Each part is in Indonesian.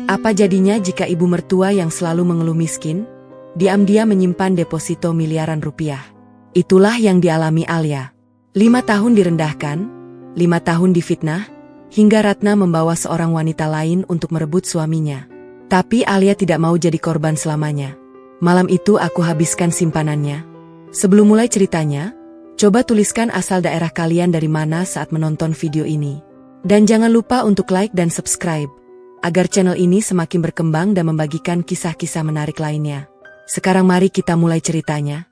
Apa jadinya jika ibu mertua yang selalu mengeluh miskin, diam-diam menyimpan deposito miliaran rupiah? Itulah yang dialami Alia. 5 tahun direndahkan, 5 tahun difitnah, hingga Ratna membawa seorang wanita lain untuk merebut suaminya. Tapi Alia tidak mau jadi korban selamanya. Malam itu aku habiskan simpanannya. Sebelum mulai ceritanya, coba tuliskan asal daerah kalian dari mana saat menonton video ini. Dan jangan lupa untuk like dan subscribe, agar channel ini semakin berkembang dan membagikan kisah-kisah menarik lainnya. Sekarang mari kita mulai ceritanya.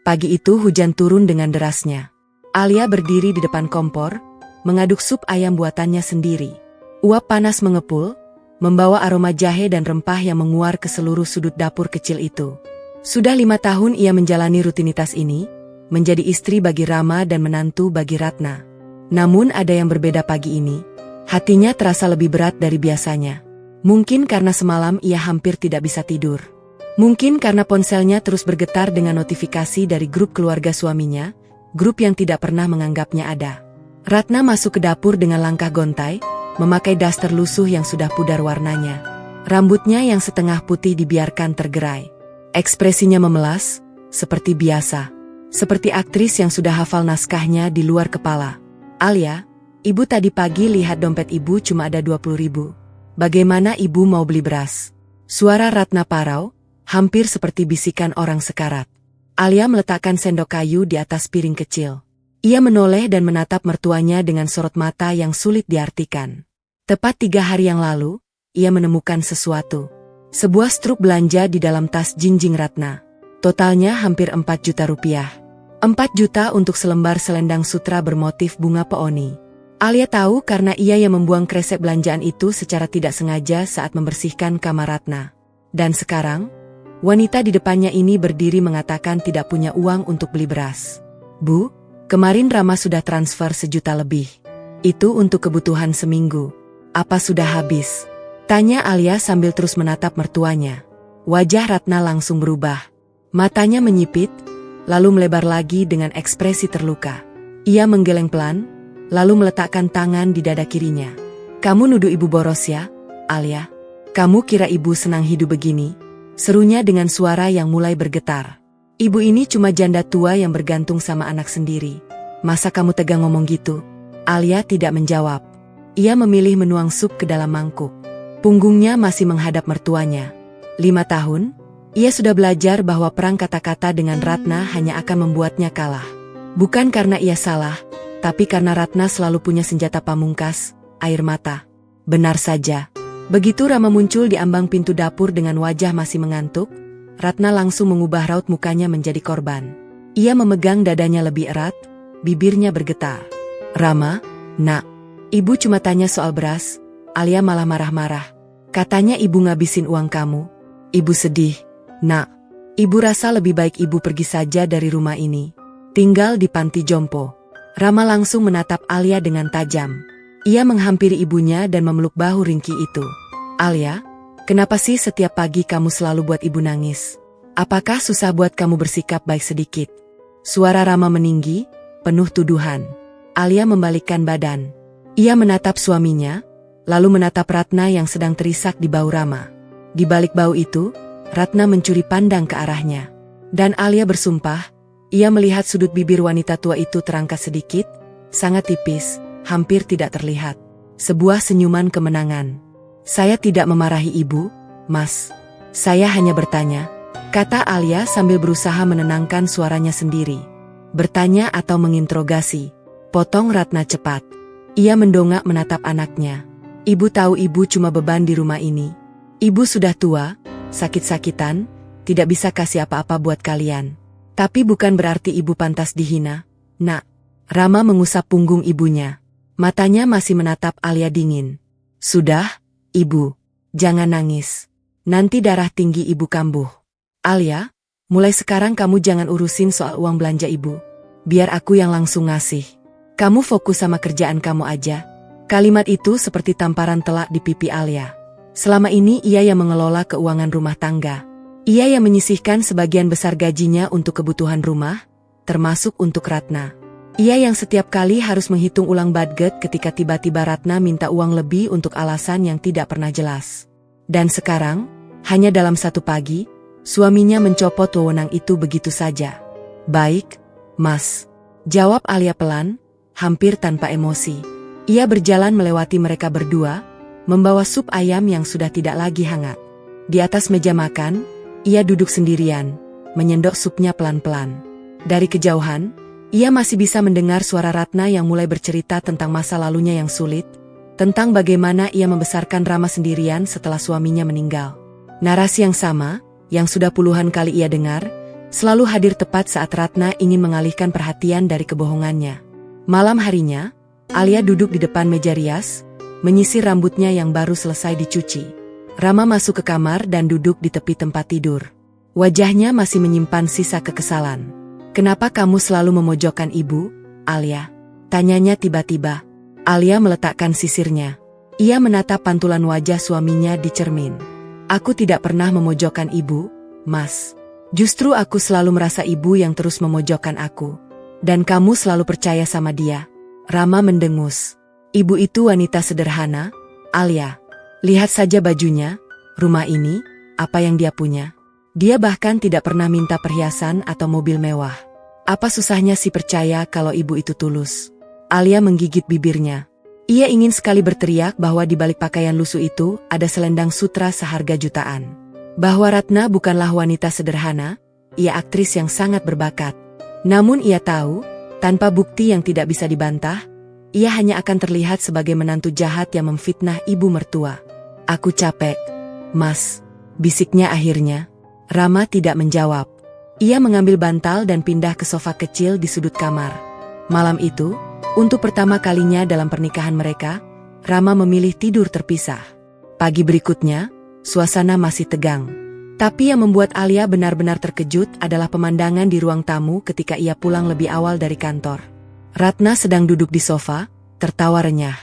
Pagi itu hujan turun dengan derasnya. Alia berdiri di depan kompor, mengaduk sup ayam buatannya sendiri. Uap panas mengepul, membawa aroma jahe dan rempah yang menguar ke seluruh sudut dapur kecil itu. Sudah 5 tahun ia menjalani rutinitas ini, menjadi istri bagi Rama dan menantu bagi Ratna. Namun ada yang berbeda pagi ini. Hatinya terasa lebih berat dari biasanya. Mungkin karena semalam ia hampir tidak bisa tidur. Mungkin karena ponselnya terus bergetar dengan notifikasi dari grup keluarga suaminya, grup yang tidak pernah menganggapnya ada. Ratna masuk ke dapur dengan langkah gontai, memakai daster lusuh yang sudah pudar warnanya. Rambutnya yang setengah putih dibiarkan tergerai. Ekspresinya memelas, seperti biasa. Seperti aktris yang sudah hafal naskahnya di luar kepala. Alia, ibu tadi pagi lihat dompet ibu cuma ada 20.000. Bagaimana ibu mau beli beras? Suara Ratna parau, hampir seperti bisikan orang sekarat. Alia meletakkan sendok kayu di atas piring kecil. Ia menoleh dan menatap mertuanya dengan sorot mata yang sulit diartikan. Tepat 3 hari yang lalu, ia menemukan sesuatu. Sebuah struk belanja di dalam tas jinjing Ratna. Totalnya hampir 4 juta rupiah. 4 juta untuk selembar selendang sutra bermotif bunga peoni. Alia tahu karena ia yang membuang kresek belanjaan itu secara tidak sengaja saat membersihkan kamar Ratna. Dan sekarang, wanita di depannya ini berdiri mengatakan tidak punya uang untuk beli beras. Bu, kemarin Rama sudah transfer 1 juta lebih. Itu untuk kebutuhan seminggu. Apa sudah habis? Tanya Alia sambil terus menatap mertuanya. Wajah Ratna langsung berubah. Matanya menyipit, lalu melebar lagi dengan ekspresi terluka. Ia menggeleng pelan, lalu meletakkan tangan di dada kirinya. Kamu nuduh ibu boros ya, Alia? Kamu kira ibu senang hidup begini? Serunya dengan suara yang mulai bergetar. Ibu ini cuma janda tua yang bergantung sama anak sendiri. Masa kamu tegang ngomong gitu? Alia tidak menjawab. Ia memilih menuang sup ke dalam mangkuk. Punggungnya masih menghadap mertuanya. 5 tahun? Ia sudah belajar bahwa perang kata-kata dengan Ratna hanya akan membuatnya kalah. Bukan karena ia salah, tapi karena Ratna selalu punya senjata pamungkas, air mata. Benar saja. Begitu Rama muncul di ambang pintu dapur dengan wajah masih mengantuk, Ratna langsung mengubah raut mukanya menjadi korban. Ia memegang dadanya lebih erat, bibirnya bergetar. Rama, nak, ibu cuma tanya soal beras. Alia malah marah-marah. Katanya ibu ngabisin uang kamu. Ibu sedih. Nak, ibu rasa lebih baik ibu pergi saja dari rumah ini. Tinggal di panti jompo. Rama langsung menatap Alia dengan tajam. Ia menghampiri ibunya dan memeluk bahu ringkih itu. Alia, kenapa sih setiap pagi kamu selalu buat ibu nangis? Apakah susah buat kamu bersikap baik sedikit? Suara Rama meninggi, penuh tuduhan. Alia membalikkan badan. Ia menatap suaminya, lalu menatap Ratna yang sedang terisak di bau Rama. Di balik bau itu, Ratna mencuri pandang ke arahnya. Dan Alia bersumpah, ia melihat sudut bibir wanita tua itu terangkat sedikit, sangat tipis, hampir tidak terlihat. Sebuah senyuman kemenangan. Saya tidak memarahi ibu, Mas. Saya hanya bertanya, kata Alia sambil berusaha menenangkan suaranya sendiri. Bertanya atau menginterogasi? Potong Ratna cepat. Ia mendongak menatap anaknya. Ibu tahu ibu cuma beban di rumah ini. Ibu sudah tua, sakit-sakitan, tidak bisa kasih apa-apa buat kalian. Tapi bukan berarti ibu pantas dihina, nak. Rama mengusap punggung ibunya. Matanya masih menatap Alia dingin. Sudah, ibu. Jangan nangis. Nanti darah tinggi ibu kambuh. Alia, mulai sekarang kamu jangan urusin soal uang belanja ibu. Biar aku yang langsung ngasih. Kamu fokus sama kerjaan kamu aja. Kalimat itu seperti tamparan telak di pipi Alia. Selama ini ia yang mengelola keuangan rumah tangga. Ia yang menyisihkan sebagian besar gajinya untuk kebutuhan rumah, termasuk untuk Ratna. Ia yang setiap kali harus menghitung ulang budget ketika tiba-tiba Ratna minta uang lebih untuk alasan yang tidak pernah jelas. Dan sekarang, hanya dalam satu pagi, suaminya mencopot wewenang itu begitu saja. "Baik, Mas," jawab Alia pelan, hampir tanpa emosi. Ia berjalan melewati mereka berdua, membawa sup ayam yang sudah tidak lagi hangat. Di atas meja makan, ia duduk sendirian, menyendok supnya pelan-pelan. Dari kejauhan, ia masih bisa mendengar suara Ratna yang mulai bercerita tentang masa lalunya yang sulit, tentang bagaimana ia membesarkan Rama sendirian setelah suaminya meninggal. Narasi yang sama, yang sudah puluhan kali ia dengar, selalu hadir tepat saat Ratna ingin mengalihkan perhatian dari kebohongannya. Malam harinya, Alia duduk di depan meja rias, menyisir rambutnya yang baru selesai dicuci. Rama masuk ke kamar dan duduk di tepi tempat tidur. Wajahnya masih menyimpan sisa kekesalan. "Kenapa kamu selalu memojokkan ibu, Alia?" tanyanya tiba-tiba. Alia meletakkan sisirnya. Ia menatap pantulan wajah suaminya di cermin. "Aku tidak pernah memojokkan ibu, Mas. Justru aku selalu merasa ibu yang terus memojokkan aku. Dan kamu selalu percaya sama dia." Rama mendengus. "Ibu itu wanita sederhana, Alia. Lihat saja bajunya, rumah ini, apa yang dia punya. Dia bahkan tidak pernah minta perhiasan atau mobil mewah. Apa susahnya sih percaya kalau ibu itu tulus?" Alia menggigit bibirnya. Ia ingin sekali berteriak bahwa di balik pakaian lusuh itu ada selendang sutra seharga jutaan. Bahwa Ratna bukanlah wanita sederhana, ia aktris yang sangat berbakat. Namun ia tahu, tanpa bukti yang tidak bisa dibantah, ia hanya akan terlihat sebagai menantu jahat yang memfitnah ibu mertua. "Aku capek, Mas," bisiknya akhirnya. Rama tidak menjawab. Ia mengambil bantal dan pindah ke sofa kecil di sudut kamar. Malam itu, untuk pertama kalinya dalam pernikahan mereka, Rama memilih tidur terpisah. Pagi berikutnya, suasana masih tegang. Tapi yang membuat Alia benar-benar terkejut adalah pemandangan di ruang tamu ketika ia pulang lebih awal dari kantor. Ratna sedang duduk di sofa, tertawa renyah.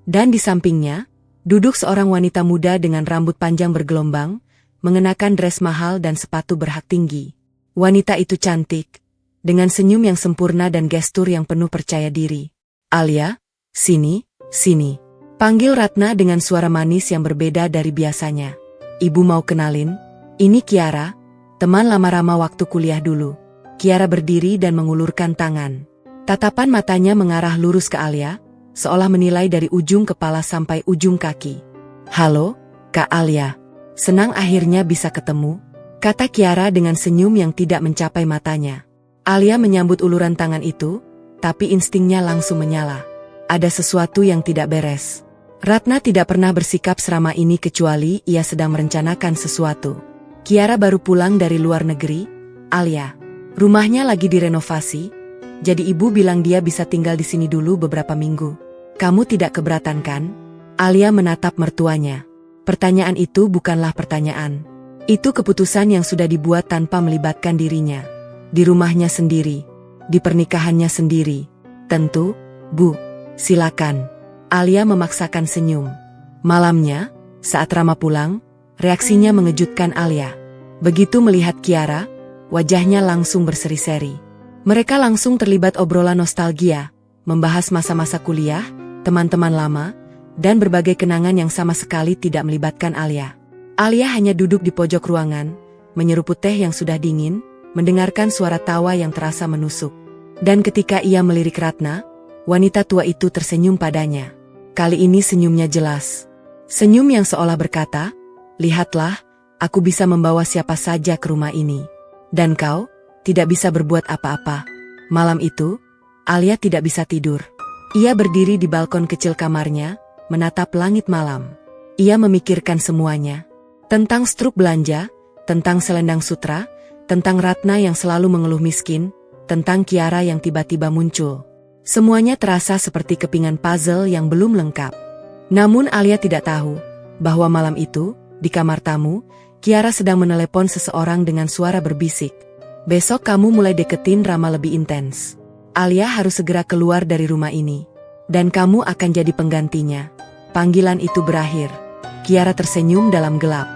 Dan di sampingnya, duduk seorang wanita muda dengan rambut panjang bergelombang, mengenakan dress mahal dan sepatu berhak tinggi. Wanita itu cantik, dengan senyum yang sempurna dan gestur yang penuh percaya diri. "Alia, sini, sini," panggil Ratna dengan suara manis yang berbeda dari biasanya. "Ibu mau kenalin, ini Kiara, teman lama Rama waktu kuliah dulu." Kiara berdiri dan mengulurkan tangan. Tatapan matanya mengarah lurus ke Alia, seolah menilai dari ujung kepala sampai ujung kaki. "Halo, Kak Alia. Senang akhirnya bisa ketemu," kata Kiara dengan senyum yang tidak mencapai matanya. Alia menyambut uluran tangan itu, tapi instingnya langsung menyala. Ada sesuatu yang tidak beres. Ratna tidak pernah bersikap seramah ini kecuali ia sedang merencanakan sesuatu. "Kiara baru pulang dari luar negeri, Alia. Rumahnya lagi direnovasi, jadi ibu bilang dia bisa tinggal di sini dulu beberapa minggu. Kamu tidak keberatan kan?" Alia menatap mertuanya. Pertanyaan itu bukanlah pertanyaan. Itu keputusan yang sudah dibuat tanpa melibatkan dirinya. Di rumahnya sendiri, di pernikahannya sendiri. "Tentu, Bu. Silakan." Alia memaksakan senyum. Malamnya, saat Rama pulang, reaksinya mengejutkan Alia. Begitu melihat Kiara, wajahnya langsung berseri-seri. Mereka langsung terlibat obrolan nostalgia, membahas masa-masa kuliah, teman-teman lama, dan berbagai kenangan yang sama sekali tidak melibatkan Alia. Alia hanya duduk di pojok ruangan, menyeruput teh yang sudah dingin, mendengarkan suara tawa yang terasa menusuk. Dan ketika ia melirik Ratna, wanita tua itu tersenyum padanya. Kali ini senyumnya jelas. Senyum yang seolah berkata, "Lihatlah, aku bisa membawa siapa saja ke rumah ini. Dan kau tidak bisa berbuat apa-apa." Malam itu, Alia tidak bisa tidur. Ia berdiri di balkon kecil kamarnya, menatap langit malam. Ia memikirkan semuanya. Tentang struk belanja, tentang selendang sutra, tentang Ratna yang selalu mengeluh miskin, tentang Kiara yang tiba-tiba muncul. Semuanya terasa seperti kepingan puzzle yang belum lengkap. Namun Alia tidak tahu, bahwa malam itu, di kamar tamu, Kiara sedang menelepon seseorang dengan suara berbisik. "Besok kamu mulai deketin Rama lebih intens. Alia harus segera keluar dari rumah ini. Dan kamu akan jadi penggantinya." Panggilan itu berakhir. Kiara tersenyum dalam gelap.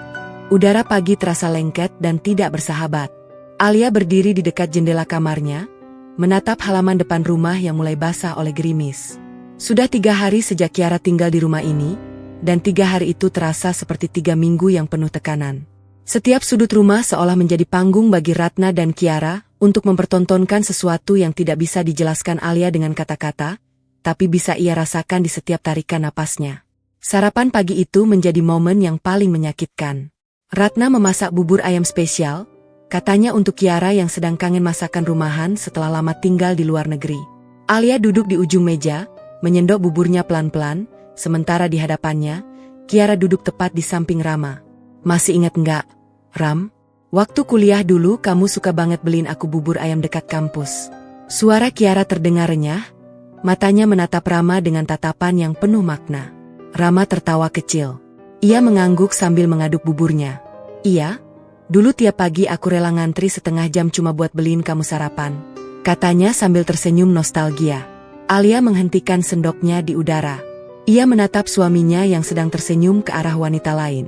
Udara pagi terasa lengket dan tidak bersahabat. Alia berdiri di dekat jendela kamarnya, menatap halaman depan rumah yang mulai basah oleh gerimis. Sudah 3 hari sejak Kiara tinggal di rumah ini, dan 3 hari itu terasa seperti 3 minggu yang penuh tekanan. Setiap sudut rumah seolah menjadi panggung bagi Ratna dan Kiara untuk mempertontonkan sesuatu yang tidak bisa dijelaskan Alia dengan kata-kata, tapi bisa ia rasakan di setiap tarikan napasnya. Sarapan pagi itu menjadi momen yang paling menyakitkan. Ratna memasak bubur ayam spesial, katanya untuk Kiara yang sedang kangen masakan rumahan setelah lama tinggal di luar negeri. Alia duduk di ujung meja, menyendok buburnya pelan-pelan, sementara di hadapannya, Kiara duduk tepat di samping Rama. "Masih ingat enggak, Ram? Waktu kuliah dulu kamu suka banget beliin aku bubur ayam dekat kampus." Suara Kiara terdengar renyah, matanya menatap Rama dengan tatapan yang penuh makna. Rama tertawa kecil. Ia mengangguk sambil mengaduk buburnya. "Iya, dulu tiap pagi aku rela ngantri setengah jam cuma buat beliin kamu sarapan," katanya sambil tersenyum nostalgia. Alia menghentikan sendoknya di udara. Ia menatap suaminya yang sedang tersenyum ke arah wanita lain.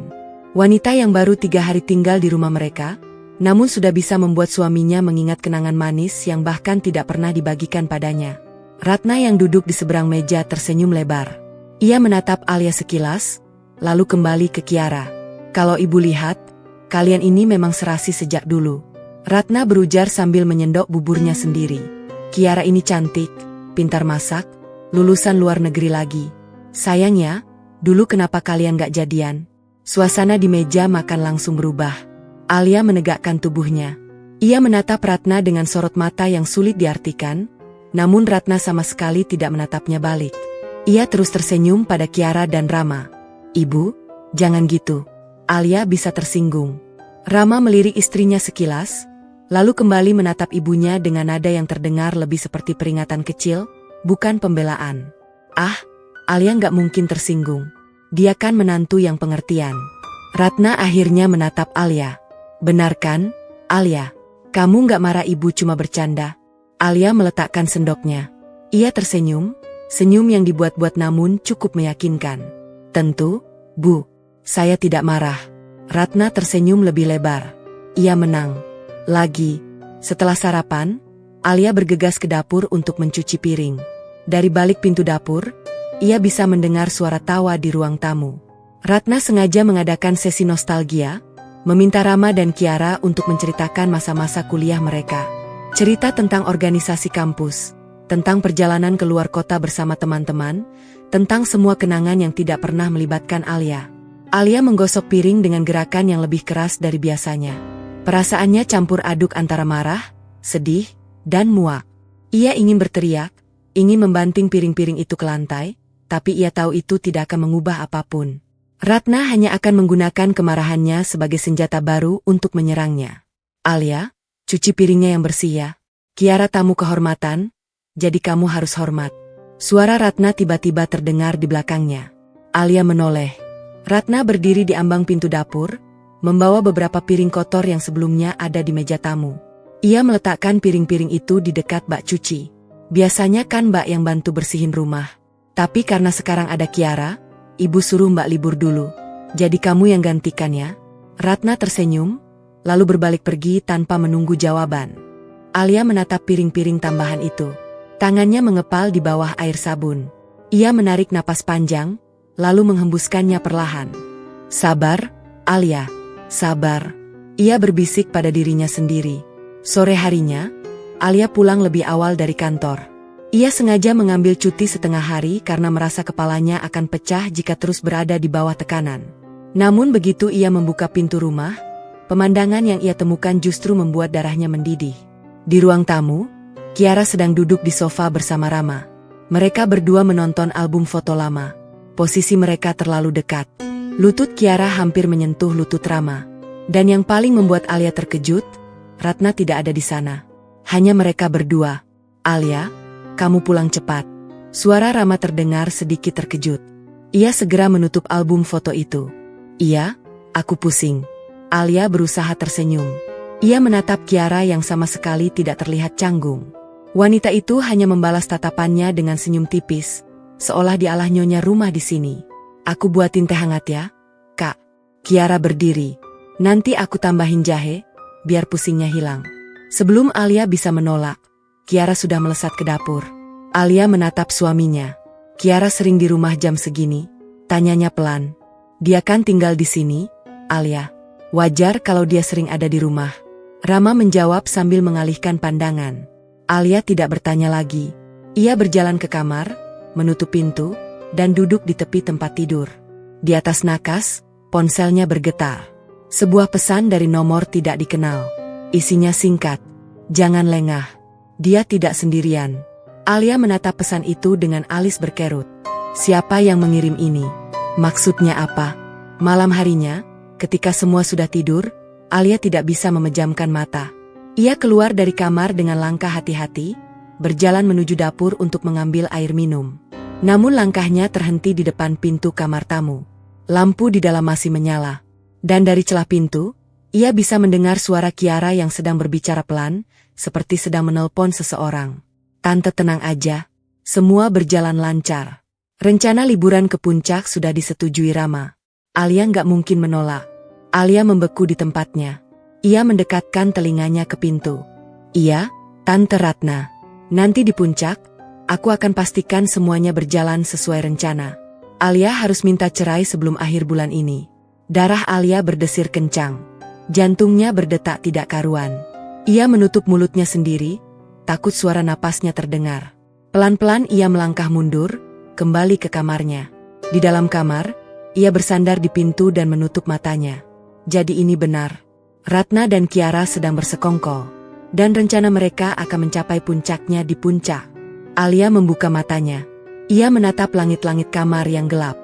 Wanita yang baru 3 hari tinggal di rumah mereka, namun sudah bisa membuat suaminya mengingat kenangan manis yang bahkan tidak pernah dibagikan padanya. Ratna yang duduk di seberang meja tersenyum lebar. Ia menatap Alia sekilas, lalu kembali ke Kiara. "Kalau ibu lihat, kalian ini memang serasi sejak dulu," Ratna berujar sambil menyendok buburnya sendiri. "Kiara ini cantik, pintar masak, lulusan luar negeri lagi. Sayangnya, dulu kenapa kalian gak jadian?" Suasana di meja makan langsung berubah. Alia menegakkan tubuhnya. Ia menatap Ratna dengan sorot mata yang sulit diartikan, namun Ratna sama sekali tidak menatapnya balik. Ia terus tersenyum pada Kiara dan Rama. "Ibu, jangan gitu." Alia bisa tersinggung. Rama melirik istrinya sekilas, lalu kembali menatap ibunya dengan nada yang terdengar lebih seperti peringatan kecil, bukan pembelaan. "Ah, Alia nggak mungkin tersinggung. Dia kan menantu yang pengertian." Ratna akhirnya menatap Alia. "Benar kan, Alia? Kamu nggak marah ibu cuma bercanda?" Alia meletakkan sendoknya. Ia tersenyum, senyum yang dibuat-buat namun cukup meyakinkan. "Tentu, Bu. Saya tidak marah." Ratna tersenyum lebih lebar. Ia menang. Lagi. Setelah sarapan, Alia bergegas ke dapur untuk mencuci piring. Dari balik pintu dapur, ia bisa mendengar suara tawa di ruang tamu. Ratna sengaja mengadakan sesi nostalgia, meminta Rama dan Kiara untuk menceritakan masa-masa kuliah mereka. Cerita tentang organisasi kampus, tentang perjalanan ke luar kota bersama teman-teman, tentang semua kenangan yang tidak pernah melibatkan Alia. Alia menggosok piring dengan gerakan yang lebih keras dari biasanya. Perasaannya campur aduk antara marah, sedih, dan muak. Ia ingin berteriak, ingin membanting piring-piring itu ke lantai, tapi ia tahu itu tidak akan mengubah apapun. Ratna hanya akan menggunakan kemarahannya sebagai senjata baru untuk menyerangnya. "Alia, cuci piringnya yang bersih ya. Kiara tamu kehormatan, jadi kamu harus hormat." Suara Ratna tiba-tiba terdengar di belakangnya. Alia menoleh. Ratna berdiri di ambang pintu dapur, membawa beberapa piring kotor yang sebelumnya ada di meja tamu. Ia meletakkan piring-piring itu di dekat bak cuci. Biasanya kan Mbak yang bantu bersihin rumah. Tapi karena sekarang ada Kiara, ibu suruh Mbak libur dulu. Jadi kamu yang gantikan ya. Ratna tersenyum, lalu berbalik pergi tanpa menunggu jawaban. Alia menatap piring-piring tambahan itu. Tangannya mengepal di bawah air sabun. Ia menarik napas panjang, lalu menghembuskannya perlahan. "Sabar, Alia, sabar." Ia berbisik pada dirinya sendiri. Sore harinya, Alia pulang lebih awal dari kantor. Ia sengaja mengambil cuti setengah hari karena merasa kepalanya akan pecah jika terus berada di bawah tekanan. Namun begitu ia membuka pintu rumah, pemandangan yang ia temukan justru membuat darahnya mendidih. Di ruang tamu, Kiara sedang duduk di sofa bersama Rama. Mereka berdua menonton album foto lama. Posisi mereka terlalu dekat. Lutut Kiara hampir menyentuh lutut Rama. Dan yang paling membuat Alia terkejut, Ratna tidak ada di sana. Hanya mereka berdua. "Alia, kamu pulang cepat." Suara Rama terdengar sedikit terkejut. Ia segera menutup album foto itu. "Iya, aku pusing." Alia berusaha tersenyum. Ia menatap Kiara yang sama sekali tidak terlihat canggung. Wanita itu hanya membalas tatapannya dengan senyum tipis, seolah dialah nyonya rumah di sini. "Aku buatin teh hangat ya, Kak." Kiara berdiri. "Nanti aku tambahin jahe, biar pusingnya hilang." Sebelum Alia bisa menolak, Kiara sudah melesat ke dapur. Alia menatap suaminya. Kiara sering di rumah jam segini? Tanyanya pelan. Dia kan tinggal di sini, Alia. Wajar kalau dia sering ada di rumah. Rama menjawab sambil mengalihkan pandangan. Alia tidak bertanya lagi. Ia berjalan ke kamar, menutup pintu, dan duduk di tepi tempat tidur. Di atas nakas, ponselnya bergetar. Sebuah pesan dari nomor tidak dikenal. Isinya singkat. Jangan lengah. Dia tidak sendirian. Alia menatap pesan itu dengan alis berkerut. Siapa yang mengirim ini? Maksudnya apa? Malam harinya, ketika semua sudah tidur, Alia tidak bisa memejamkan mata. Ia keluar dari kamar dengan langkah hati-hati, berjalan menuju dapur untuk mengambil air minum. Namun langkahnya terhenti di depan pintu kamar tamu. Lampu di dalam masih menyala. Dan dari celah pintu, ia bisa mendengar suara Kiara yang sedang berbicara pelan, seperti sedang menelpon seseorang. Tante tenang aja, semua berjalan lancar. Rencana liburan ke puncak sudah disetujui Rama. Alia nggak mungkin menolak. Alia membeku di tempatnya. Ia mendekatkan telinganya ke pintu. Iya, Tante Ratna. Nanti di puncak, aku akan pastikan semuanya berjalan sesuai rencana. Alia harus minta cerai sebelum akhir bulan ini. Darah Alia berdesir kencang. Jantungnya berdetak tidak karuan. Ia menutup mulutnya sendiri, takut suara napasnya terdengar. Pelan-pelan ia melangkah mundur, kembali ke kamarnya. Di dalam kamar, ia bersandar di pintu dan menutup matanya. Jadi ini benar. Ratna dan Kiara sedang bersekongkol. Dan rencana mereka akan mencapai puncaknya di puncak. Alia membuka matanya. Ia menatap langit-langit kamar yang gelap.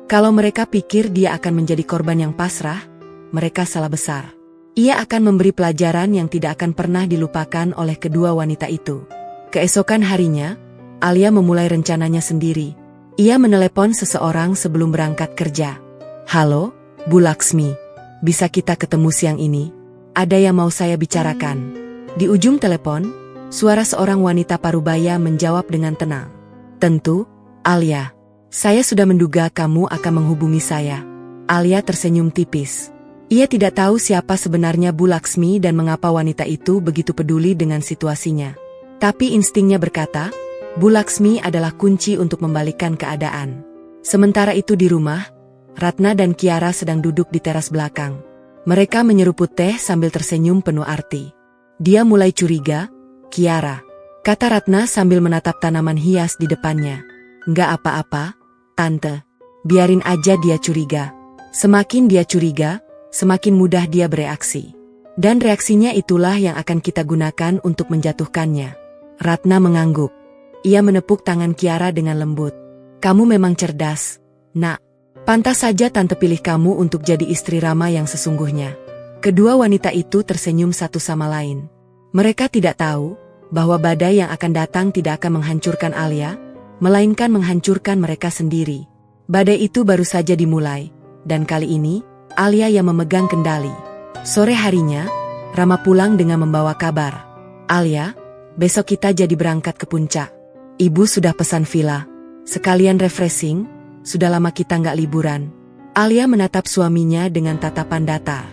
Kalau mereka pikir dia akan menjadi korban yang pasrah, mereka salah besar. Ia akan memberi pelajaran yang tidak akan pernah dilupakan oleh kedua wanita itu. Keesokan harinya, Alia memulai rencananya sendiri. Ia menelepon seseorang sebelum berangkat kerja. Halo, Bu Laksmi. Bisa kita ketemu siang ini? Ada yang mau saya bicarakan. Di ujung telepon, suara seorang wanita parubaya menjawab dengan tenang. Tentu, Alia. Saya sudah menduga kamu akan menghubungi saya. Alia tersenyum tipis. Ia tidak tahu siapa sebenarnya Bu Laksmi dan mengapa wanita itu begitu peduli dengan situasinya. Tapi instingnya berkata, Bu Laksmi adalah kunci untuk membalikkan keadaan. Sementara itu di rumah, Ratna dan Kiara sedang duduk di teras belakang. Mereka menyeruput teh sambil tersenyum penuh arti. Dia mulai curiga, Kiara, kata Ratna sambil menatap tanaman hias di depannya. Nggak apa-apa, Tante. Biarin aja dia curiga. Semakin dia curiga, semakin mudah dia bereaksi. Dan reaksinya itulah yang akan kita gunakan untuk menjatuhkannya. Ratna mengangguk. Ia menepuk tangan Kiara dengan lembut. Kamu memang cerdas, Nak. Pantas saja Tante pilih kamu untuk jadi istri Rama yang sesungguhnya. Kedua wanita itu tersenyum satu sama lain. Mereka tidak tahu bahwa badai yang akan datang tidak akan menghancurkan Alia, melainkan menghancurkan mereka sendiri. Badai itu baru saja dimulai, dan kali ini, Alia yang memegang kendali. Sore harinya, Rama pulang dengan membawa kabar. Alia, besok kita jadi berangkat ke puncak. Ibu sudah pesan villa. Sekalian refreshing, sudah lama kita nggak liburan. Alia menatap suaminya dengan tatapan datar.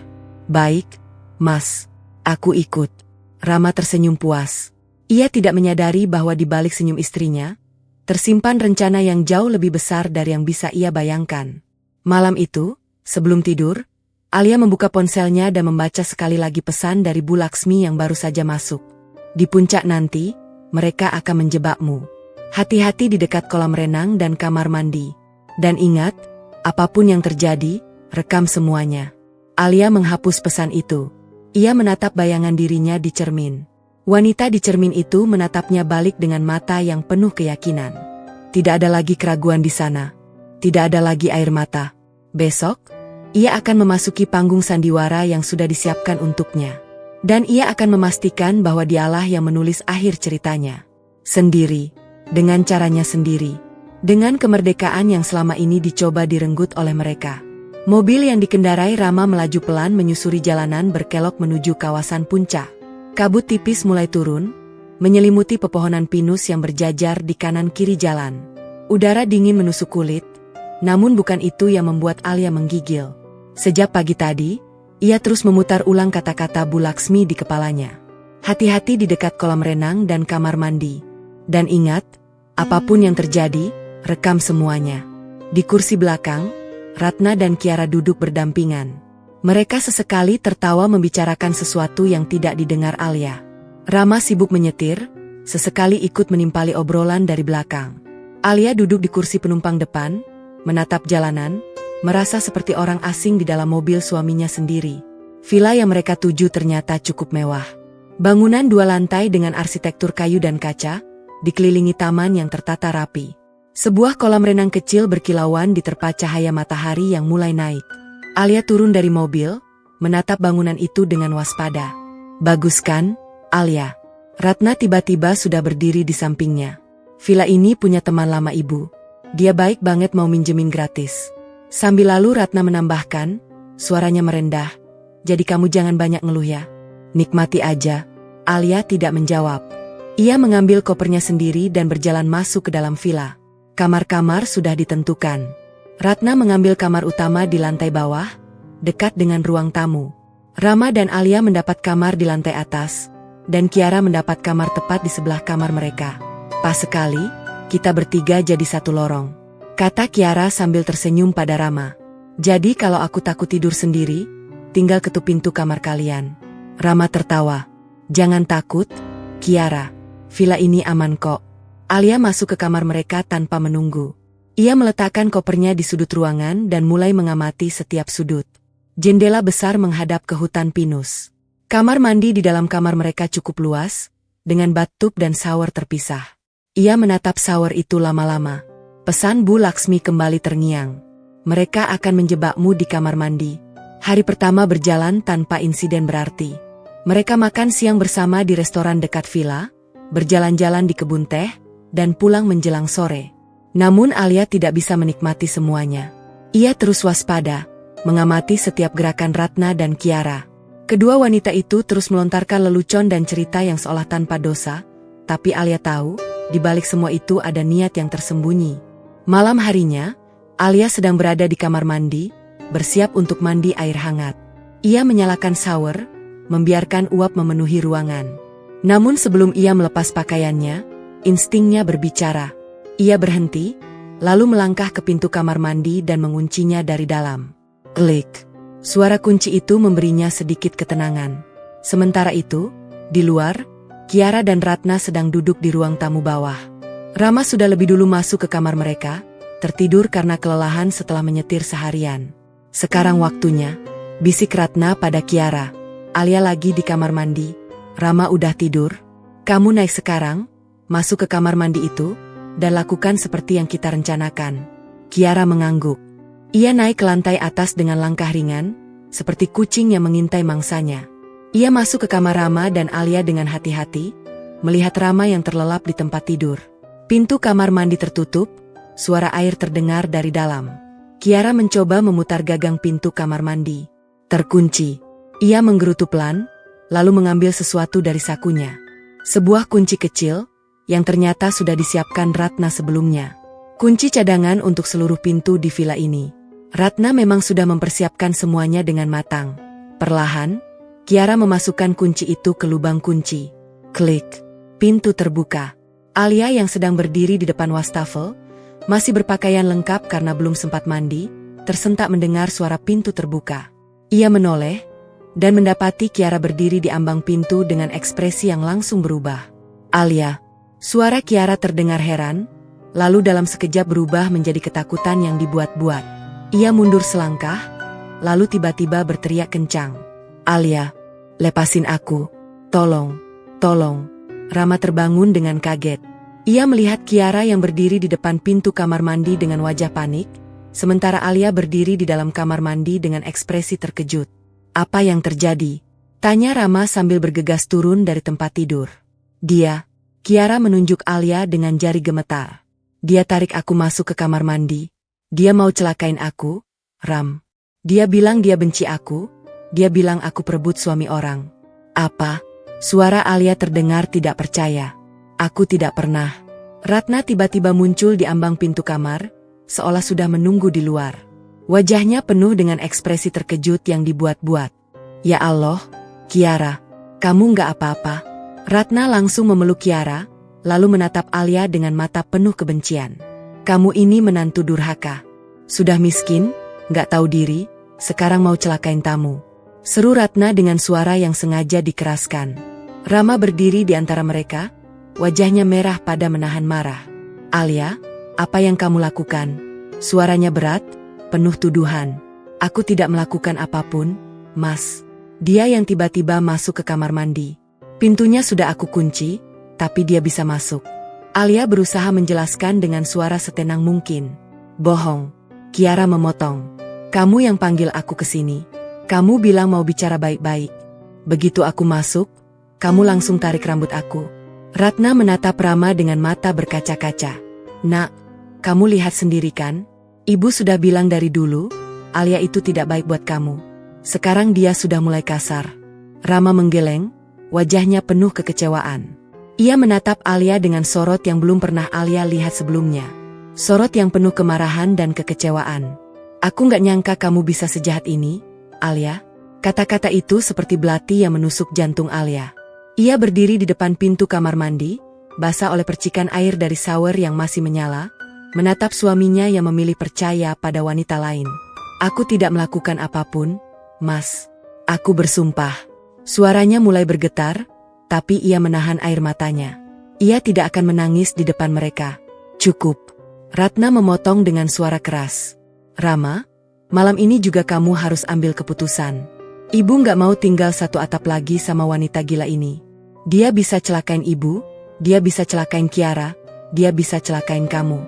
Baik, Mas. Aku ikut. Rama tersenyum puas. Ia tidak menyadari bahwa di balik senyum istrinya, tersimpan rencana yang jauh lebih besar dari yang bisa ia bayangkan. Malam itu, sebelum tidur, Alia membuka ponselnya dan membaca sekali lagi pesan dari Bu Laksmi yang baru saja masuk. Di puncak nanti, mereka akan menjebakmu. Hati-hati di dekat kolam renang dan kamar mandi. Dan ingat, apapun yang terjadi, rekam semuanya. Alia menghapus pesan itu. Ia menatap bayangan dirinya di cermin. Wanita di cermin itu menatapnya balik dengan mata yang penuh keyakinan. Tidak ada lagi keraguan di sana. Tidak ada lagi air mata. Besok, ia akan memasuki panggung sandiwara yang sudah disiapkan untuknya. Dan ia akan memastikan bahwa dialah yang menulis akhir ceritanya. Sendiri, dengan caranya sendiri. Dengan kemerdekaan yang selama ini dicoba direnggut oleh mereka. Mobil yang dikendarai Rama melaju pelan menyusuri jalanan berkelok menuju kawasan puncak. Kabut tipis mulai turun, menyelimuti pepohonan pinus yang berjajar di kanan kiri jalan. Udara dingin menusuk kulit, namun bukan itu yang membuat Alia menggigil. Sejak pagi tadi, ia terus memutar ulang kata-kata Bu Laksmi di kepalanya. Hati-hati di dekat kolam renang dan kamar mandi. Dan ingat, apapun yang terjadi, rekam semuanya. Di kursi belakang, Ratna dan Kiara duduk berdampingan. Mereka sesekali tertawa membicarakan sesuatu yang tidak didengar Alia. Rama sibuk menyetir, sesekali ikut menimpali obrolan dari belakang. Alia duduk di kursi penumpang depan, menatap jalanan, merasa seperti orang asing di dalam mobil suaminya sendiri. Villa yang mereka tuju ternyata cukup mewah. Bangunan 2 lantai dengan arsitektur kayu dan kaca, dikelilingi taman yang tertata rapi. Sebuah kolam renang kecil berkilauan diterpa cahaya matahari yang mulai naik. Alia turun dari mobil, menatap bangunan itu dengan waspada. Bagus kan, Alia? Ratna tiba-tiba sudah berdiri di sampingnya. Villa ini punya teman lama ibu. Dia baik banget mau minjemin gratis. Sambil lalu Ratna menambahkan, suaranya merendah. Jadi kamu jangan banyak ngeluh ya. Nikmati aja. Alia tidak menjawab. Ia mengambil kopernya sendiri dan berjalan masuk ke dalam villa. Kamar-kamar sudah ditentukan. Ratna mengambil kamar utama di lantai bawah, dekat dengan ruang tamu. Rama dan Alia mendapat kamar di lantai atas, dan Kiara mendapat kamar tepat di sebelah kamar mereka. Pas sekali, kita bertiga jadi satu lorong, kata Kiara sambil tersenyum pada Rama. Jadi kalau aku takut tidur sendiri, tinggal ketuk pintu kamar kalian. Rama tertawa. Jangan takut, Kiara. Villa ini aman kok. Alia masuk ke kamar mereka tanpa menunggu. Ia meletakkan kopernya di sudut ruangan dan mulai mengamati setiap sudut. Jendela besar menghadap ke hutan pinus. Kamar mandi di dalam kamar mereka cukup luas, dengan bathtub dan shower terpisah. Ia menatap shower itu lama-lama. Pesan Bu Laksmi kembali terngiang. Mereka akan menjebakmu di kamar mandi. Hari pertama berjalan tanpa insiden berarti. Mereka makan siang bersama di restoran dekat villa, berjalan-jalan di kebun teh, dan pulang menjelang sore. Namun Alia tidak bisa menikmati semuanya. Ia terus waspada, mengamati setiap gerakan Ratna dan Kiara. Kedua wanita itu terus melontarkan lelucon dan cerita yang seolah tanpa dosa, tapi Alia tahu, di balik semua itu ada niat yang tersembunyi. Malam harinya, Alia sedang berada di kamar mandi, bersiap untuk mandi air hangat. Ia menyalakan shower, membiarkan uap memenuhi ruangan. Namun sebelum ia melepas pakaiannya, instingnya berbicara. Ia berhenti, lalu melangkah ke pintu kamar mandi dan menguncinya dari dalam. Klik. Suara kunci itu memberinya sedikit ketenangan. Sementara itu, di luar, Kiara dan Ratna sedang duduk di ruang tamu bawah. Rama sudah lebih dulu masuk ke kamar mereka, tertidur karena kelelahan setelah menyetir seharian. Sekarang waktunya, bisik Ratna pada Kiara. Alia lagi di kamar mandi. Rama udah tidur. Kamu naik sekarang, masuk ke kamar mandi itu, dan lakukan seperti yang kita rencanakan. Kiara mengangguk. Ia naik ke lantai atas dengan langkah ringan, seperti kucing yang mengintai mangsanya. Ia masuk ke kamar Rama dan Alia dengan hati-hati, melihat Rama yang terlelap di tempat tidur. Pintu kamar mandi tertutup, suara air terdengar dari dalam. Kiara mencoba memutar gagang pintu kamar mandi. Terkunci. Ia menggerutu pelan, lalu mengambil sesuatu dari sakunya. Sebuah kunci kecil, yang ternyata sudah disiapkan Ratna sebelumnya. Kunci cadangan untuk seluruh pintu di villa ini. Ratna memang sudah mempersiapkan semuanya dengan matang. Perlahan, Kiara memasukkan kunci itu ke lubang kunci. Klik. Pintu terbuka. Alia yang sedang berdiri di depan wastafel, masih berpakaian lengkap karena belum sempat mandi, tersentak mendengar suara pintu terbuka. Ia menoleh, dan mendapati Kiara berdiri di ambang pintu dengan ekspresi yang langsung berubah. Alia. Suara Kiara terdengar heran, lalu dalam sekejap berubah menjadi ketakutan yang dibuat-buat. Ia mundur selangkah, lalu tiba-tiba berteriak kencang. Alia, lepasin aku. Tolong, tolong. Rama terbangun dengan kaget. Ia melihat Kiara yang berdiri di depan pintu kamar mandi dengan wajah panik, sementara Alia berdiri di dalam kamar mandi dengan ekspresi terkejut. Apa yang terjadi? Tanya Rama sambil bergegas turun dari tempat tidur. Kiara menunjuk Alia dengan jari gemetar. Dia tarik aku masuk ke kamar mandi. Dia mau celakain aku, Ram. Dia bilang dia benci aku. Dia bilang aku perebut suami orang. Apa? Suara Alia terdengar tidak percaya. Aku tidak pernah. Ratna tiba-tiba muncul di ambang pintu kamar, seolah sudah menunggu di luar. Wajahnya penuh dengan ekspresi terkejut yang dibuat-buat. Ya Allah, Kiara, kamu nggak apa-apa? Ratna langsung memeluk Kiara, lalu menatap Alia dengan mata penuh kebencian. Kamu ini menantu durhaka. Sudah miskin, gak tahu diri, sekarang mau celakain tamu. Seru Ratna dengan suara yang sengaja dikeraskan. Rama berdiri di antara mereka, wajahnya merah pada menahan marah. Alia, apa yang kamu lakukan? Suaranya berat, penuh tuduhan. Aku tidak melakukan apapun, Mas. Dia yang tiba-tiba masuk ke kamar mandi. Pintunya sudah aku kunci, tapi dia bisa masuk. Alia berusaha menjelaskan dengan suara setenang mungkin. Bohong. Kiara memotong. Kamu yang panggil aku ke sini. Kamu bilang mau bicara baik-baik. Begitu aku masuk, kamu langsung tarik rambut aku. Ratna menatap Rama dengan mata berkaca-kaca. Nak, kamu lihat sendiri kan? Ibu sudah bilang dari dulu, Alia itu tidak baik buat kamu. Sekarang dia sudah mulai kasar. Rama menggeleng, wajahnya penuh kekecewaan. Ia menatap Alia dengan sorot yang belum pernah Alia lihat sebelumnya. Sorot yang penuh kemarahan dan kekecewaan. Aku gak nyangka kamu bisa sejahat ini, Alia. Kata-kata itu seperti belati yang menusuk jantung Alia. Ia berdiri di depan pintu kamar mandi, basah oleh percikan air dari shower yang masih menyala, menatap suaminya yang memilih percaya pada wanita lain. Aku tidak melakukan apapun, Mas. Aku bersumpah. Suaranya mulai bergetar, tapi ia menahan air matanya. Ia tidak akan menangis di depan mereka. Cukup. Ratna memotong dengan suara keras. Rama, malam ini juga kamu harus ambil keputusan. Ibu gak mau tinggal satu atap lagi sama wanita gila ini. Dia bisa celakain ibu, dia bisa celakain Kiara, dia bisa celakain kamu.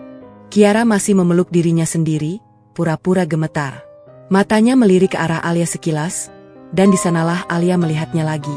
Kiara masih memeluk dirinya sendiri, pura-pura gemetar. Matanya melirik ke arah Alia sekilas, dan di sanalah Alia melihatnya lagi.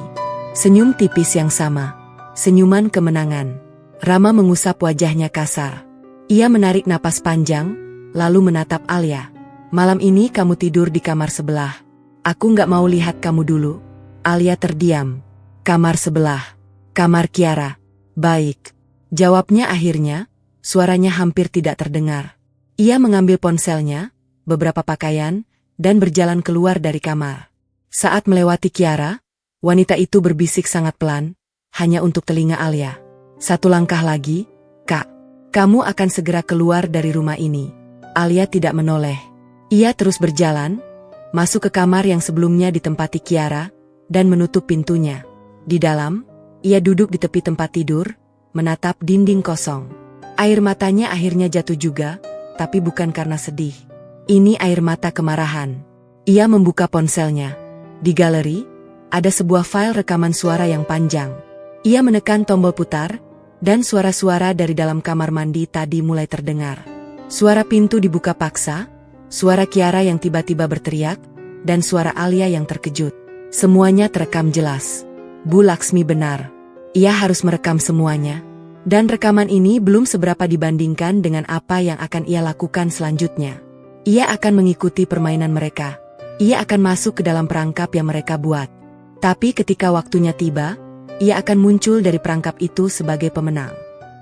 Senyum tipis yang sama. Senyuman kemenangan. Rama mengusap wajahnya kasar. Ia menarik napas panjang, lalu menatap Alia. Malam ini kamu tidur di kamar sebelah. Aku gak mau lihat kamu dulu. Alia terdiam. Kamar sebelah. Kamar Kiara. Baik. Jawabnya akhirnya, suaranya hampir tidak terdengar. Ia mengambil ponselnya, beberapa pakaian, dan berjalan keluar dari kamar. Saat melewati Kiara, wanita itu berbisik sangat pelan, hanya untuk telinga Alia. Satu langkah lagi, Kak. Kamu akan segera keluar dari rumah ini. Alia tidak menoleh. Ia terus berjalan, masuk ke kamar yang sebelumnya ditempati Kiara, dan menutup pintunya. Di dalam, ia duduk di tepi tempat tidur, menatap dinding kosong. Air matanya akhirnya jatuh juga, tapi bukan karena sedih. Ini air mata kemarahan. Ia membuka ponselnya. Di galeri, ada sebuah file rekaman suara yang panjang. Ia menekan tombol putar, dan suara-suara dari dalam kamar mandi tadi mulai terdengar. Suara pintu dibuka paksa, suara Kiara yang tiba-tiba berteriak, dan suara Alia yang terkejut. Semuanya terekam jelas. Bu Laksmi benar. Ia harus merekam semuanya. Dan rekaman ini belum seberapa dibandingkan dengan apa yang akan ia lakukan selanjutnya. Ia akan mengikuti permainan mereka. Ia akan masuk ke dalam perangkap yang mereka buat. Tapi ketika waktunya tiba, ia akan muncul dari perangkap itu sebagai pemenang.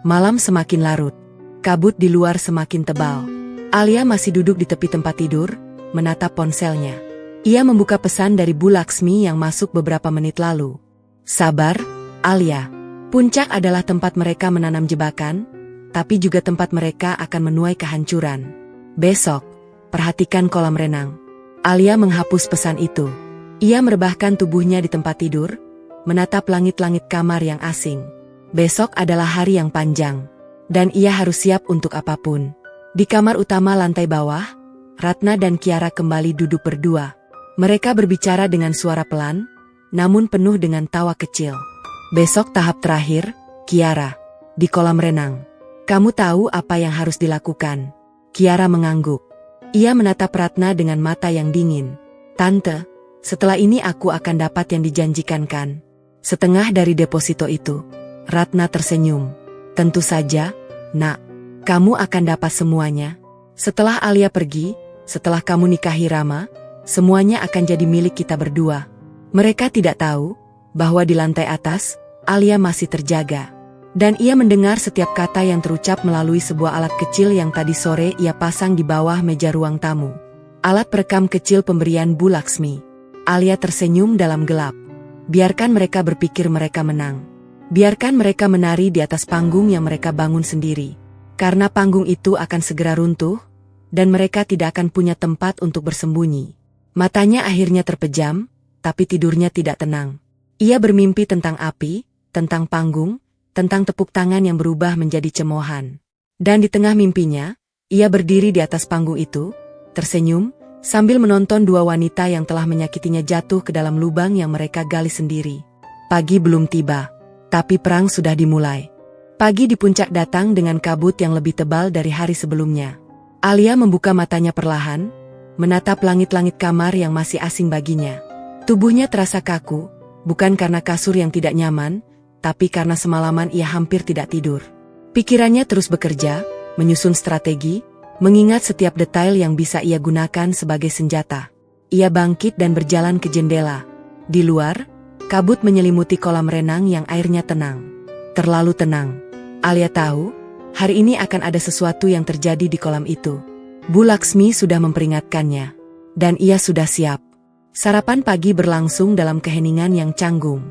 Malam semakin larut. Kabut di luar semakin tebal. Alia masih duduk di tepi tempat tidur, menatap ponselnya. Ia membuka pesan dari Bu Laksmi yang masuk beberapa menit lalu. Sabar, Alia. Puncak adalah tempat mereka menanam jebakan, tapi juga tempat mereka akan menuai kehancuran. Besok, perhatikan kolam renang. Alia menghapus pesan itu. Ia merebahkan tubuhnya di tempat tidur, menatap langit-langit kamar yang asing. Besok adalah hari yang panjang, dan ia harus siap untuk apapun. Di kamar utama lantai bawah, Ratna dan Kiara kembali duduk berdua. Mereka berbicara dengan suara pelan, namun penuh dengan tawa kecil. Besok tahap terakhir, Kiara. Di kolam renang. Kamu tahu apa yang harus dilakukan? Kiara mengangguk. Ia menatap Ratna dengan mata yang dingin. Tante, setelah ini aku akan dapat yang dijanjikan kan? Setengah dari deposito itu. Ratna tersenyum. Tentu saja, Nak. Kamu akan dapat semuanya. Setelah Alia pergi, setelah kamu nikahi Rama, semuanya akan jadi milik kita berdua. Mereka tidak tahu bahwa di lantai atas, Alia masih terjaga. Dan ia mendengar setiap kata yang terucap melalui sebuah alat kecil yang tadi sore ia pasang di bawah meja ruang tamu. Alat perekam kecil pemberian Bu Laksmi. Alia tersenyum dalam gelap. Biarkan mereka berpikir mereka menang. Biarkan mereka menari di atas panggung yang mereka bangun sendiri. Karena panggung itu akan segera runtuh, dan mereka tidak akan punya tempat untuk bersembunyi. Matanya akhirnya terpejam, tapi tidurnya tidak tenang. Ia bermimpi tentang api, tentang panggung, tentang tepuk tangan yang berubah menjadi cemoohan. Dan di tengah mimpinya, ia berdiri di atas panggung itu, tersenyum, sambil menonton dua wanita yang telah menyakitinya jatuh ke dalam lubang yang mereka gali sendiri. Pagi belum tiba, tapi perang sudah dimulai. Pagi di puncak datang dengan kabut yang lebih tebal dari hari sebelumnya. Alia membuka matanya perlahan, menatap langit-langit kamar yang masih asing baginya. Tubuhnya terasa kaku, bukan karena kasur yang tidak nyaman, tapi karena semalaman ia hampir tidak tidur. Pikirannya terus bekerja, menyusun strategi, mengingat setiap detail yang bisa ia gunakan sebagai senjata. Ia bangkit dan berjalan ke jendela. Di luar, kabut menyelimuti kolam renang yang airnya tenang. Terlalu tenang. Alia tahu, hari ini akan ada sesuatu yang terjadi di kolam itu. Bu Laksmi sudah memperingatkannya. Dan ia sudah siap. Sarapan pagi berlangsung dalam keheningan yang canggung.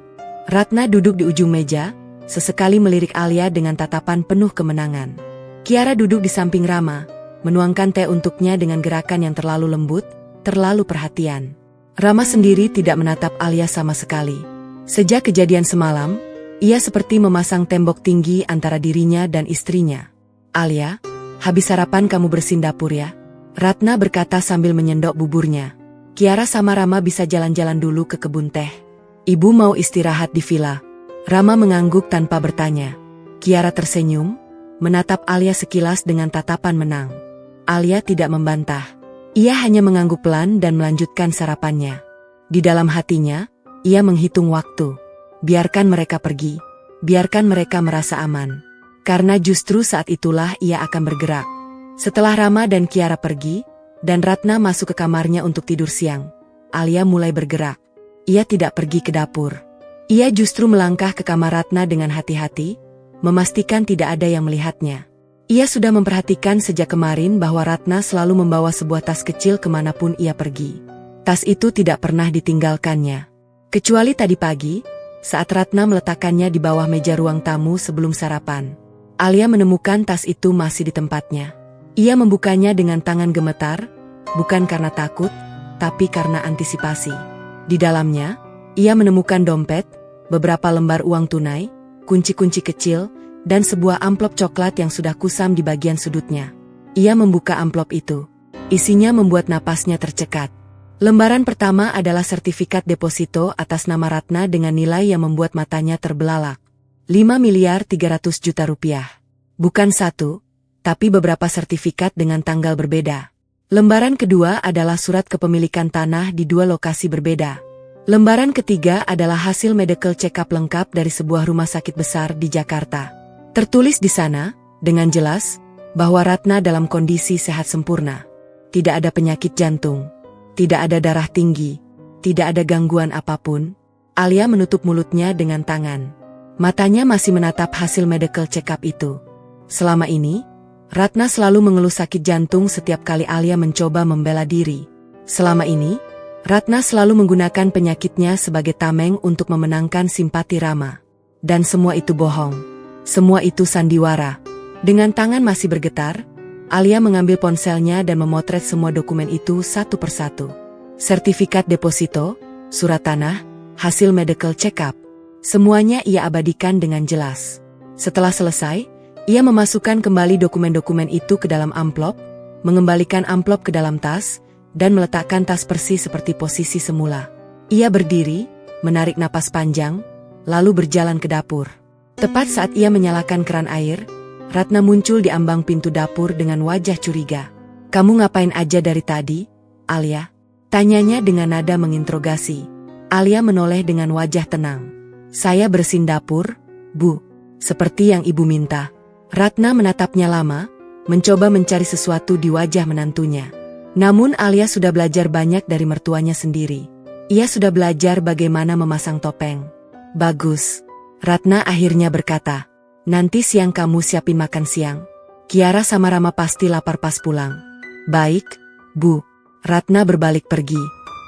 Ratna duduk di ujung meja, sesekali melirik Alia dengan tatapan penuh kemenangan. Kiara duduk di samping Rama, menuangkan teh untuknya dengan gerakan yang terlalu lembut, terlalu perhatian. Rama sendiri tidak menatap Alia sama sekali. Sejak kejadian semalam, ia seperti memasang tembok tinggi antara dirinya dan istrinya. Alia, habis sarapan kamu bersihin dapur ya? Ratna berkata sambil menyendok buburnya. Kiara sama Rama bisa jalan-jalan dulu ke kebun teh. Ibu mau istirahat di villa. Rama mengangguk tanpa bertanya. Kiara tersenyum, menatap Alia sekilas dengan tatapan menang. Alia tidak membantah. Ia hanya mengangguk pelan dan melanjutkan sarapannya. Di dalam hatinya, ia menghitung waktu. Biarkan mereka pergi. Biarkan mereka merasa aman. Karena justru saat itulah ia akan bergerak. Setelah Rama dan Kiara pergi, dan Ratna masuk ke kamarnya untuk tidur siang, Alia mulai bergerak. Ia tidak pergi ke dapur. Ia justru melangkah ke kamar Ratna dengan hati-hati, memastikan tidak ada yang melihatnya. Ia sudah memperhatikan sejak kemarin bahwa Ratna selalu membawa sebuah tas kecil kemanapun ia pergi. Tas itu tidak pernah ditinggalkannya. Kecuali tadi pagi, saat Ratna meletakkannya di bawah meja ruang tamu sebelum sarapan. Alia menemukan tas itu masih di tempatnya. Ia membukanya dengan tangan gemetar, bukan karena takut, tapi karena antisipasi. Di dalamnya, ia menemukan dompet, beberapa lembar uang tunai, kunci-kunci kecil, dan sebuah amplop coklat yang sudah kusam di bagian sudutnya. Ia membuka amplop itu. Isinya membuat napasnya tercekat. Lembaran pertama adalah sertifikat deposito atas nama Ratna dengan nilai yang membuat matanya terbelalak. 5.300 juta rupiah. Bukan satu, tapi beberapa sertifikat dengan tanggal berbeda. Lembaran kedua adalah surat kepemilikan tanah di dua lokasi berbeda. Lembaran ketiga adalah hasil medical check-up lengkap dari sebuah rumah sakit besar di Jakarta. Tertulis di sana, dengan jelas, bahwa Ratna dalam kondisi sehat sempurna. Tidak ada penyakit jantung, tidak ada darah tinggi, tidak ada gangguan apapun. Alia menutup mulutnya dengan tangan. Matanya masih menatap hasil medical check-up itu. Selama ini, Ratna selalu mengeluh sakit jantung setiap kali Alia mencoba membela diri. Selama ini, Ratna selalu menggunakan penyakitnya sebagai tameng untuk memenangkan simpati Rama. Dan semua itu bohong. Semua itu sandiwara. Dengan tangan masih bergetar, Alia mengambil ponselnya dan memotret semua dokumen itu satu persatu. Sertifikat deposito, surat tanah, hasil medical check-up. Semuanya ia abadikan dengan jelas. Setelah selesai, ia memasukkan kembali dokumen-dokumen itu ke dalam amplop, mengembalikan amplop ke dalam tas, dan meletakkan tas persis seperti posisi semula. Ia berdiri, menarik napas panjang, lalu berjalan ke dapur. Tepat saat ia menyalakan keran air, Ratna muncul di ambang pintu dapur dengan wajah curiga. "Kamu ngapain aja dari tadi, Alia?" tanyanya dengan nada menginterogasi. Alia menoleh dengan wajah tenang. "Saya bersihin dapur, Bu. Seperti yang Ibu minta." Ratna menatapnya lama, mencoba mencari sesuatu di wajah menantunya. Namun Alia sudah belajar banyak dari mertuanya sendiri. Ia sudah belajar bagaimana memasang topeng. "Bagus." Ratna akhirnya berkata. "Nanti siang kamu siapin makan siang. Kiara sama Rama pasti lapar pas pulang." "Baik, Bu." Ratna berbalik pergi.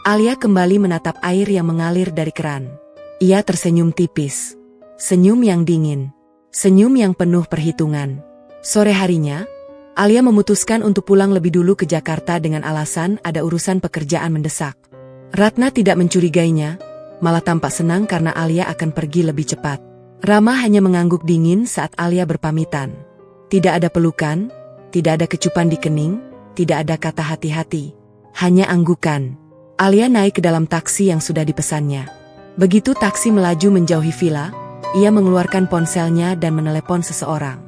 Alia kembali menatap air yang mengalir dari keran. Ia tersenyum tipis. Senyum yang dingin. Senyum yang penuh perhitungan. Sore harinya, Alia memutuskan untuk pulang lebih dulu ke Jakarta dengan alasan ada urusan pekerjaan mendesak. Ratna tidak mencurigainya, malah tampak senang karena Alia akan pergi lebih cepat. Rama hanya mengangguk dingin saat Alia berpamitan. Tidak ada pelukan, tidak ada kecupan di kening, tidak ada kata hati-hati. Hanya anggukan. Alia naik ke dalam taksi yang sudah dipesannya. Begitu taksi melaju menjauhi villa, ia mengeluarkan ponselnya dan menelepon seseorang.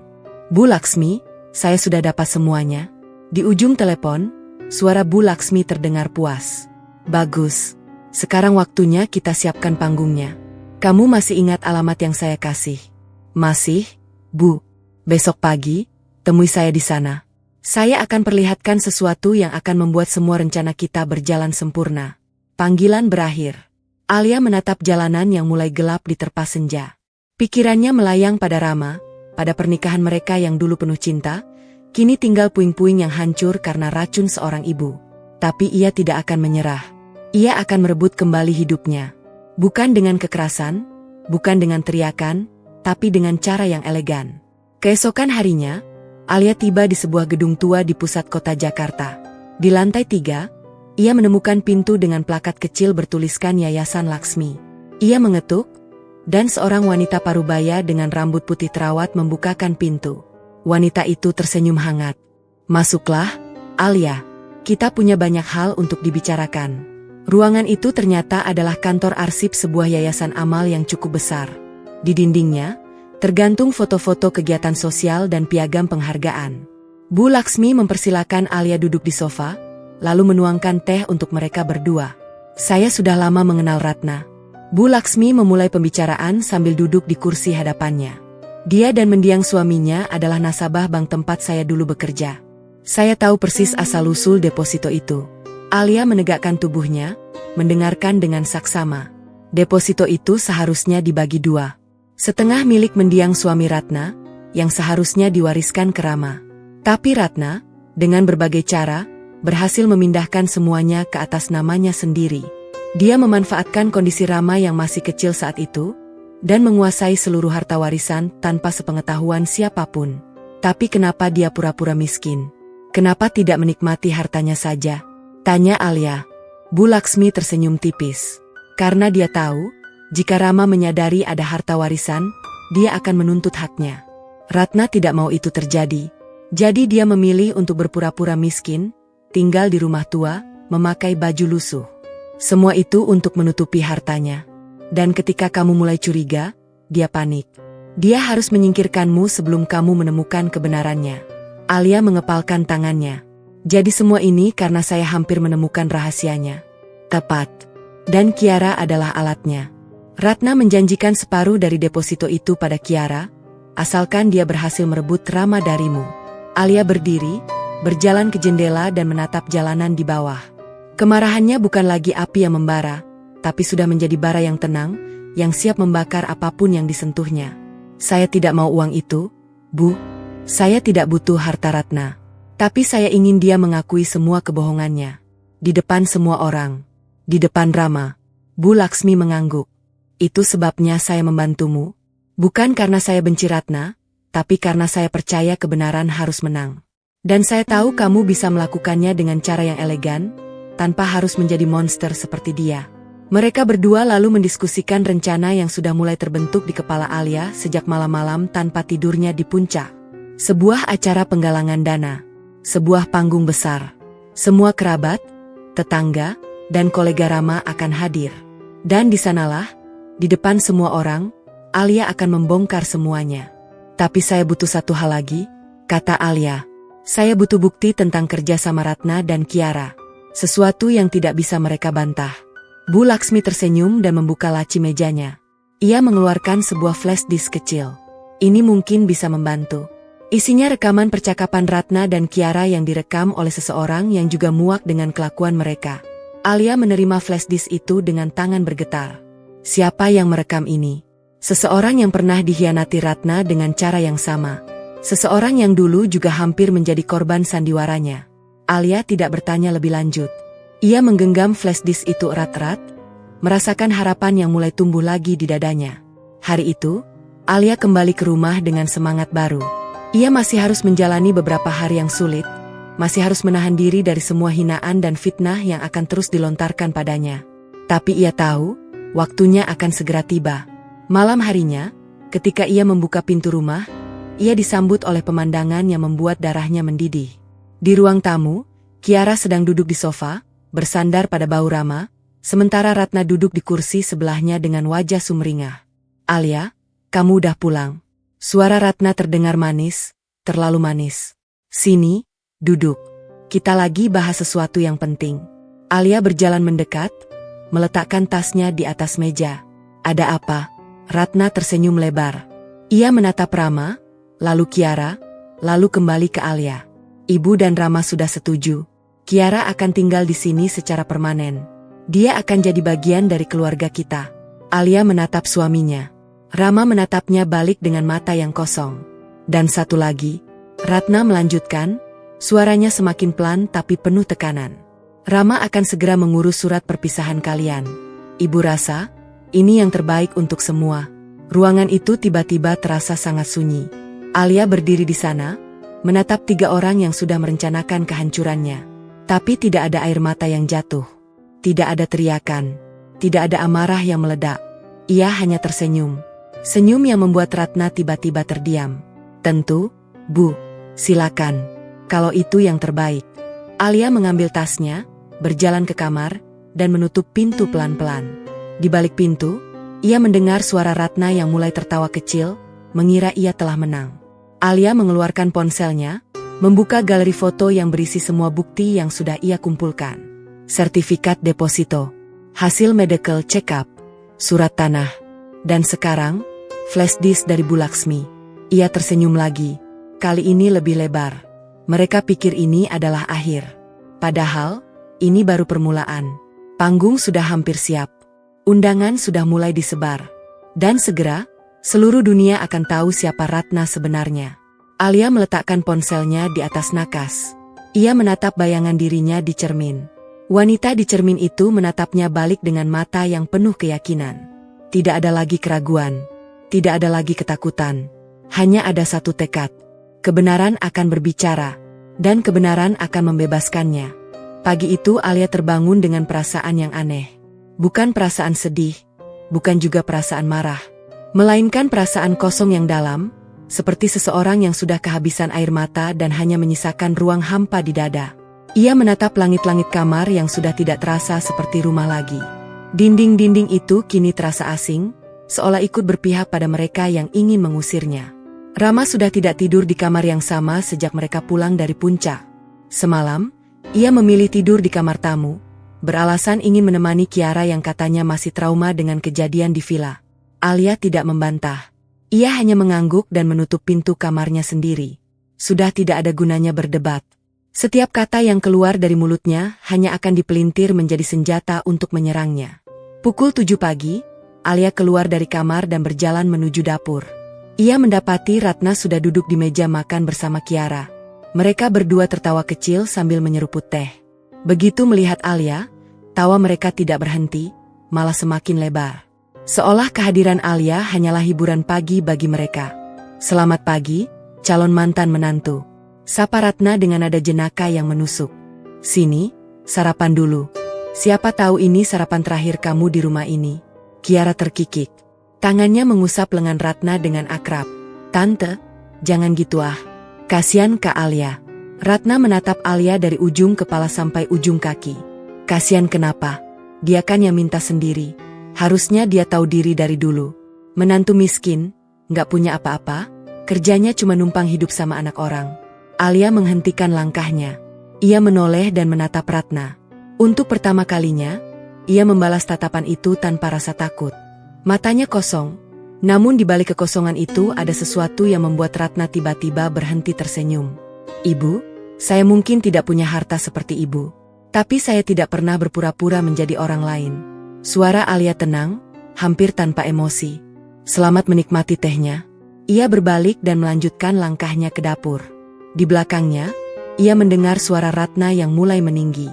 Bu Laksmi, saya sudah dapat semuanya. Di ujung telepon, suara Bu Laksmi terdengar puas. Bagus. Sekarang waktunya kita siapkan panggungnya. Kamu masih ingat alamat yang saya kasih? Masih, Bu. Besok pagi, temui saya di sana. Saya akan perlihatkan sesuatu yang akan membuat semua rencana kita berjalan sempurna. Panggilan berakhir. Alia menatap jalanan yang mulai gelap diterpa senja. Pikirannya melayang pada Rama, pada pernikahan mereka yang dulu penuh cinta, kini tinggal puing-puing yang hancur karena racun seorang ibu. Tapi ia tidak akan menyerah. Ia akan merebut kembali hidupnya. Bukan dengan kekerasan, bukan dengan teriakan, tapi dengan cara yang elegan. Keesokan harinya, Alia tiba di sebuah gedung tua di pusat kota Jakarta. Di lantai 3, ia menemukan pintu dengan plakat kecil bertuliskan Yayasan Laksmi. Ia mengetuk, dan seorang wanita parubaya dengan rambut putih terawat membukakan pintu. Wanita itu tersenyum hangat. Masuklah, Alia. Kita punya banyak hal untuk dibicarakan. Ruangan itu ternyata adalah kantor arsip sebuah yayasan amal yang cukup besar. Di dindingnya, tergantung foto-foto kegiatan sosial dan piagam penghargaan. Bu Laksmi mempersilakan Alia duduk di sofa, lalu menuangkan teh untuk mereka berdua. Saya sudah lama mengenal Ratna. Bu Laksmi memulai pembicaraan sambil duduk di kursi hadapannya. Dia dan mendiang suaminya adalah nasabah bank tempat saya dulu bekerja. Saya tahu persis asal-usul deposito itu. Alia menegakkan tubuhnya, mendengarkan dengan saksama. Deposito itu seharusnya dibagi 2. Setengah milik mendiang suami Ratna, yang seharusnya diwariskan ke Rama. Tapi Ratna, dengan berbagai cara, berhasil memindahkan semuanya ke atas namanya sendiri. Dia memanfaatkan kondisi Rama yang masih kecil saat itu, dan menguasai seluruh harta warisan tanpa sepengetahuan siapapun. Tapi kenapa dia pura-pura miskin? Kenapa tidak menikmati hartanya saja? Tanya Alia. Bu Laksmi tersenyum tipis. Karena dia tahu, jika Rama menyadari ada harta warisan, dia akan menuntut haknya. Ratna tidak mau itu terjadi. Jadi dia memilih untuk berpura-pura miskin, tinggal di rumah tua, memakai baju lusuh. Semua itu untuk menutupi hartanya. Dan ketika kamu mulai curiga, dia panik. Dia harus menyingkirkanmu sebelum kamu menemukan kebenarannya. Alia mengepalkan tangannya. Jadi semua ini karena saya hampir menemukan rahasianya. Tepat. Dan Kiara adalah alatnya. Ratna menjanjikan separuh dari deposito itu pada Kiara, asalkan dia berhasil merebut Rama darimu. Alia berdiri, berjalan ke jendela dan menatap jalanan di bawah. Kemarahannya bukan lagi api yang membara, tapi sudah menjadi bara yang tenang, yang siap membakar apapun yang disentuhnya. Saya tidak mau uang itu, Bu. Saya tidak butuh harta Ratna. Tapi saya ingin dia mengakui semua kebohongannya. Di depan semua orang. Di depan Rama. Bu Laksmi mengangguk. Itu sebabnya saya membantumu. Bukan karena saya benci Ratna, tapi karena saya percaya kebenaran harus menang. Dan saya tahu kamu bisa melakukannya dengan cara yang elegan, tanpa harus menjadi monster seperti dia. Mereka berdua lalu mendiskusikan rencana yang sudah mulai terbentuk di kepala Alia sejak malam-malam tanpa tidurnya di puncak. Sebuah acara penggalangan dana. Sebuah panggung besar. Semua kerabat, tetangga, dan kolega Rama akan hadir. Dan di sanalah, di depan semua orang, Alia akan membongkar semuanya. Tapi saya butuh satu hal lagi, kata Alia. Saya butuh bukti tentang kerja sama Ratna dan Kiara. Sesuatu yang tidak bisa mereka bantah. Bu Laksmi tersenyum dan membuka laci mejanya. Ia mengeluarkan sebuah flash disk kecil. Ini mungkin bisa membantu. Isinya rekaman percakapan Ratna dan Kiara yang direkam oleh seseorang yang juga muak dengan kelakuan mereka. Alia menerima flash disk itu dengan tangan bergetar. Siapa yang merekam ini? Seseorang yang pernah dikhianati Ratna dengan cara yang sama. Seseorang yang dulu juga hampir menjadi korban sandiwaranya. Alia tidak bertanya lebih lanjut. Ia menggenggam flash disk itu erat-erat, merasakan harapan yang mulai tumbuh lagi di dadanya. Hari itu, Alia kembali ke rumah dengan semangat baru. Ia masih harus menjalani beberapa hari yang sulit, masih harus menahan diri dari semua hinaan dan fitnah yang akan terus dilontarkan padanya. Tapi ia tahu, waktunya akan segera tiba. Malam harinya, ketika ia membuka pintu rumah, ia disambut oleh pemandangan yang membuat darahnya mendidih. Di ruang tamu, Kiara sedang duduk di sofa, bersandar pada bau Rama, sementara Ratna duduk di kursi sebelahnya dengan wajah sumringah. "Alia, kamu udah pulang." Suara Ratna terdengar manis, terlalu manis. "Sini, duduk. Kita lagi bahas sesuatu yang penting." Alia berjalan mendekat, meletakkan tasnya di atas meja. "Ada apa?" Ratna tersenyum lebar. Ia menatap Rama, lalu Kiara, lalu kembali ke Alia. "Ibu dan Rama sudah setuju. Kiara akan tinggal di sini secara permanen. Dia akan jadi bagian dari keluarga kita." Alia menatap suaminya. Rama menatapnya balik dengan mata yang kosong. "Dan satu lagi," Ratna melanjutkan, suaranya semakin pelan tapi penuh tekanan. "Rama akan segera mengurus surat perpisahan kalian. Ibu rasa, ini yang terbaik untuk semua." Ruangan itu tiba-tiba terasa sangat sunyi. Alia berdiri di sana, menatap 3 orang yang sudah merencanakan kehancurannya. Tapi tidak ada air mata yang jatuh. Tidak ada teriakan. Tidak ada amarah yang meledak. Ia hanya tersenyum. Senyum yang membuat Ratna tiba-tiba terdiam. "Tentu, Bu. Silakan. Kalau itu yang terbaik." Alia mengambil tasnya, berjalan ke kamar, dan menutup pintu pelan-pelan. Di balik pintu, ia mendengar suara Ratna yang mulai tertawa kecil, mengira ia telah menang. Alia mengeluarkan ponselnya, membuka galeri foto yang berisi semua bukti yang sudah ia kumpulkan. Sertifikat deposito, hasil medical check-up, surat tanah, dan sekarang, flash disk dari Bu Laksmi. Ia tersenyum lagi, kali ini lebih lebar. Mereka pikir ini adalah akhir. Padahal, ini baru permulaan. Panggung sudah hampir siap. Undangan sudah mulai disebar. Dan segera, seluruh dunia akan tahu siapa Ratna sebenarnya. Alia meletakkan ponselnya di atas nakas. Ia menatap bayangan dirinya di cermin. Wanita di cermin itu menatapnya balik dengan mata yang penuh keyakinan. Tidak ada lagi keraguan. Tidak ada lagi ketakutan. Hanya ada satu tekad. Kebenaran akan berbicara. Dan kebenaran akan membebaskannya. Pagi itu Alia terbangun dengan perasaan yang aneh. Bukan perasaan sedih. Bukan juga perasaan marah. Melainkan perasaan kosong yang dalam, seperti seseorang yang sudah kehabisan air mata dan hanya menyisakan ruang hampa di dada. Ia menatap langit-langit kamar yang sudah tidak terasa seperti rumah lagi. Dinding-dinding itu kini terasa asing, seolah ikut berpihak pada mereka yang ingin mengusirnya. Rama sudah tidak tidur di kamar yang sama sejak mereka pulang dari puncak. Semalam, ia memilih tidur di kamar tamu, beralasan ingin menemani Kiara yang katanya masih trauma dengan kejadian di villa. Alia tidak membantah. Ia hanya mengangguk dan menutup pintu kamarnya sendiri. Sudah tidak ada gunanya berdebat. Setiap kata yang keluar dari mulutnya hanya akan dipelintir menjadi senjata untuk menyerangnya. Pukul 7 pagi, Alia keluar dari kamar dan berjalan menuju dapur. Ia mendapati Ratna sudah duduk di meja makan bersama Kiara. Mereka berdua tertawa kecil sambil menyeruput teh. Begitu melihat Alia, tawa mereka tidak berhenti, malah semakin lebar. Seolah kehadiran Alia hanyalah hiburan pagi bagi mereka. "Selamat pagi, calon mantan menantu," sapa Ratna dengan nada jenaka yang menusuk. "Sini, sarapan dulu. Siapa tahu ini sarapan terakhir kamu di rumah ini." Kiara terkikik. Tangannya mengusap lengan Ratna dengan akrab. "Tante, jangan gitu ah. Kasian Kak Alia." Ratna menatap Alia dari ujung kepala sampai ujung kaki. "Kasian kenapa? Dia kan yang minta sendiri. Harusnya dia tahu diri dari dulu. Menantu miskin, nggak punya apa-apa, kerjanya cuma numpang hidup sama anak orang." Alia menghentikan langkahnya. Ia menoleh dan menatap Ratna. Untuk pertama kalinya, ia membalas tatapan itu tanpa rasa takut. Matanya kosong, namun di balik kekosongan itu ada sesuatu yang membuat Ratna tiba-tiba berhenti tersenyum. "Ibu, saya mungkin tidak punya harta seperti ibu, tapi saya tidak pernah berpura-pura menjadi orang lain." Suara Alia tenang, hampir tanpa emosi. "Selamat menikmati tehnya." Ia berbalik dan melanjutkan langkahnya ke dapur. Di belakangnya, ia mendengar suara Ratna yang mulai meninggi.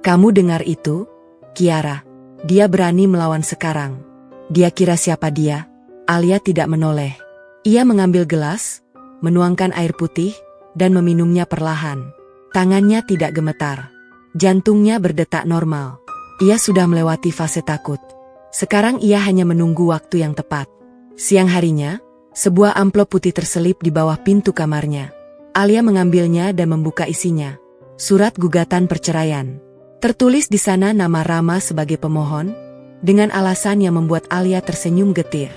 "Kamu dengar itu, Kiara? Dia berani melawan sekarang. Dia kira siapa dia?" Alia tidak menoleh. Ia mengambil gelas, menuangkan air putih, dan meminumnya perlahan. Tangannya tidak gemetar. Jantungnya berdetak normal. Ia sudah melewati fase takut. Sekarang ia hanya menunggu waktu yang tepat. Siang harinya, sebuah amplop putih terselip di bawah pintu kamarnya. Alia mengambilnya dan membuka isinya. Surat gugatan perceraian. Tertulis di sana nama Rama sebagai pemohon, dengan alasan yang membuat Alia tersenyum getir.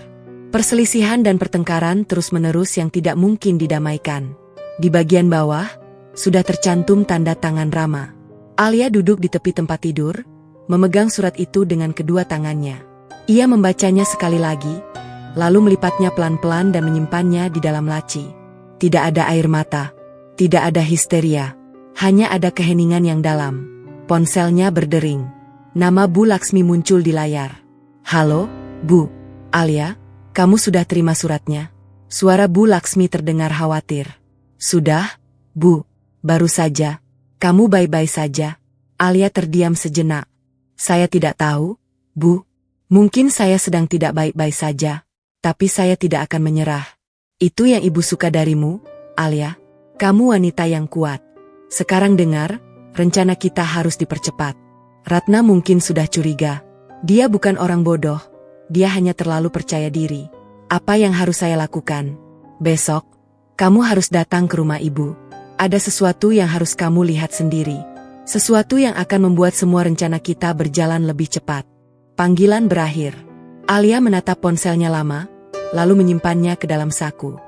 Perselisihan dan pertengkaran terus-menerus yang tidak mungkin didamaikan. Di bagian bawah, sudah tercantum tanda tangan Rama. Alia duduk di tepi tempat tidur, memegang surat itu dengan kedua tangannya. Ia membacanya sekali lagi, lalu melipatnya pelan-pelan dan menyimpannya di dalam laci. Tidak ada air mata, tidak ada histeria, hanya ada keheningan yang dalam. Ponselnya berdering. Nama Bu Laksmi muncul di layar. "Halo, Bu." "Alia, kamu sudah terima suratnya?" Suara Bu Laksmi terdengar khawatir. "Sudah, Bu. Baru saja. Kamu baik-baik saja?" Alia terdiam sejenak. "Saya tidak tahu, Bu. Mungkin saya sedang tidak baik-baik saja. Tapi saya tidak akan menyerah. Itu yang Ibu suka darimu, Alia. Kamu wanita yang kuat. Sekarang dengar, rencana kita harus dipercepat." Ratna mungkin sudah curiga. Dia bukan orang bodoh. Dia hanya terlalu percaya diri. "Apa yang harus saya lakukan?" "Besok, kamu harus datang ke rumah Ibu. Ada sesuatu yang harus kamu lihat sendiri. Sesuatu yang akan membuat semua rencana kita berjalan lebih cepat." Panggilan berakhir. Alia menatap ponselnya lama, lalu menyimpannya ke dalam saku.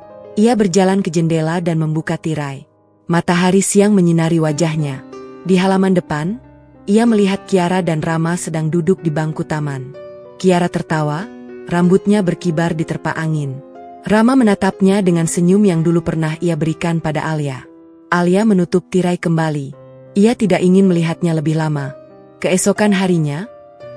Ia berjalan ke jendela dan membuka tirai. Matahari siang menyinari wajahnya. Di halaman depan, ia melihat Kiara dan Rama sedang duduk di bangku taman. Kiara tertawa, rambutnya berkibar diterpa angin. Rama menatapnya dengan senyum yang dulu pernah ia berikan pada Alia. Alia menutup tirai kembali. Ia tidak ingin melihatnya lebih lama. Keesokan harinya,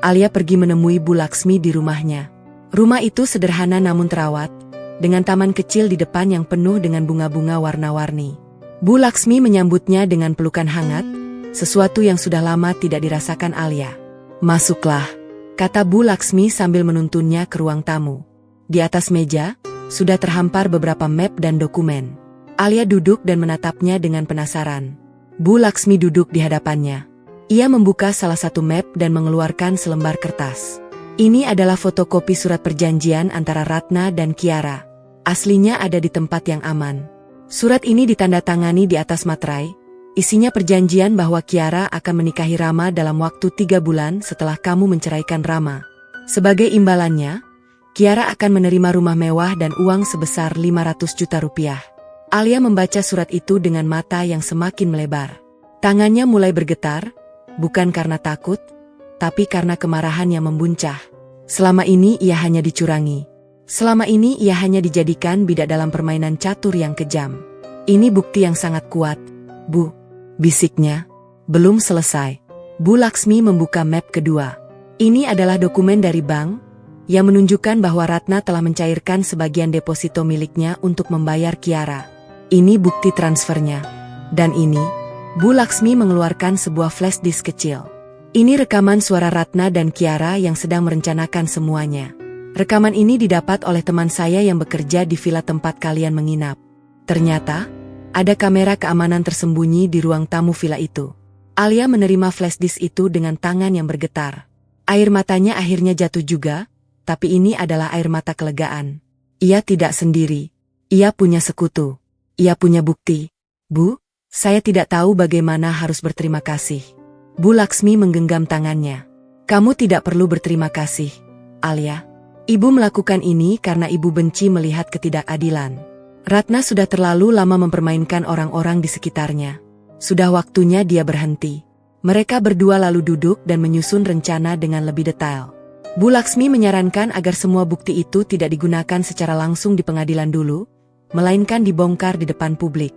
Alia pergi menemui Bu Laksmi di rumahnya. Rumah itu sederhana namun terawat, dengan taman kecil di depan yang penuh dengan bunga-bunga warna-warni. Bu Laksmi menyambutnya dengan pelukan hangat, sesuatu yang sudah lama tidak dirasakan Alia. "Masuklah," kata Bu Laksmi sambil menuntunnya ke ruang tamu. Di atas meja, sudah terhampar beberapa map dan dokumen. Alia duduk dan menatapnya dengan penasaran. Bu Laksmi duduk di hadapannya. Ia membuka salah satu map dan mengeluarkan selembar kertas. Ini adalah fotokopi surat perjanjian antara Ratna dan Kiara. Aslinya ada di tempat yang aman. Surat ini ditandatangani di atas materai. Isinya perjanjian bahwa Kiara akan menikahi Rama dalam waktu 3 bulan setelah kamu menceraikan Rama. Sebagai imbalannya, Kiara akan menerima rumah mewah dan uang sebesar 500 juta rupiah. Alia membaca surat itu dengan mata yang semakin melebar. Tangannya mulai bergetar, bukan karena takut, tapi karena kemarahan yang membuncah. Selama ini ia hanya dicurangi. Selama ini ia hanya dijadikan bidak dalam permainan catur yang kejam. "Ini bukti yang sangat kuat, Bu," bisiknya. Belum selesai. Bu Laksmi membuka map kedua. Ini adalah dokumen dari bank, yang menunjukkan bahwa Ratna telah mencairkan sebagian deposito miliknya untuk membayar Kiara. Ini bukti transfernya. Dan ini, Bu Laksmi mengeluarkan sebuah flash disk kecil. Ini rekaman suara Ratna dan Kiara yang sedang merencanakan semuanya. Rekaman ini didapat oleh teman saya yang bekerja di villa tempat kalian menginap. Ternyata, ada kamera keamanan tersembunyi di ruang tamu villa itu. Alia menerima flash disk itu dengan tangan yang bergetar. Air matanya akhirnya jatuh juga, tapi ini adalah air mata kelegaan. Ia tidak sendiri. Ia punya sekutu. Ia punya bukti. "Bu, saya tidak tahu bagaimana harus berterima kasih." Bu Laksmi menggenggam tangannya. "Kamu tidak perlu berterima kasih, Alia. Ibu melakukan ini karena ibu benci melihat ketidakadilan. Ratna sudah terlalu lama mempermainkan orang-orang di sekitarnya. Sudah waktunya dia berhenti." Mereka berdua lalu duduk dan menyusun rencana dengan lebih detail. Bu Laksmi menyarankan agar semua bukti itu tidak digunakan secara langsung di pengadilan dulu, melainkan dibongkar di depan publik.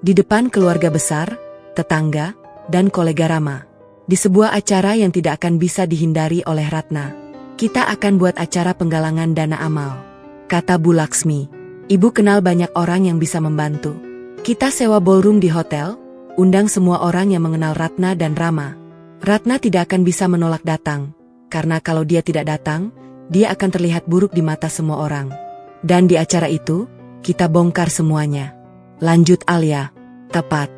Di depan keluarga besar, tetangga, dan kolega Rama. Di sebuah acara yang tidak akan bisa dihindari oleh Ratna. "Kita akan buat acara penggalangan dana amal," kata Bu Laksmi. "Ibu kenal banyak orang yang bisa membantu. Kita sewa ballroom di hotel, undang semua orang yang mengenal Ratna dan Rama. Ratna tidak akan bisa menolak datang, karena kalau dia tidak datang, dia akan terlihat buruk di mata semua orang. Dan di acara itu, Kita bongkar semuanya. Lanjut Alia. Tepat.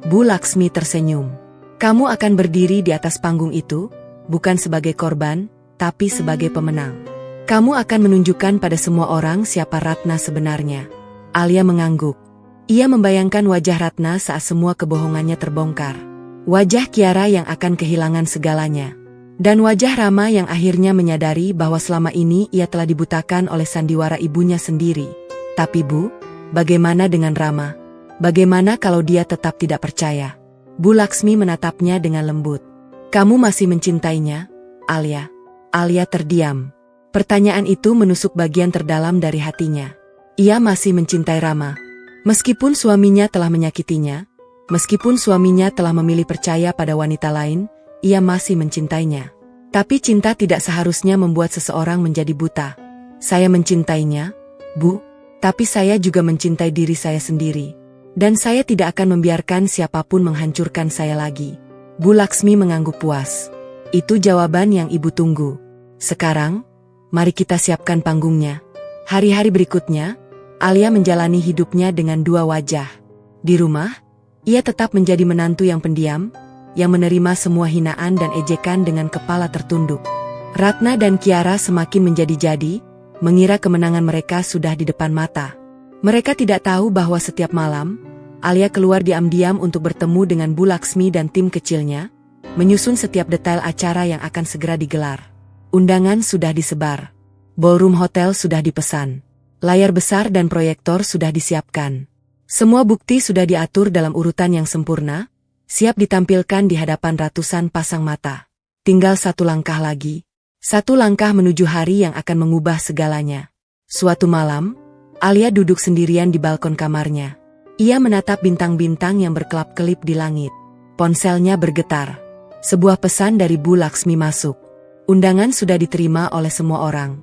Bu Laksmi tersenyum. Kamu akan berdiri di atas panggung itu, bukan sebagai korban, tapi sebagai pemenang. Kamu akan menunjukkan pada semua orang siapa Ratna sebenarnya. Alia mengangguk. Ia membayangkan wajah Ratna saat semua kebohongannya terbongkar. Wajah Kiara yang akan kehilangan segalanya. Dan wajah Rama yang akhirnya menyadari bahwa selama ini ia telah dibutakan oleh sandiwara ibunya sendiri. Tapi Bu, bagaimana dengan Rama? Bagaimana kalau dia tetap tidak percaya? Bu Laksmi menatapnya dengan lembut. Kamu masih mencintainya, Alia? Alia terdiam. Pertanyaan itu menusuk bagian terdalam dari hatinya. Ia masih mencintai Rama. Meskipun suaminya telah menyakitinya, meskipun suaminya telah memilih percaya pada wanita lain, ia masih mencintainya. Tapi cinta tidak seharusnya membuat seseorang menjadi buta. Saya mencintainya, Bu, tapi saya juga mencintai diri saya sendiri. Dan saya tidak akan membiarkan siapapun menghancurkan saya lagi. Bu Laksmi mengangguk puas. Itu jawaban yang ibu tunggu. Sekarang, mari kita siapkan panggungnya. Hari-hari berikutnya, Alia menjalani hidupnya dengan dua wajah. Di rumah, ia tetap menjadi menantu yang pendiam, yang menerima semua hinaan dan ejekan dengan kepala tertunduk. Ratna dan Kiara semakin menjadi-jadi, mengira kemenangan mereka sudah di depan mata. Mereka tidak tahu bahwa setiap malam, Alia keluar diam-diam untuk bertemu dengan Bu Laksmi dan tim kecilnya, menyusun setiap detail acara yang akan segera digelar. Undangan sudah disebar. Ballroom hotel sudah dipesan. Layar besar dan proyektor sudah disiapkan. Semua bukti sudah diatur dalam urutan yang sempurna, siap ditampilkan di hadapan ratusan pasang mata. Tinggal satu langkah lagi. Satu langkah menuju hari yang akan mengubah segalanya. Suatu malam, Alia duduk sendirian di balkon kamarnya. Ia menatap bintang-bintang yang berkelap-kelip di langit. Ponselnya bergetar. Sebuah pesan dari Bu Laksmi masuk. Undangan sudah diterima oleh semua orang.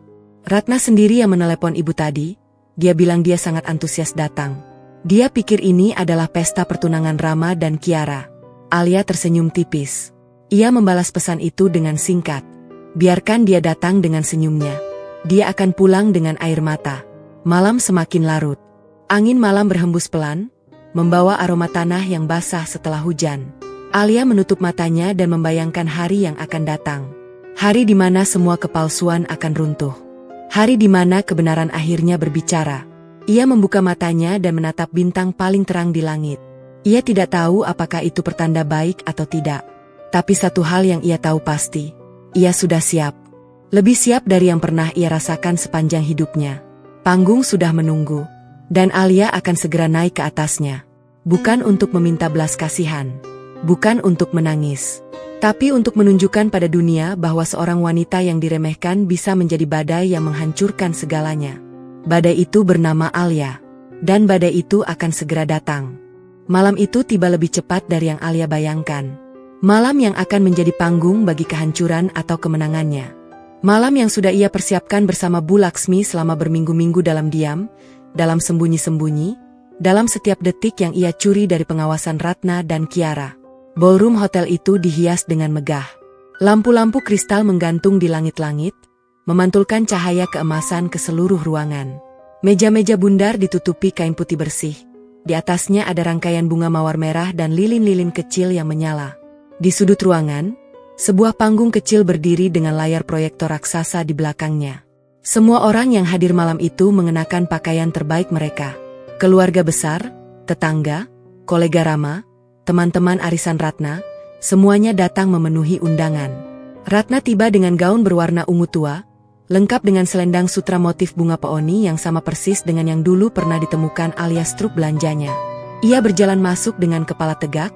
Ratna sendiri yang menelepon ibu tadi, dia bilang dia sangat antusias datang. Dia pikir ini adalah pesta pertunangan Rama dan Kiara. Alia tersenyum tipis. Ia membalas pesan itu dengan singkat. Biarkan dia datang dengan senyumnya. Dia akan pulang dengan air mata. Malam semakin larut. Angin malam berhembus pelan, membawa aroma tanah yang basah setelah hujan. Alia menutup matanya dan membayangkan hari yang akan datang. Hari di mana semua kepalsuan akan runtuh. Hari di mana kebenaran akhirnya berbicara. Ia membuka matanya dan menatap bintang paling terang di langit. Ia tidak tahu apakah itu pertanda baik atau tidak. Tapi satu hal yang ia tahu pasti. Ia sudah siap. Lebih siap dari yang pernah ia rasakan sepanjang hidupnya. Panggung sudah menunggu. Dan Alia akan segera naik ke atasnya. Bukan untuk meminta belas kasihan. Bukan untuk menangis. Tapi untuk menunjukkan pada dunia bahwa seorang wanita yang diremehkan bisa menjadi badai yang menghancurkan segalanya. Badai itu bernama Alia. Dan badai itu akan segera datang. Malam itu tiba lebih cepat dari yang Alia bayangkan. Malam yang akan menjadi panggung bagi kehancuran atau kemenangannya. Malam yang sudah ia persiapkan bersama Bu Laksmi selama berminggu-minggu dalam diam, dalam sembunyi-sembunyi, dalam setiap detik yang ia curi dari pengawasan Ratna dan Kiara. Ballroom hotel itu dihias dengan megah. Lampu-lampu kristal menggantung di langit-langit, memantulkan cahaya keemasan ke seluruh ruangan. Meja-meja bundar ditutupi kain putih bersih. Di atasnya ada rangkaian bunga mawar merah dan lilin-lilin kecil yang menyala. Di sudut ruangan, sebuah panggung kecil berdiri dengan layar proyektor raksasa di belakangnya. Semua orang yang hadir malam itu mengenakan pakaian terbaik mereka. Keluarga besar, tetangga, kolega Rama, teman-teman arisan Ratna, semuanya datang memenuhi undangan. Ratna tiba dengan gaun berwarna ungu tua, lengkap dengan selendang sutra motif bunga peoni yang sama persis dengan yang dulu pernah ditemukan alias truk belanjanya. Ia berjalan masuk dengan kepala tegak,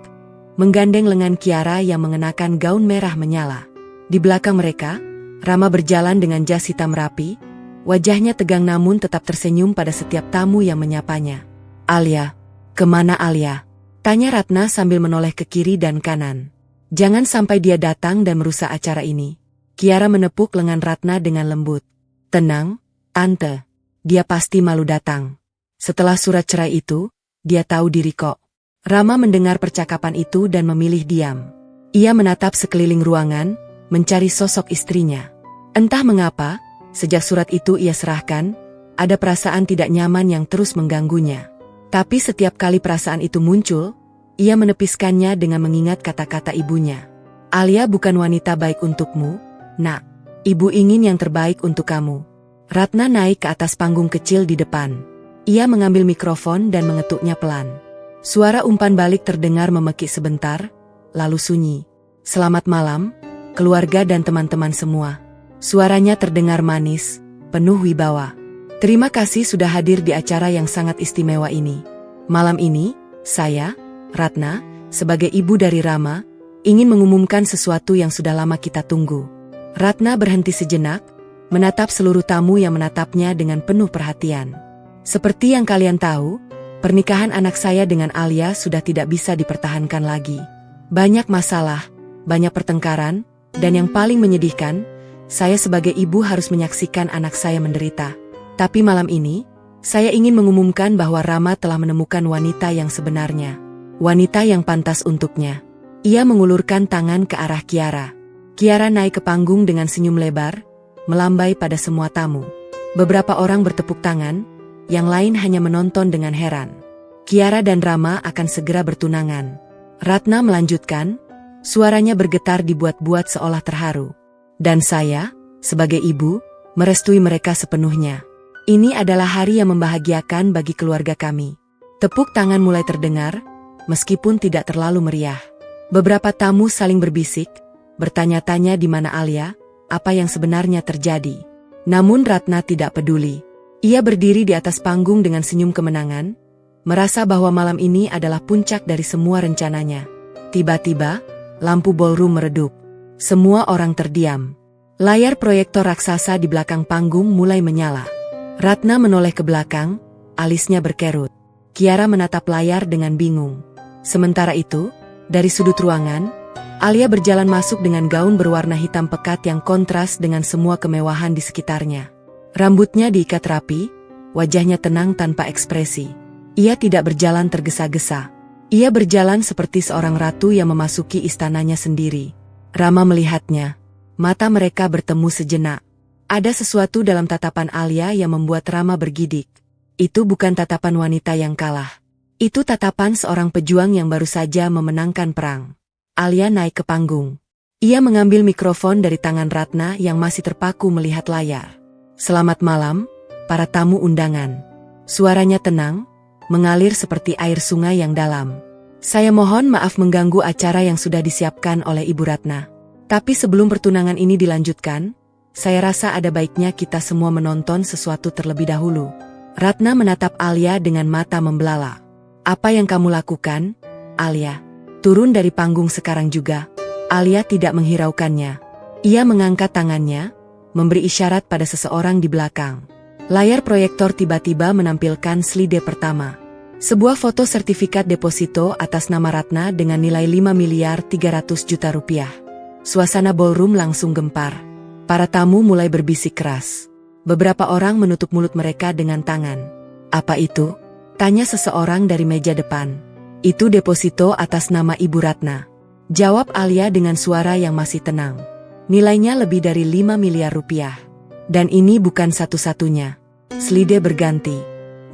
menggandeng lengan Kiara yang mengenakan gaun merah menyala. Di belakang mereka, Rama berjalan dengan jas hitam rapi, wajahnya tegang namun tetap tersenyum pada setiap tamu yang menyapanya. Alia, kemana Alia? Tanya Ratna sambil menoleh ke kiri dan kanan. Jangan sampai dia datang dan merusak acara ini. Kiara menepuk lengan Ratna dengan lembut. Tenang, Tante. Dia pasti malu datang. Setelah surat cerai itu, dia tahu diri kok. Rama mendengar percakapan itu dan memilih diam. Ia menatap sekeliling ruangan, mencari sosok istrinya. Entah mengapa, sejak surat itu ia serahkan, Ada perasaan tidak nyaman yang terus mengganggunya. Tapi setiap kali perasaan itu muncul, ia menepiskannya dengan mengingat kata-kata ibunya. Alia bukan wanita baik untukmu, nak. Ibu ingin yang terbaik untuk kamu. Ratna naik ke atas panggung kecil di depan. Ia mengambil mikrofon dan mengetuknya pelan. Suara umpan balik terdengar memekik sebentar, lalu sunyi. Selamat malam, keluarga dan teman-teman semua. Suaranya terdengar manis, penuh wibawa. Terima kasih sudah hadir di acara yang sangat istimewa ini. Malam ini, saya, Ratna, sebagai ibu dari Rama, ingin mengumumkan sesuatu yang sudah lama kita tunggu. Ratna berhenti sejenak, menatap seluruh tamu yang menatapnya dengan penuh perhatian. Seperti yang kalian tahu, pernikahan anak saya dengan Alia sudah tidak bisa dipertahankan lagi. Banyak masalah, banyak pertengkaran, dan yang paling menyedihkan, saya sebagai ibu harus menyaksikan anak saya menderita. Tapi malam ini, saya ingin mengumumkan bahwa Rama telah menemukan wanita yang sebenarnya. Wanita yang pantas untuknya. Ia mengulurkan tangan ke arah Kiara. Kiara naik ke panggung dengan senyum lebar, melambai pada semua tamu. Beberapa orang bertepuk tangan, yang lain hanya menonton dengan heran. Kiara dan Rama akan segera bertunangan. Ratna melanjutkan, suaranya bergetar dibuat-buat seolah terharu. Dan saya, sebagai ibu, merestui mereka sepenuhnya. Ini adalah hari yang membahagiakan bagi keluarga kami. Tepuk tangan mulai terdengar, meskipun tidak terlalu meriah. Beberapa tamu saling berbisik, bertanya-tanya di mana Alia, apa yang sebenarnya terjadi. Namun Ratna tidak peduli. Ia berdiri di atas panggung dengan senyum kemenangan, merasa bahwa malam ini adalah puncak dari semua rencananya. Tiba-tiba, lampu ballroom meredup. Semua orang terdiam. Layar proyektor raksasa di belakang panggung mulai menyala. Ratna menoleh ke belakang, alisnya berkerut. Kiara menatap layar dengan bingung. Sementara itu, dari sudut ruangan, Alia berjalan masuk dengan gaun berwarna hitam pekat yang kontras dengan semua kemewahan di sekitarnya. Rambutnya diikat rapi, wajahnya tenang tanpa ekspresi. Ia tidak berjalan tergesa-gesa. Ia berjalan seperti seorang ratu yang memasuki istananya sendiri. Rama melihatnya. Mata mereka bertemu sejenak. Ada sesuatu dalam tatapan Alia yang membuat Rama bergidik. Itu bukan tatapan wanita yang kalah. Itu tatapan seorang pejuang yang baru saja memenangkan perang. Alia naik ke panggung. Ia mengambil mikrofon dari tangan Ratna yang masih terpaku melihat layar. Selamat malam, para tamu undangan. Suaranya tenang, mengalir seperti air sungai yang dalam. Saya mohon maaf mengganggu acara yang sudah disiapkan oleh Ibu Ratna. Tapi sebelum pertunangan ini dilanjutkan, saya rasa ada baiknya kita semua menonton sesuatu terlebih dahulu. Ratna menatap Alia dengan mata membelalak. Apa yang kamu lakukan, Alia? Turun dari panggung sekarang juga. Alia tidak menghiraukannya. Ia mengangkat tangannya, memberi isyarat pada seseorang di belakang. Layar proyektor tiba-tiba menampilkan slide pertama. Sebuah foto sertifikat deposito atas nama Ratna dengan nilai 5.300.000.000 rupiah. Suasana ballroom langsung gempar. Para tamu mulai berbisik keras. Beberapa orang menutup mulut mereka dengan tangan. Apa itu? Tanya seseorang dari meja depan. Itu deposito atas nama Ibu Ratna. Jawab Alia dengan suara yang masih tenang. Nilainya lebih dari 5 miliar rupiah. Dan ini bukan satu-satunya. Slide berganti.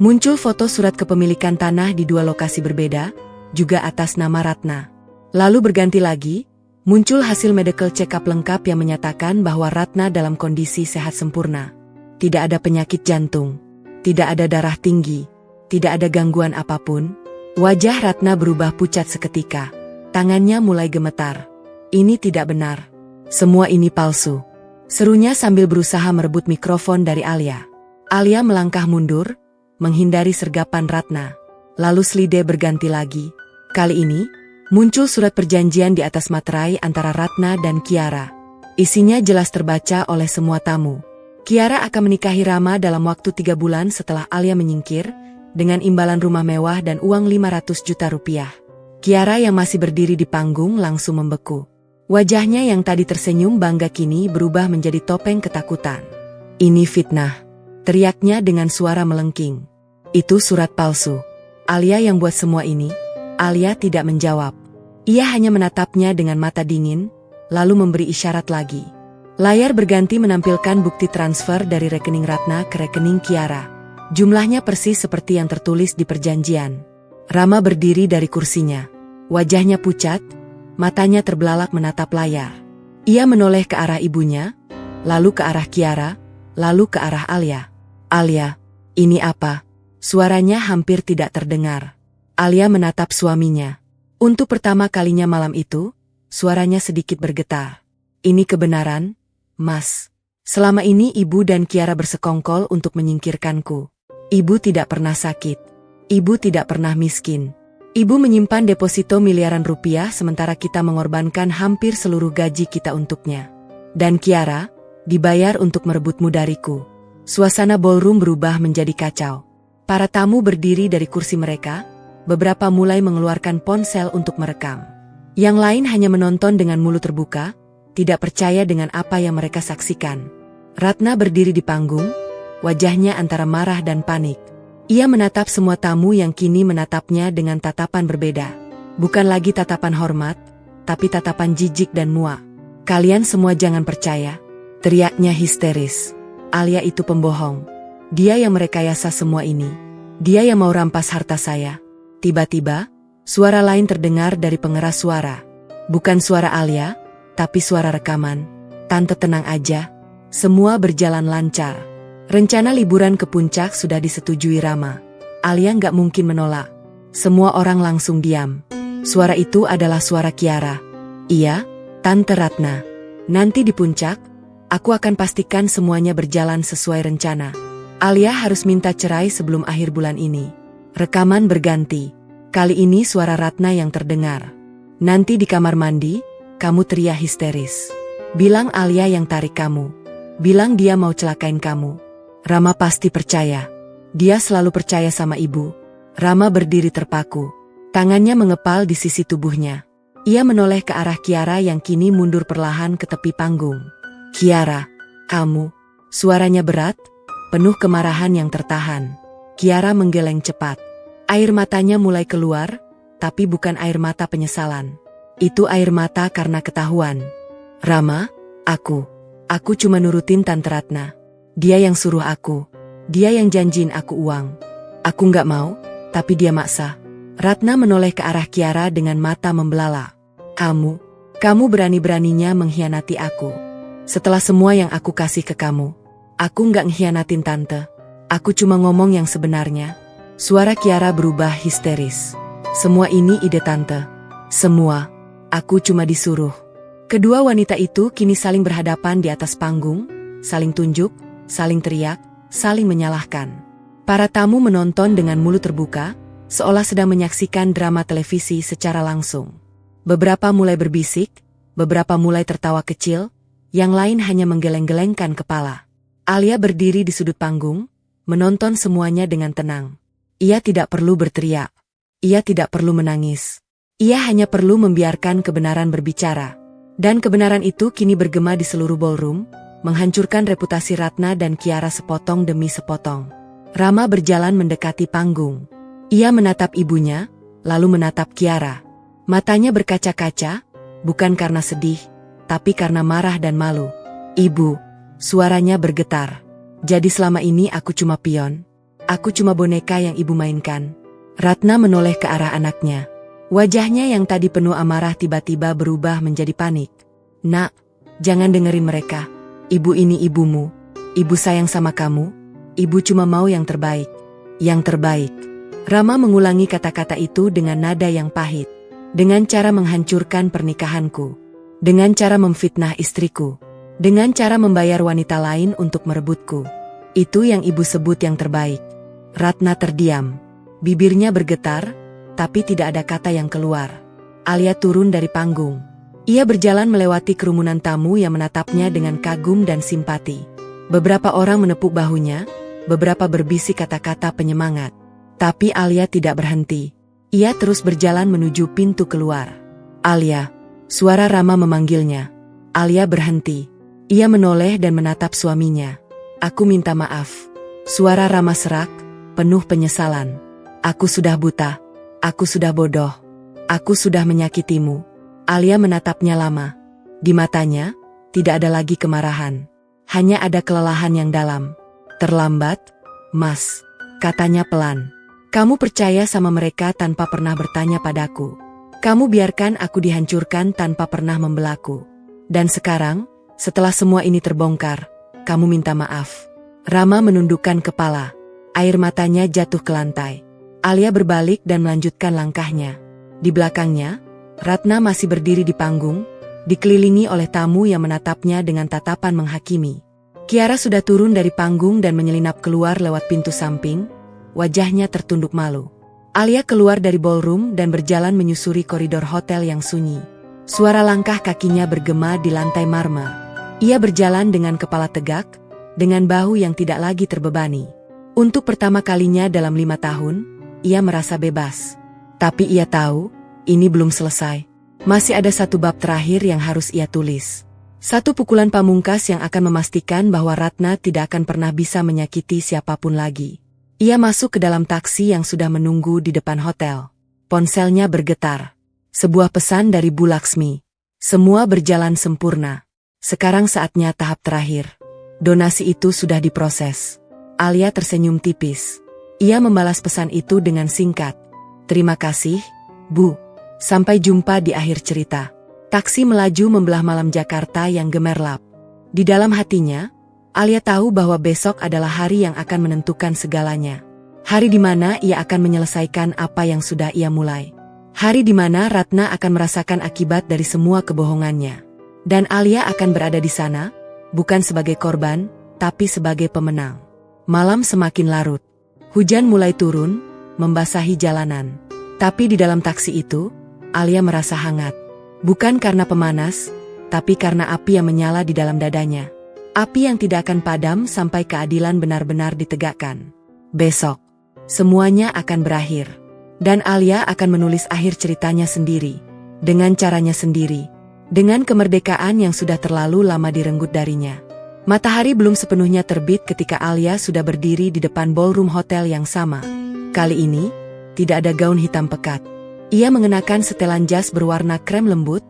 Muncul foto surat kepemilikan tanah di 2 lokasi berbeda, juga atas nama Ratna. Lalu berganti lagi, muncul hasil medical check-up lengkap yang menyatakan bahwa Ratna dalam kondisi sehat sempurna. Tidak ada penyakit jantung, tidak ada darah tinggi, tidak ada gangguan apapun. Wajah Ratna berubah pucat seketika. Tangannya mulai gemetar. Ini tidak benar. Semua ini palsu. Serunya sambil berusaha merebut mikrofon dari Alia. Alia melangkah mundur, menghindari sergapan Ratna. Lalu slide berganti lagi. Kali ini, muncul surat perjanjian di atas materai antara Ratna dan Kiara. Isinya jelas terbaca oleh semua tamu. Kiara akan menikahi Rama dalam waktu 3 bulan setelah Alia menyingkir, dengan imbalan rumah mewah dan uang 500 juta rupiah. Kiara yang masih berdiri di panggung langsung membeku. Wajahnya yang tadi tersenyum bangga kini berubah menjadi topeng ketakutan. Ini fitnah, teriaknya dengan suara melengking. Itu surat palsu. Alia yang buat semua ini. Alia tidak menjawab. Ia hanya menatapnya dengan mata dingin, lalu memberi isyarat lagi. Layar berganti menampilkan bukti transfer dari rekening Ratna ke rekening Kiara. Jumlahnya persis seperti yang tertulis di perjanjian. Rama berdiri dari kursinya. Wajahnya pucat, matanya terbelalak menatap layar. Ia menoleh ke arah ibunya, lalu ke arah Kiara, lalu ke arah Alia. Alia, ini apa? Suaranya hampir tidak terdengar. Alia menatap suaminya. Untuk pertama kalinya malam itu, suaranya sedikit bergetar. Ini kebenaran, Mas. Selama ini ibu dan Kiara bersekongkol untuk menyingkirkanku. Ibu tidak pernah sakit. Ibu tidak pernah miskin. Ibu menyimpan deposito miliaran rupiah sementara kita mengorbankan hampir seluruh gaji kita untuknya. Dan Kiara, dibayar untuk merebutmu dariku. Suasana ballroom berubah menjadi kacau. Para tamu berdiri dari kursi mereka, beberapa mulai mengeluarkan ponsel untuk merekam. Yang lain hanya menonton dengan mulut terbuka, tidak percaya dengan apa yang mereka saksikan. Ratna berdiri di panggung, wajahnya antara marah dan panik. Ia menatap semua tamu yang kini menatapnya dengan tatapan berbeda. Bukan lagi tatapan hormat, tapi tatapan jijik dan muak. Kalian semua jangan percaya, teriaknya histeris. Alia itu pembohong. Dia yang merekayasa semua ini. Dia yang mau rampas harta saya. Tiba-tiba, suara lain terdengar dari pengeras suara. Bukan suara Alia, tapi suara rekaman. Tante tenang aja. Semua berjalan lancar. Rencana liburan ke puncak sudah disetujui Rama. Alia nggak mungkin menolak. Semua orang langsung diam. Suara itu adalah suara Kiara. Iya, Tante Ratna. Nanti di puncak, aku akan pastikan semuanya berjalan sesuai rencana. Alia harus minta cerai sebelum akhir bulan ini. Rekaman berganti. Kali ini suara Ratna yang terdengar. Nanti di kamar mandi, kamu teriak histeris. Bilang Alia yang tarik kamu. Bilang dia mau celakain kamu. Rama pasti percaya. Dia selalu percaya sama ibu. Rama berdiri terpaku. Tangannya mengepal di sisi tubuhnya. Ia menoleh ke arah Kiara yang kini mundur perlahan ke tepi panggung. Kiara, kamu. Suaranya berat, penuh kemarahan yang tertahan. Kiara menggeleng cepat. Air matanya mulai keluar, tapi bukan air mata penyesalan. Itu air mata karena ketahuan. Rama, aku cuma nurutin Tante Ratna. Dia yang suruh aku. Dia yang janjiin aku uang. Aku nggak mau, tapi dia maksa. Ratna menoleh ke arah Kiara dengan mata membelalak. Kamu berani-beraninya mengkhianati aku. Setelah semua yang aku kasih ke kamu, aku nggak ngkhianatin Tante. Aku cuma ngomong yang sebenarnya. Suara Kiara berubah histeris. Semua ini ide Tante. Semua. Aku cuma disuruh. Kedua wanita itu kini saling berhadapan di atas panggung, saling tunjuk, saling teriak, saling menyalahkan. Para tamu menonton dengan mulut terbuka, seolah sedang menyaksikan drama televisi secara langsung. Beberapa mulai berbisik, beberapa mulai tertawa kecil, yang lain hanya menggeleng-gelengkan kepala. Alia berdiri di sudut panggung, menonton semuanya dengan tenang. Ia tidak perlu berteriak. Ia tidak perlu menangis. Ia hanya perlu membiarkan kebenaran berbicara. Dan kebenaran itu kini bergema di seluruh ballroom, menghancurkan reputasi Ratna dan Kiara sepotong demi sepotong. Rama berjalan mendekati panggung. Ia menatap ibunya, lalu menatap Kiara. Matanya berkaca-kaca, bukan karena sedih, tapi karena marah dan malu. Ibu, suaranya bergetar. Jadi selama ini aku cuma pion. Aku cuma boneka yang ibu mainkan. Ratna menoleh ke arah anaknya. Wajahnya yang tadi penuh amarah tiba-tiba berubah menjadi panik. Nak, jangan dengerin mereka. Ibu ini ibumu. Ibu sayang sama kamu. Ibu cuma mau yang terbaik. Yang terbaik. Rama mengulangi kata-kata itu dengan nada yang pahit. Dengan cara menghancurkan pernikahanku. Dengan cara memfitnah istriku. Dengan cara membayar wanita lain untuk merebutku. Itu yang ibu sebut yang terbaik. Ratna terdiam. Bibirnya bergetar, tapi tidak ada kata yang keluar. Alia turun dari panggung. Ia berjalan melewati kerumunan tamu yang menatapnya dengan kagum dan simpati. Beberapa orang menepuk bahunya, beberapa berbisik kata-kata penyemangat. Tapi Alia tidak berhenti. Ia terus berjalan menuju pintu keluar. Alia, suara Rama memanggilnya. Alia berhenti. Ia menoleh dan menatap suaminya. Aku minta maaf. Suara Rama serak, penuh penyesalan. Aku sudah buta. Aku sudah bodoh. Aku sudah menyakitimu. Alia menatapnya lama. Di matanya, tidak ada lagi kemarahan. Hanya ada kelelahan yang dalam. Terlambat, Mas. katanya pelan. Kamu percaya sama mereka tanpa pernah bertanya padaku. Kamu biarkan aku dihancurkan tanpa pernah membelaku. Dan sekarang, setelah semua ini terbongkar, kamu minta maaf. Rama menundukkan kepala. Air matanya jatuh ke lantai. Alia berbalik dan melanjutkan langkahnya. Di belakangnya, Ratna masih berdiri di panggung, dikelilingi oleh tamu yang menatapnya dengan tatapan menghakimi. Kiara sudah turun dari panggung dan menyelinap keluar lewat pintu samping, wajahnya tertunduk malu. Alia keluar dari ballroom dan berjalan menyusuri koridor hotel yang sunyi. Suara langkah kakinya bergema di lantai marmer. Ia berjalan dengan kepala tegak, dengan bahu yang tidak lagi terbebani. Untuk pertama kalinya dalam 5 tahun, ia merasa bebas. Tapi ia tahu, ini belum selesai. Masih ada satu bab terakhir yang harus ia tulis. Satu pukulan pamungkas yang akan memastikan bahwa Ratna tidak akan pernah bisa menyakiti siapapun lagi. Ia masuk ke dalam taksi yang sudah menunggu di depan hotel. Ponselnya bergetar. Sebuah pesan dari Bu Laksmi. Semua berjalan sempurna. Sekarang saatnya tahap terakhir. Donasi itu sudah diproses. Alia tersenyum tipis. Ia membalas pesan itu dengan singkat. Terima kasih, Bu. Sampai jumpa di akhir cerita. Taksi melaju membelah malam Jakarta yang gemerlap. Di dalam hatinya, Alia tahu bahwa besok adalah hari yang akan menentukan segalanya. Hari di mana ia akan menyelesaikan apa yang sudah ia mulai. Hari di mana Ratna akan merasakan akibat dari semua kebohongannya. Dan Alia akan berada di sana, bukan sebagai korban, tapi sebagai pemenang. Malam semakin larut. Hujan mulai turun, membasahi jalanan. Tapi di dalam taksi itu, Alia merasa hangat. Bukan karena pemanas, tapi karena api yang menyala di dalam dadanya. Api yang tidak akan padam sampai keadilan benar-benar ditegakkan. Besok, semuanya akan berakhir. Dan Alia akan menulis akhir ceritanya sendiri. Dengan caranya sendiri. Dengan kemerdekaan yang sudah terlalu lama direnggut darinya. Matahari belum sepenuhnya terbit ketika Alia sudah berdiri di depan ballroom hotel yang sama. Kali ini, tidak ada gaun hitam pekat. Ia mengenakan setelan jas berwarna krem lembut,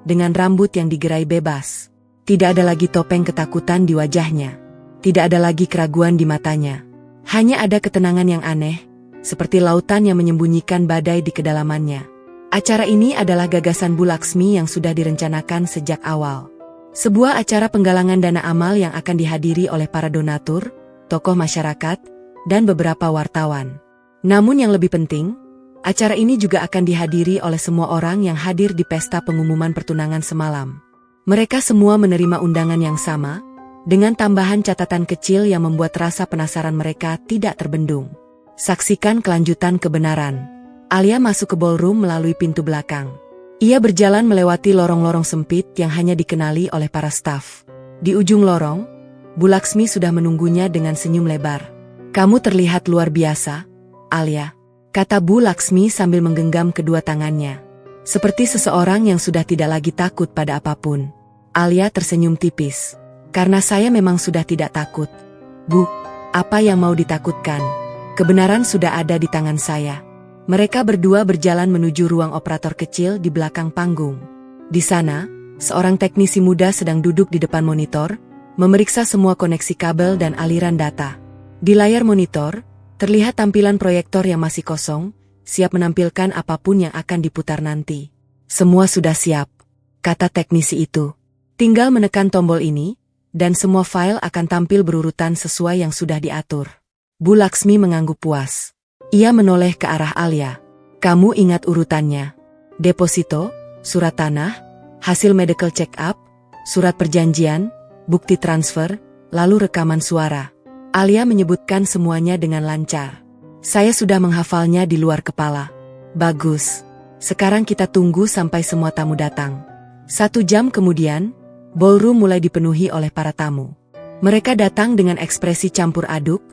dengan rambut yang digerai bebas. Tidak ada lagi topeng ketakutan di wajahnya. Tidak ada lagi keraguan di matanya. Hanya ada ketenangan yang aneh, seperti lautan yang menyembunyikan badai di kedalamannya. Acara ini adalah gagasan Bu Laksmi yang sudah direncanakan sejak awal. Sebuah acara penggalangan dana amal yang akan dihadiri oleh para donatur, tokoh masyarakat, dan beberapa wartawan. Namun yang lebih penting, acara ini juga akan dihadiri oleh semua orang yang hadir di pesta pengumuman pertunangan semalam. Mereka semua menerima undangan yang sama, dengan tambahan catatan kecil yang membuat rasa penasaran mereka tidak terbendung. Saksikan kelanjutan kebenaran. Alia masuk ke ballroom melalui pintu belakang. Ia berjalan melewati lorong-lorong sempit yang hanya dikenali oleh para staf. Di ujung lorong, Bu Laksmi sudah menunggunya dengan senyum lebar. Kamu terlihat luar biasa, Alia, kata Bu Laksmi sambil menggenggam kedua tangannya. Seperti seseorang yang sudah tidak lagi takut pada apapun. Alia tersenyum tipis. Karena saya memang sudah tidak takut. Bu, apa yang mau ditakutkan? Kebenaran sudah ada di tangan saya. Mereka berdua berjalan menuju ruang operator kecil di belakang panggung. Di sana, seorang teknisi muda sedang duduk di depan monitor, memeriksa semua koneksi kabel dan aliran data. Di layar monitor, terlihat tampilan proyektor yang masih kosong, siap menampilkan apapun yang akan diputar nanti. Semua sudah siap, kata teknisi itu. Tinggal menekan tombol ini, dan semua file akan tampil berurutan sesuai yang sudah diatur. Bu Laksmi mengangguk puas. Ia menoleh ke arah Alia. Kamu ingat urutannya? Deposito, surat tanah, hasil medical check-up, surat perjanjian, bukti transfer, lalu rekaman suara. Alia menyebutkan semuanya dengan lancar. Saya sudah menghafalnya di luar kepala. Bagus. Sekarang kita tunggu sampai semua tamu datang. 1 jam kemudian, ballroom mulai dipenuhi oleh para tamu. Mereka datang dengan ekspresi campur aduk,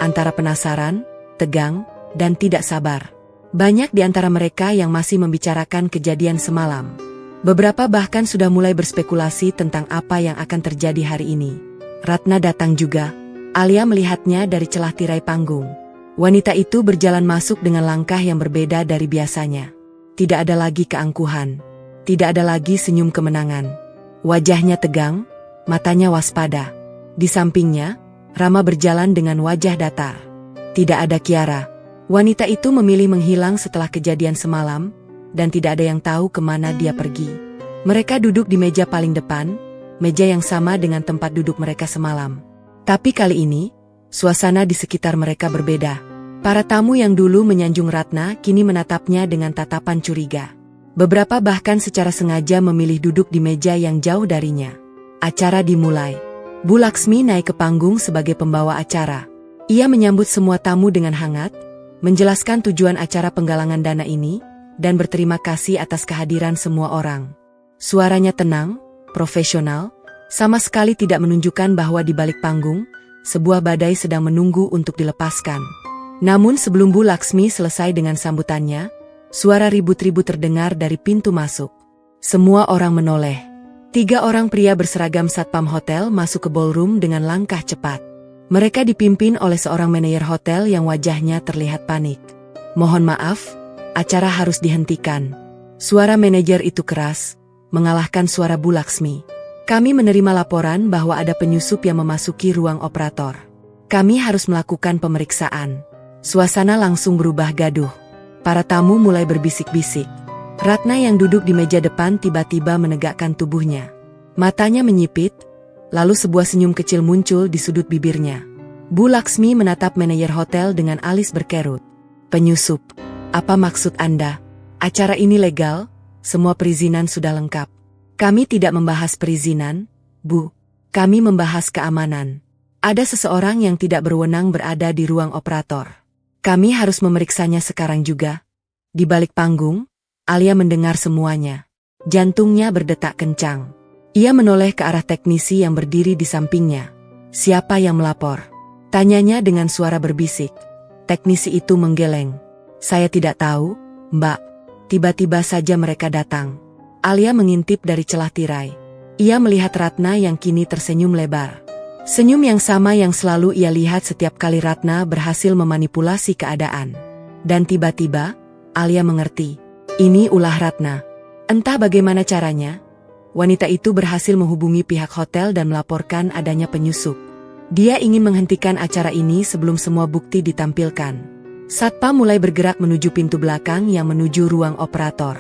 antara penasaran, tegang, dan tidak sabar. Banyak di antara mereka yang masih membicarakan kejadian semalam. Beberapa bahkan sudah mulai berspekulasi tentang apa yang akan terjadi hari ini. Ratna datang juga. Alia melihatnya dari celah tirai panggung. Wanita itu berjalan masuk dengan langkah yang berbeda dari biasanya. Tidak ada lagi keangkuhan. Tidak ada lagi senyum kemenangan. Wajahnya tegang, matanya waspada. Di sampingnya, Rama berjalan dengan wajah datar. Tidak ada Kiara. Wanita itu memilih menghilang setelah kejadian semalam, dan tidak ada yang tahu kemana dia pergi. Mereka duduk di meja paling depan, meja yang sama dengan tempat duduk mereka semalam. Tapi kali ini, suasana di sekitar mereka berbeda. Para tamu yang dulu menyanjung Ratna kini menatapnya dengan tatapan curiga. Beberapa bahkan secara sengaja memilih duduk di meja yang jauh darinya. Acara dimulai. Bu Laksmi naik ke panggung sebagai pembawa acara. Ia menyambut semua tamu dengan hangat, menjelaskan tujuan acara penggalangan dana ini, dan berterima kasih atas kehadiran semua orang. Suaranya tenang, profesional, sama sekali tidak menunjukkan bahwa di balik panggung, sebuah badai sedang menunggu untuk dilepaskan. Namun sebelum Bu Laksmi selesai dengan sambutannya, suara ribut-ribut terdengar dari pintu masuk. Semua orang menoleh. 3 orang pria berseragam satpam hotel masuk ke ballroom dengan langkah cepat. Mereka dipimpin oleh seorang manajer hotel yang wajahnya terlihat panik. "Mohon maaf, acara harus dihentikan." Suara manajer itu keras, mengalahkan suara Bu Laksmi. "Kami menerima laporan bahwa ada penyusup yang memasuki ruang operator. Kami harus melakukan pemeriksaan." Suasana langsung berubah gaduh. Para tamu mulai berbisik-bisik. Ratna yang duduk di meja depan tiba-tiba menegakkan tubuhnya. Matanya menyipit, lalu sebuah senyum kecil muncul di sudut bibirnya. Bu Laksmi menatap manajer hotel dengan alis berkerut. "Penyusup, apa maksud Anda? Acara ini legal, semua perizinan sudah lengkap." "Kami tidak membahas perizinan, Bu. Kami membahas keamanan. Ada seseorang yang tidak berwenang berada di ruang operator. Kami harus memeriksanya sekarang juga." Di balik panggung, Alia mendengar semuanya. Jantungnya berdetak kencang. Ia menoleh ke arah teknisi yang berdiri di sampingnya. "Siapa yang melapor?" tanyanya dengan suara berbisik. Teknisi itu menggeleng. "Saya tidak tahu, Mbak. Tiba-tiba saja mereka datang." Alia mengintip dari celah tirai. Ia melihat Ratna yang kini tersenyum lebar. Senyum yang sama yang selalu ia lihat setiap kali Ratna berhasil memanipulasi keadaan. Dan tiba-tiba, Alia mengerti. Ini ulah Ratna. Entah bagaimana caranya, wanita itu berhasil menghubungi pihak hotel dan melaporkan adanya penyusup. Dia ingin menghentikan acara ini sebelum semua bukti ditampilkan. Satpam mulai bergerak menuju pintu belakang yang menuju ruang operator.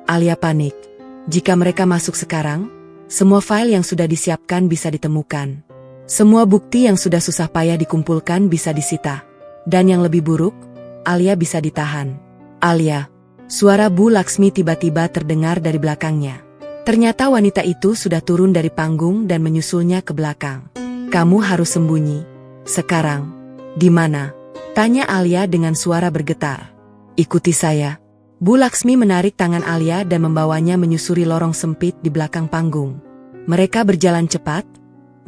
Alia panik. Jika mereka masuk sekarang, semua file yang sudah disiapkan bisa ditemukan. Semua bukti yang sudah susah payah dikumpulkan bisa disita. Dan yang lebih buruk, Alia bisa ditahan. "Alia." Suara Bu Laksmi tiba-tiba terdengar dari belakangnya. Ternyata wanita itu sudah turun dari panggung dan menyusulnya ke belakang. "Kamu harus sembunyi. Sekarang." "Di mana?" tanya Alia dengan suara bergetar. "Ikuti saya." Bu Laksmi menarik tangan Alia dan membawanya menyusuri lorong sempit di belakang panggung. Mereka berjalan cepat,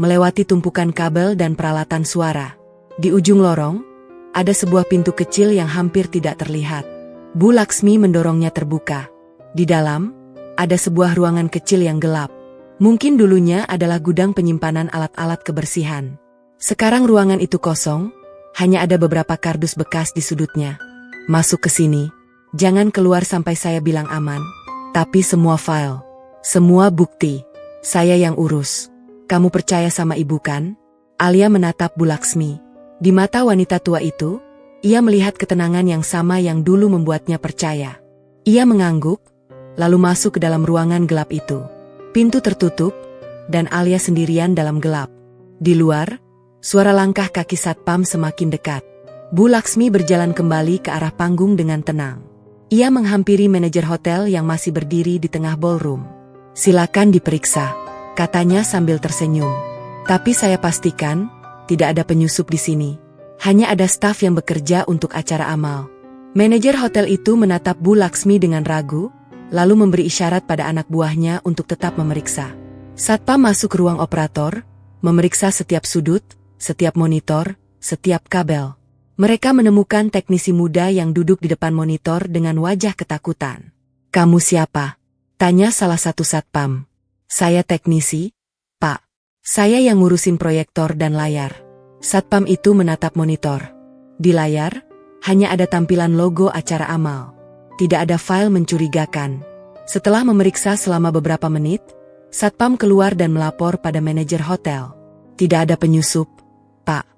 melewati tumpukan kabel dan peralatan suara. Di ujung lorong, ada sebuah pintu kecil yang hampir tidak terlihat. Bu Laksmi mendorongnya terbuka. Di dalam, ada sebuah ruangan kecil yang gelap. Mungkin dulunya adalah gudang penyimpanan alat-alat kebersihan. Sekarang ruangan itu kosong, hanya ada beberapa kardus bekas di sudutnya. "Masuk ke sini. Jangan keluar sampai saya bilang aman. Tapi semua file, semua bukti, saya yang urus. Kamu percaya sama ibu kan?" Alia menatap Bu Laksmi. Di mata wanita tua itu, ia melihat ketenangan yang sama yang dulu membuatnya percaya. Ia mengangguk, lalu masuk ke dalam ruangan gelap itu. Pintu tertutup, dan Alia sendirian dalam gelap. Di luar, suara langkah kaki satpam semakin dekat. Bu Laksmi berjalan kembali ke arah panggung dengan tenang. Ia menghampiri manajer hotel yang masih berdiri di tengah ballroom. "Silakan diperiksa," katanya sambil tersenyum. "Tapi saya pastikan, tidak ada penyusup di sini. Hanya ada staf yang bekerja untuk acara amal." Manajer hotel itu menatap Bu Laksmi dengan ragu, lalu memberi isyarat pada anak buahnya untuk tetap memeriksa. Satpam masuk ke ruang operator, memeriksa setiap sudut, setiap monitor, setiap kabel. Mereka menemukan teknisi muda yang duduk di depan monitor dengan wajah ketakutan. "Kamu siapa?" tanya salah satu satpam. "Saya teknisi, Pak. Saya yang ngurusin proyektor dan layar." Satpam itu menatap monitor. Di layar, hanya ada tampilan logo acara amal. Tidak ada file mencurigakan. Setelah memeriksa selama beberapa menit, satpam keluar dan melapor pada manajer hotel. "Tidak ada penyusup, Pak.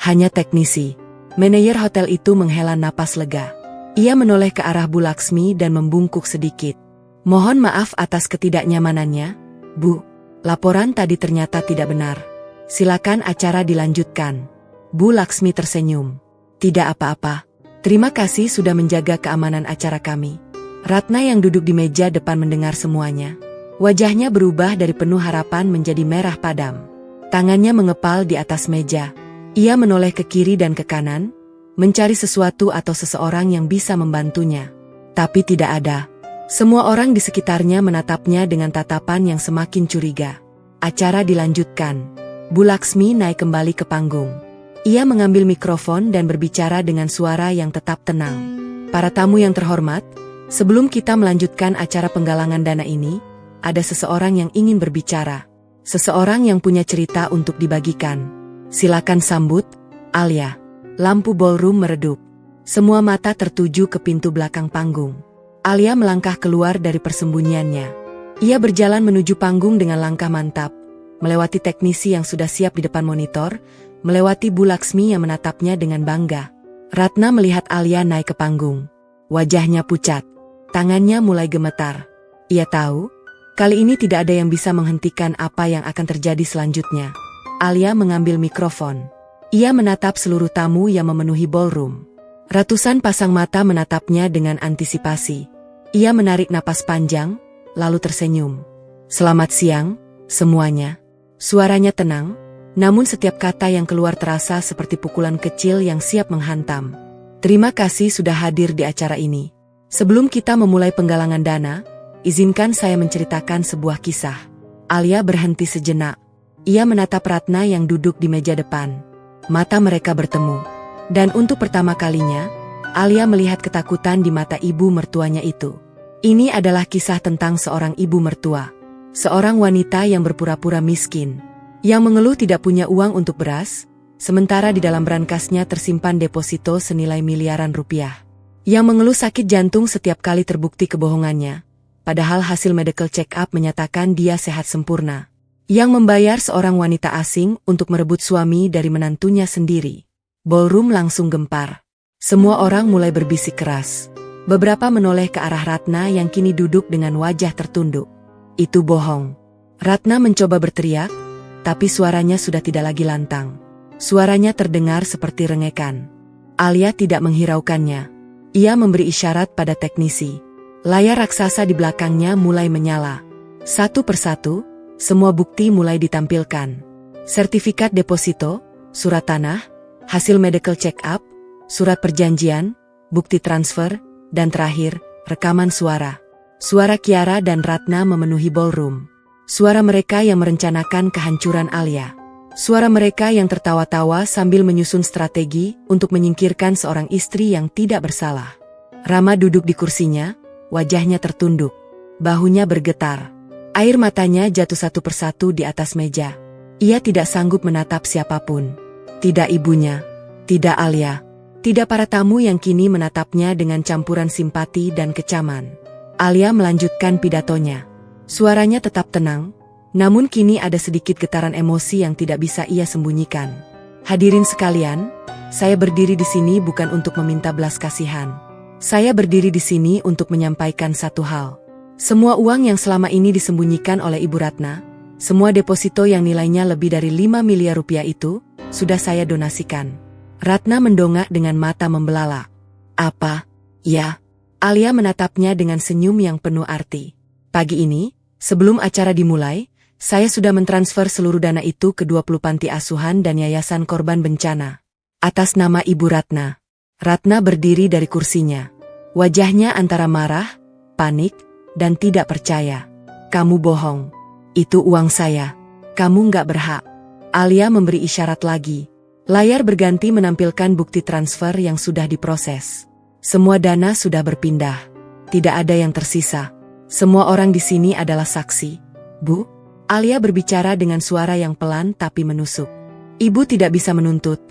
Hanya teknisi." Manajer hotel itu menghela napas lega. Ia menoleh ke arah Bu Laksmi dan membungkuk sedikit. Mohon maaf atas ketidaknyamanannya, Bu. Laporan tadi ternyata tidak benar. Silakan acara dilanjutkan. Bu Laksmi tersenyum. Tidak apa-apa. Terima kasih sudah menjaga keamanan acara kami. Ratna yang duduk di meja depan mendengar semuanya. Wajahnya berubah dari penuh harapan menjadi merah padam. Tangannya mengepal di atas meja. Ia menoleh ke kiri dan ke kanan, mencari sesuatu atau seseorang yang bisa membantunya. Tapi tidak ada. Semua orang di sekitarnya menatapnya dengan tatapan yang semakin curiga. Acara dilanjutkan. Bu Laksmi naik kembali ke panggung. Ia mengambil mikrofon dan berbicara dengan suara yang tetap tenang. Para tamu yang terhormat, sebelum kita melanjutkan acara penggalangan dana ini, ada seseorang yang ingin berbicara. Seseorang yang punya cerita untuk dibagikan. Silakan sambut, Alia. Lampu ballroom meredup. Semua mata tertuju ke pintu belakang panggung. Alia melangkah keluar dari persembunyiannya. Ia berjalan menuju panggung dengan langkah mantap, melewati teknisi yang sudah siap di depan monitor, melewati Bu Laksmi yang menatapnya dengan bangga. Ratna melihat Alia naik ke panggung. Wajahnya pucat. Tangannya mulai gemetar. Ia tahu, kali ini tidak ada yang bisa menghentikan apa yang akan terjadi selanjutnya. Alia mengambil mikrofon. Ia menatap seluruh tamu yang memenuhi ballroom. Ratusan pasang mata menatapnya dengan antisipasi. Ia menarik napas panjang, lalu tersenyum. Selamat siang, semuanya. Suaranya tenang, namun setiap kata yang keluar terasa seperti pukulan kecil yang siap menghantam. Terima kasih sudah hadir di acara ini. Sebelum kita memulai penggalangan dana, izinkan saya menceritakan sebuah kisah. Alia berhenti sejenak. Ia menatap Ratna yang duduk di meja depan. Mata mereka bertemu. Dan untuk pertama kalinya, Alia melihat ketakutan di mata ibu mertuanya itu. Ini adalah kisah tentang seorang ibu mertua. Seorang wanita yang berpura-pura miskin, yang mengeluh tidak punya uang untuk beras, sementara di dalam brankasnya tersimpan deposito senilai miliaran rupiah. Yang mengeluh sakit jantung setiap kali terbukti kebohongannya, padahal hasil medical check-up menyatakan dia sehat sempurna. Yang membayar seorang wanita asing untuk merebut suami dari menantunya sendiri. Ballroom langsung gempar. Semua orang mulai berbisik keras. Beberapa menoleh ke arah Ratna yang kini duduk dengan wajah tertunduk. Itu bohong. Ratna mencoba berteriak, tapi suaranya sudah tidak lagi lantang. Suaranya terdengar seperti rengekan. Alia tidak menghiraukannya. Ia memberi isyarat pada teknisi. Layar raksasa di belakangnya mulai menyala. Satu persatu, semua bukti mulai ditampilkan. Sertifikat deposito, surat tanah, hasil medical check-up, surat perjanjian, bukti transfer, dan terakhir, rekaman suara. Suara Kiara dan Ratna memenuhi ballroom. Suara mereka yang merencanakan kehancuran Alia. Suara mereka yang tertawa-tawa sambil menyusun strategi untuk menyingkirkan seorang istri yang tidak bersalah. Rama duduk di kursinya, wajahnya tertunduk. Bahunya bergetar. Air matanya jatuh satu persatu di atas meja. Ia tidak sanggup menatap siapapun. Tidak ibunya, tidak Alia, tidak para tamu yang kini menatapnya dengan campuran simpati dan kecaman. Alia melanjutkan pidatonya. Suaranya tetap tenang, namun kini ada sedikit getaran emosi yang tidak bisa ia sembunyikan. Hadirin sekalian, saya berdiri di sini bukan untuk meminta belas kasihan. Saya berdiri di sini untuk menyampaikan satu hal. Semua uang yang selama ini disembunyikan oleh Ibu Ratna, semua deposito yang nilainya lebih dari 5 miliar rupiah itu, sudah saya donasikan. Ratna mendongak dengan mata membelalak. Apa? Ya. Alia menatapnya dengan senyum yang penuh arti. Pagi ini, sebelum acara dimulai, saya sudah mentransfer seluruh dana itu ke 20 panti asuhan dan yayasan korban bencana. Atas nama Ibu Ratna. Ratna berdiri dari kursinya. Wajahnya antara marah, panik, dan tidak percaya. Kamu bohong. Itu uang saya. Kamu nggak berhak. Alia memberi isyarat lagi. Layar berganti menampilkan bukti transfer yang sudah diproses. Semua dana sudah berpindah. Tidak ada yang tersisa. Semua orang di sini adalah saksi. Bu, Alia berbicara dengan suara yang pelan tapi menusuk. Ibu tidak bisa menuntut,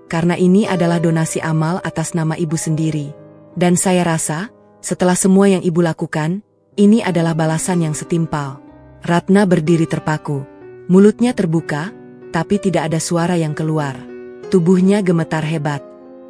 karena ini adalah donasi amal atas nama ibu sendiri. Dan saya rasa, setelah semua yang ibu lakukan, ini adalah balasan yang setimpal. Ratna berdiri terpaku. Mulutnya terbuka, tapi tidak ada suara yang keluar. Tubuhnya gemetar hebat.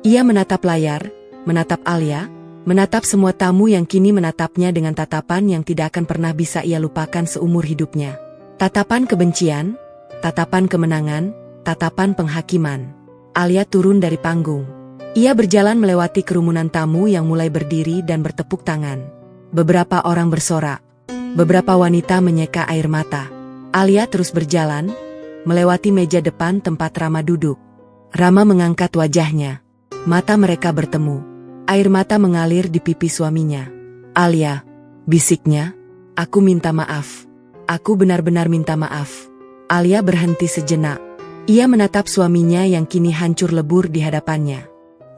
Ia menatap layar, menatap Alia, menatap semua tamu yang kini menatapnya dengan tatapan yang tidak akan pernah bisa ia lupakan seumur hidupnya. Tatapan kebencian, tatapan kemenangan, tatapan penghakiman. Alia turun dari panggung. Ia berjalan melewati kerumunan tamu yang mulai berdiri dan bertepuk tangan. Beberapa orang bersorak. Beberapa wanita menyeka air mata. Alia terus berjalan, melewati meja depan tempat Rama duduk. Rama mengangkat wajahnya. Mata mereka bertemu. Air mata mengalir di pipi suaminya. "Alia," bisiknya, "aku minta maaf. Aku benar-benar minta maaf." Alia berhenti sejenak. Ia menatap suaminya yang kini hancur lebur di hadapannya.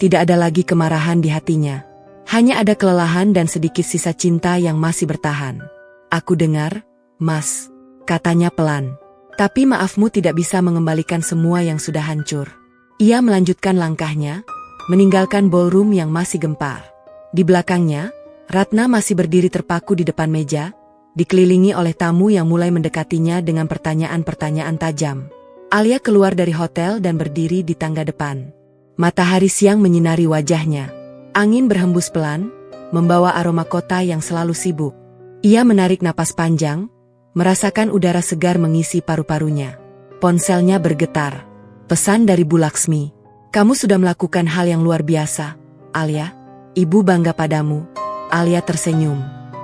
Tidak ada lagi kemarahan di hatinya. Hanya ada kelelahan dan sedikit sisa cinta yang masih bertahan. "Aku dengar, Mas," katanya pelan. "Tapi maafmu tidak bisa mengembalikan semua yang sudah hancur." Ia melanjutkan langkahnya, meninggalkan ballroom yang masih gempar. Di belakangnya, Ratna masih berdiri terpaku di depan meja, dikelilingi oleh tamu yang mulai mendekatinya dengan pertanyaan-pertanyaan tajam. Alia keluar dari hotel dan berdiri di tangga depan. Matahari siang menyinari wajahnya. Angin berhembus pelan, membawa aroma kota yang selalu sibuk. Ia menarik napas panjang, merasakan udara segar mengisi paru-parunya. Ponselnya bergetar. Pesan dari Bu Laksmi. "Kamu sudah melakukan hal yang luar biasa, Alia. Ibu bangga padamu." Alia tersenyum.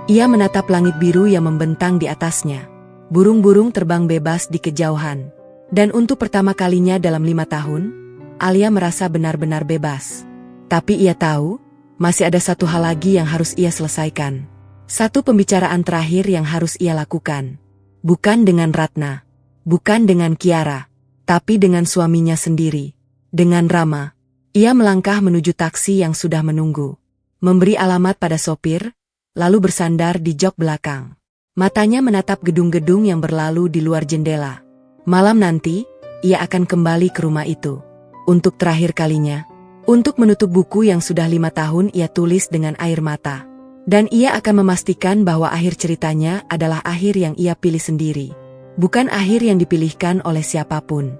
Ia menatap langit biru yang membentang di atasnya. Burung-burung terbang bebas di kejauhan. Dan untuk pertama kalinya dalam 5 tahun, Alia merasa benar-benar bebas. Tapi ia tahu, masih ada satu hal lagi yang harus ia selesaikan. Satu pembicaraan terakhir yang harus ia lakukan. Bukan dengan Ratna. Bukan dengan Kiara. Tapi dengan suaminya sendiri. Dengan Rama. Ia melangkah menuju taksi yang sudah menunggu. Memberi alamat pada sopir, lalu bersandar di jok belakang. Matanya menatap gedung-gedung yang berlalu di luar jendela. Malam nanti, ia akan kembali ke rumah itu. Untuk terakhir kalinya. Untuk menutup buku yang sudah 5 tahun ia tulis dengan air mata. Dan ia akan memastikan bahwa akhir ceritanya adalah akhir yang ia pilih sendiri. Bukan akhir yang dipilihkan oleh siapapun.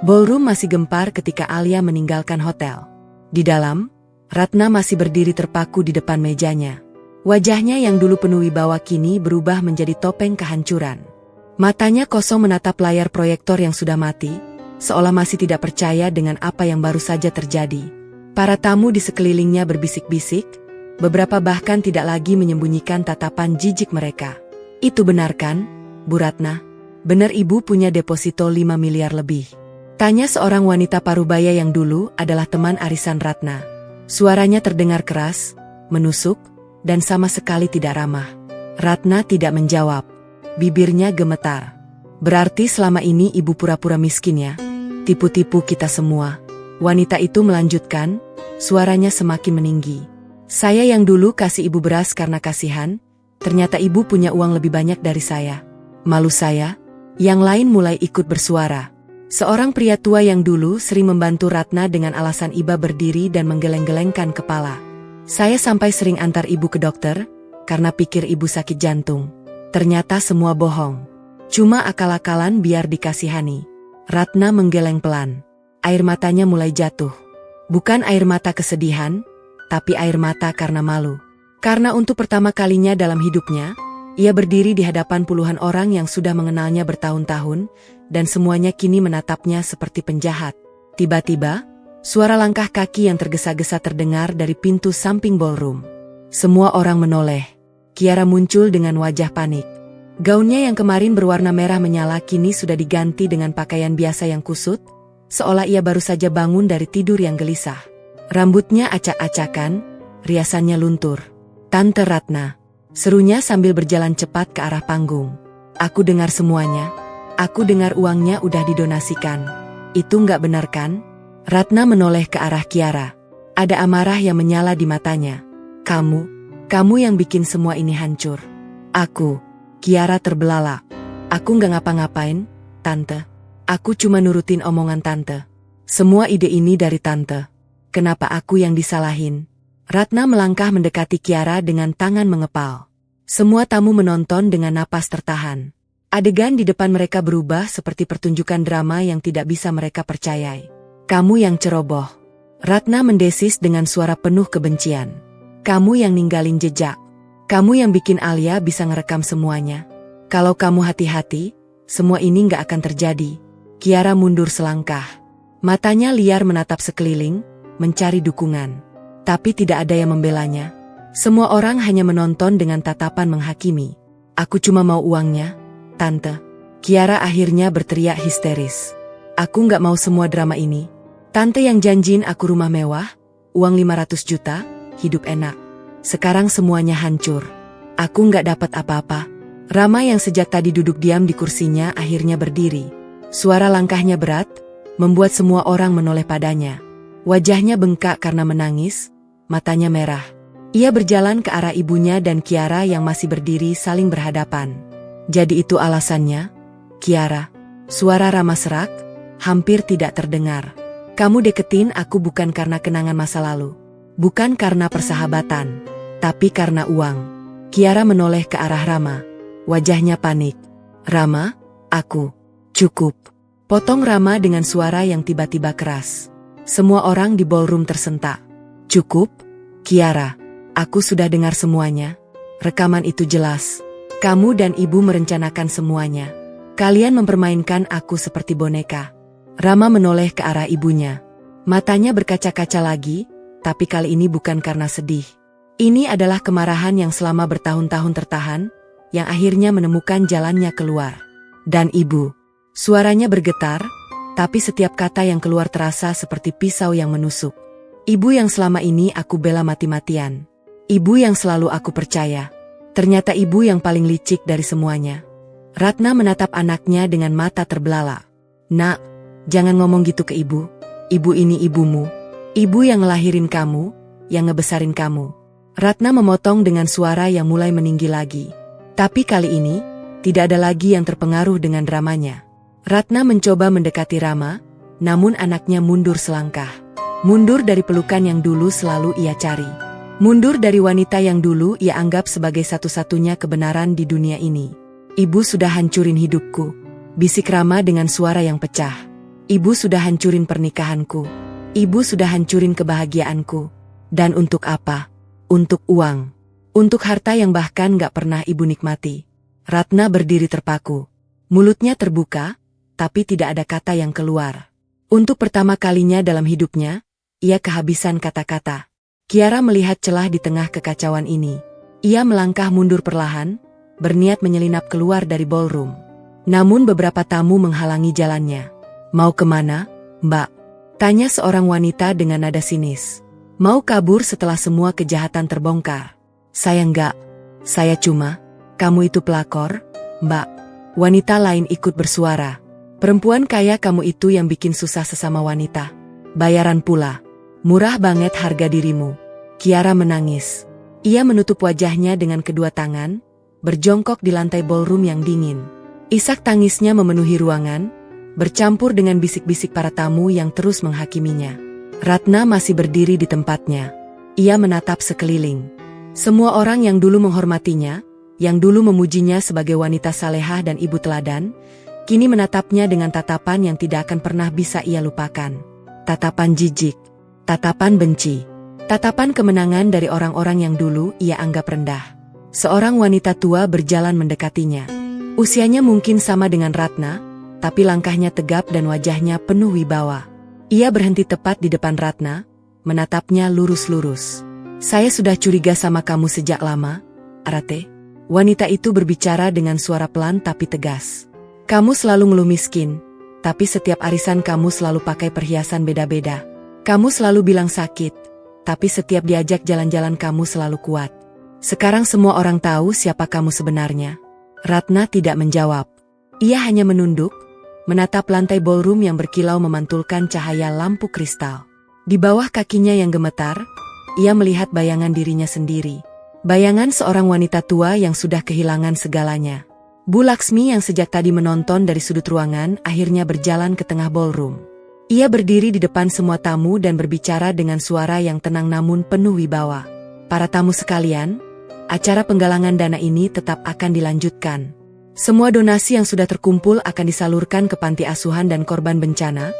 Ballroom masih gempar ketika Alia meninggalkan hotel. Di dalam, Ratna masih berdiri terpaku di depan mejanya. Wajahnya yang dulu penuh wibawa kini berubah menjadi topeng kehancuran. Matanya kosong menatap layar proyektor yang sudah mati, seolah masih tidak percaya dengan apa yang baru saja terjadi. Para tamu di sekelilingnya berbisik-bisik, beberapa bahkan tidak lagi menyembunyikan tatapan jijik mereka. "Itu benar kan, Bu Ratna? Benar ibu punya deposito 5 miliar lebih?" Tanya seorang wanita parubaya yang dulu adalah teman arisan Ratna. Suaranya terdengar keras, menusuk, dan sama sekali tidak ramah. Ratna tidak menjawab. Bibirnya gemetar. "Berarti selama ini ibu pura-pura miskin ya? Tipu-tipu kita semua." Wanita itu melanjutkan, suaranya semakin meninggi. "Saya yang dulu kasih ibu beras karena kasihan, ternyata ibu punya uang lebih banyak dari saya. Malu saya." Yang lain mulai ikut bersuara. Seorang pria tua yang dulu sering membantu Ratna dengan alasan iba berdiri dan menggeleng-gelengkan kepala. "Saya sampai sering antar ibu ke dokter, karena pikir ibu sakit jantung. Ternyata semua bohong. Cuma akal-akalan biar dikasihani." Ratna menggeleng pelan. Air matanya mulai jatuh. Bukan air mata kesedihan, tapi air mata karena malu. Karena untuk pertama kalinya dalam hidupnya, ia berdiri di hadapan puluhan orang yang sudah mengenalnya bertahun-tahun, dan semuanya kini menatapnya seperti penjahat. Tiba-tiba, suara langkah kaki yang tergesa-gesa terdengar dari pintu samping ballroom. Semua orang menoleh. Kiara muncul dengan wajah panik. Gaunnya yang kemarin berwarna merah menyala kini sudah diganti dengan pakaian biasa yang kusut, seolah ia baru saja bangun dari tidur yang gelisah. Rambutnya acak-acakan, riasannya luntur. "Tante Ratna," serunya sambil berjalan cepat ke arah panggung. "Aku dengar semuanya. Aku dengar uangnya udah didonasikan. Itu nggak benar kan?" Ratna menoleh ke arah Kiara. Ada amarah yang menyala di matanya. Kamu yang bikin semua ini hancur." "Aku," Kiara terbelalak. "Aku nggak ngapa-ngapain, Tante. Aku cuma nurutin omongan Tante. Semua ide ini dari Tante. Kenapa aku yang disalahin?" Ratna melangkah mendekati Kiara dengan tangan mengepal. Semua tamu menonton dengan napas tertahan. Adegan di depan mereka berubah seperti pertunjukan drama yang tidak bisa mereka percayai. "Kamu yang ceroboh." Ratna mendesis dengan suara penuh kebencian. Kamu yang ninggalin jejak. Kamu yang bikin Alia bisa ngerekam semuanya. Kalau kamu hati-hati, semua ini nggak akan terjadi. Kiara mundur selangkah. Matanya liar menatap sekeliling, mencari dukungan. Tapi tidak ada yang membelanya. Semua orang hanya menonton dengan tatapan menghakimi. Aku cuma mau uangnya, Tante. Kiara akhirnya berteriak histeris. Aku nggak mau semua drama ini. Tante yang janjiin aku rumah mewah, uang 500 juta, hidup enak. Sekarang semuanya hancur. Aku nggak dapat apa-apa. Rama yang sejak tadi duduk diam di kursinya akhirnya berdiri. Suara langkahnya berat, membuat semua orang menoleh padanya. Wajahnya bengkak karena menangis, matanya merah. Ia berjalan ke arah ibunya dan Kiara yang masih berdiri saling berhadapan. Jadi itu alasannya, Kiara? Suara Rama serak, hampir tidak terdengar. Kamu deketin aku bukan karena kenangan masa lalu. Bukan karena persahabatan, tapi karena uang. Kiara menoleh ke arah Rama. Wajahnya panik. Rama, aku. Cukup. Potong Rama dengan suara yang tiba-tiba keras. Semua orang di ballroom tersentak. Cukup, Kiara. Aku sudah dengar semuanya. Rekaman itu jelas. Kamu dan ibu merencanakan semuanya. Kalian mempermainkan aku seperti boneka. Rama menoleh ke arah ibunya. Matanya berkaca-kaca lagi, tapi kali ini bukan karena sedih. Ini adalah kemarahan yang selama bertahun-tahun tertahan, yang akhirnya menemukan jalannya keluar. Dan ibu. Suaranya bergetar, tapi setiap kata yang keluar terasa seperti pisau yang menusuk. Ibu yang selama ini aku bela mati-matian. Ibu yang selalu aku percaya. Ternyata ibu yang paling licik dari semuanya. Ratna menatap anaknya dengan mata terbelalak. Nak, jangan ngomong gitu ke ibu. Ibu ini ibumu. Ibu yang ngelahirin kamu, yang ngebesarin kamu. Ratna memotong dengan suara yang mulai meninggi lagi. Tapi kali ini, tidak ada lagi yang terpengaruh dengan dramanya. Ratna mencoba mendekati Rama, namun anaknya mundur selangkah. Mundur dari pelukan yang dulu selalu ia cari. Mundur dari wanita yang dulu ia anggap sebagai satu-satunya kebenaran di dunia ini. Ibu sudah hancurin hidupku, bisik Rama dengan suara yang pecah. Ibu sudah hancurin pernikahanku. Ibu sudah hancurin kebahagiaanku. Dan untuk apa? Untuk uang. Untuk harta yang bahkan gak pernah ibu nikmati. Ratna berdiri terpaku. Mulutnya terbuka, tapi tidak ada kata yang keluar. Untuk pertama kalinya dalam hidupnya, ia kehabisan kata-kata. Kiara melihat celah di tengah kekacauan ini. Ia melangkah mundur perlahan, berniat menyelinap keluar dari ballroom. Namun beberapa tamu menghalangi jalannya. Mau kemana, Mbak? Tanya seorang wanita dengan nada sinis. Mau kabur setelah semua kejahatan terbongkar. Saya enggak. Saya cuma, kamu itu pelakor, Mbak. Wanita lain ikut bersuara. Perempuan kaya kamu itu yang bikin susah sesama wanita. Bayaran pula. Murah banget harga dirimu. Kiara menangis. Ia menutup wajahnya dengan kedua tangan, berjongkok di lantai ballroom yang dingin. Isak tangisnya memenuhi ruangan, bercampur dengan bisik-bisik para tamu yang terus menghakiminya. Ratna masih berdiri di tempatnya. Ia menatap sekeliling. Semua orang yang dulu menghormatinya, yang dulu memujinya sebagai wanita salehah dan ibu teladan, kini menatapnya dengan tatapan yang tidak akan pernah bisa ia lupakan. Tatapan jijik, tatapan benci, tatapan kemenangan dari orang-orang yang dulu ia anggap rendah. Seorang wanita tua berjalan mendekatinya. Usianya mungkin sama dengan Ratna, tapi langkahnya tegap dan wajahnya penuh wibawa. Ia berhenti tepat di depan Ratna, menatapnya lurus-lurus. Saya sudah curiga sama kamu sejak lama, Arate. Wanita itu berbicara dengan suara pelan tapi tegas. Kamu selalu ngeluh miskin, tapi setiap arisan kamu selalu pakai perhiasan beda-beda. Kamu selalu bilang sakit, tapi setiap diajak jalan-jalan kamu selalu kuat. Sekarang semua orang tahu siapa kamu sebenarnya. Ratna tidak menjawab. Ia hanya menunduk, menatap lantai ballroom yang berkilau memantulkan cahaya lampu kristal. Di bawah kakinya yang gemetar, ia melihat bayangan dirinya sendiri. Bayangan seorang wanita tua yang sudah kehilangan segalanya. Bu Laksmi yang sejak tadi menonton dari sudut ruangan akhirnya berjalan ke tengah ballroom. Ia berdiri di depan semua tamu dan berbicara dengan suara yang tenang namun penuh wibawa. Para tamu sekalian, acara penggalangan dana ini tetap akan dilanjutkan. Semua donasi yang sudah terkumpul akan disalurkan ke panti asuhan dan korban bencana,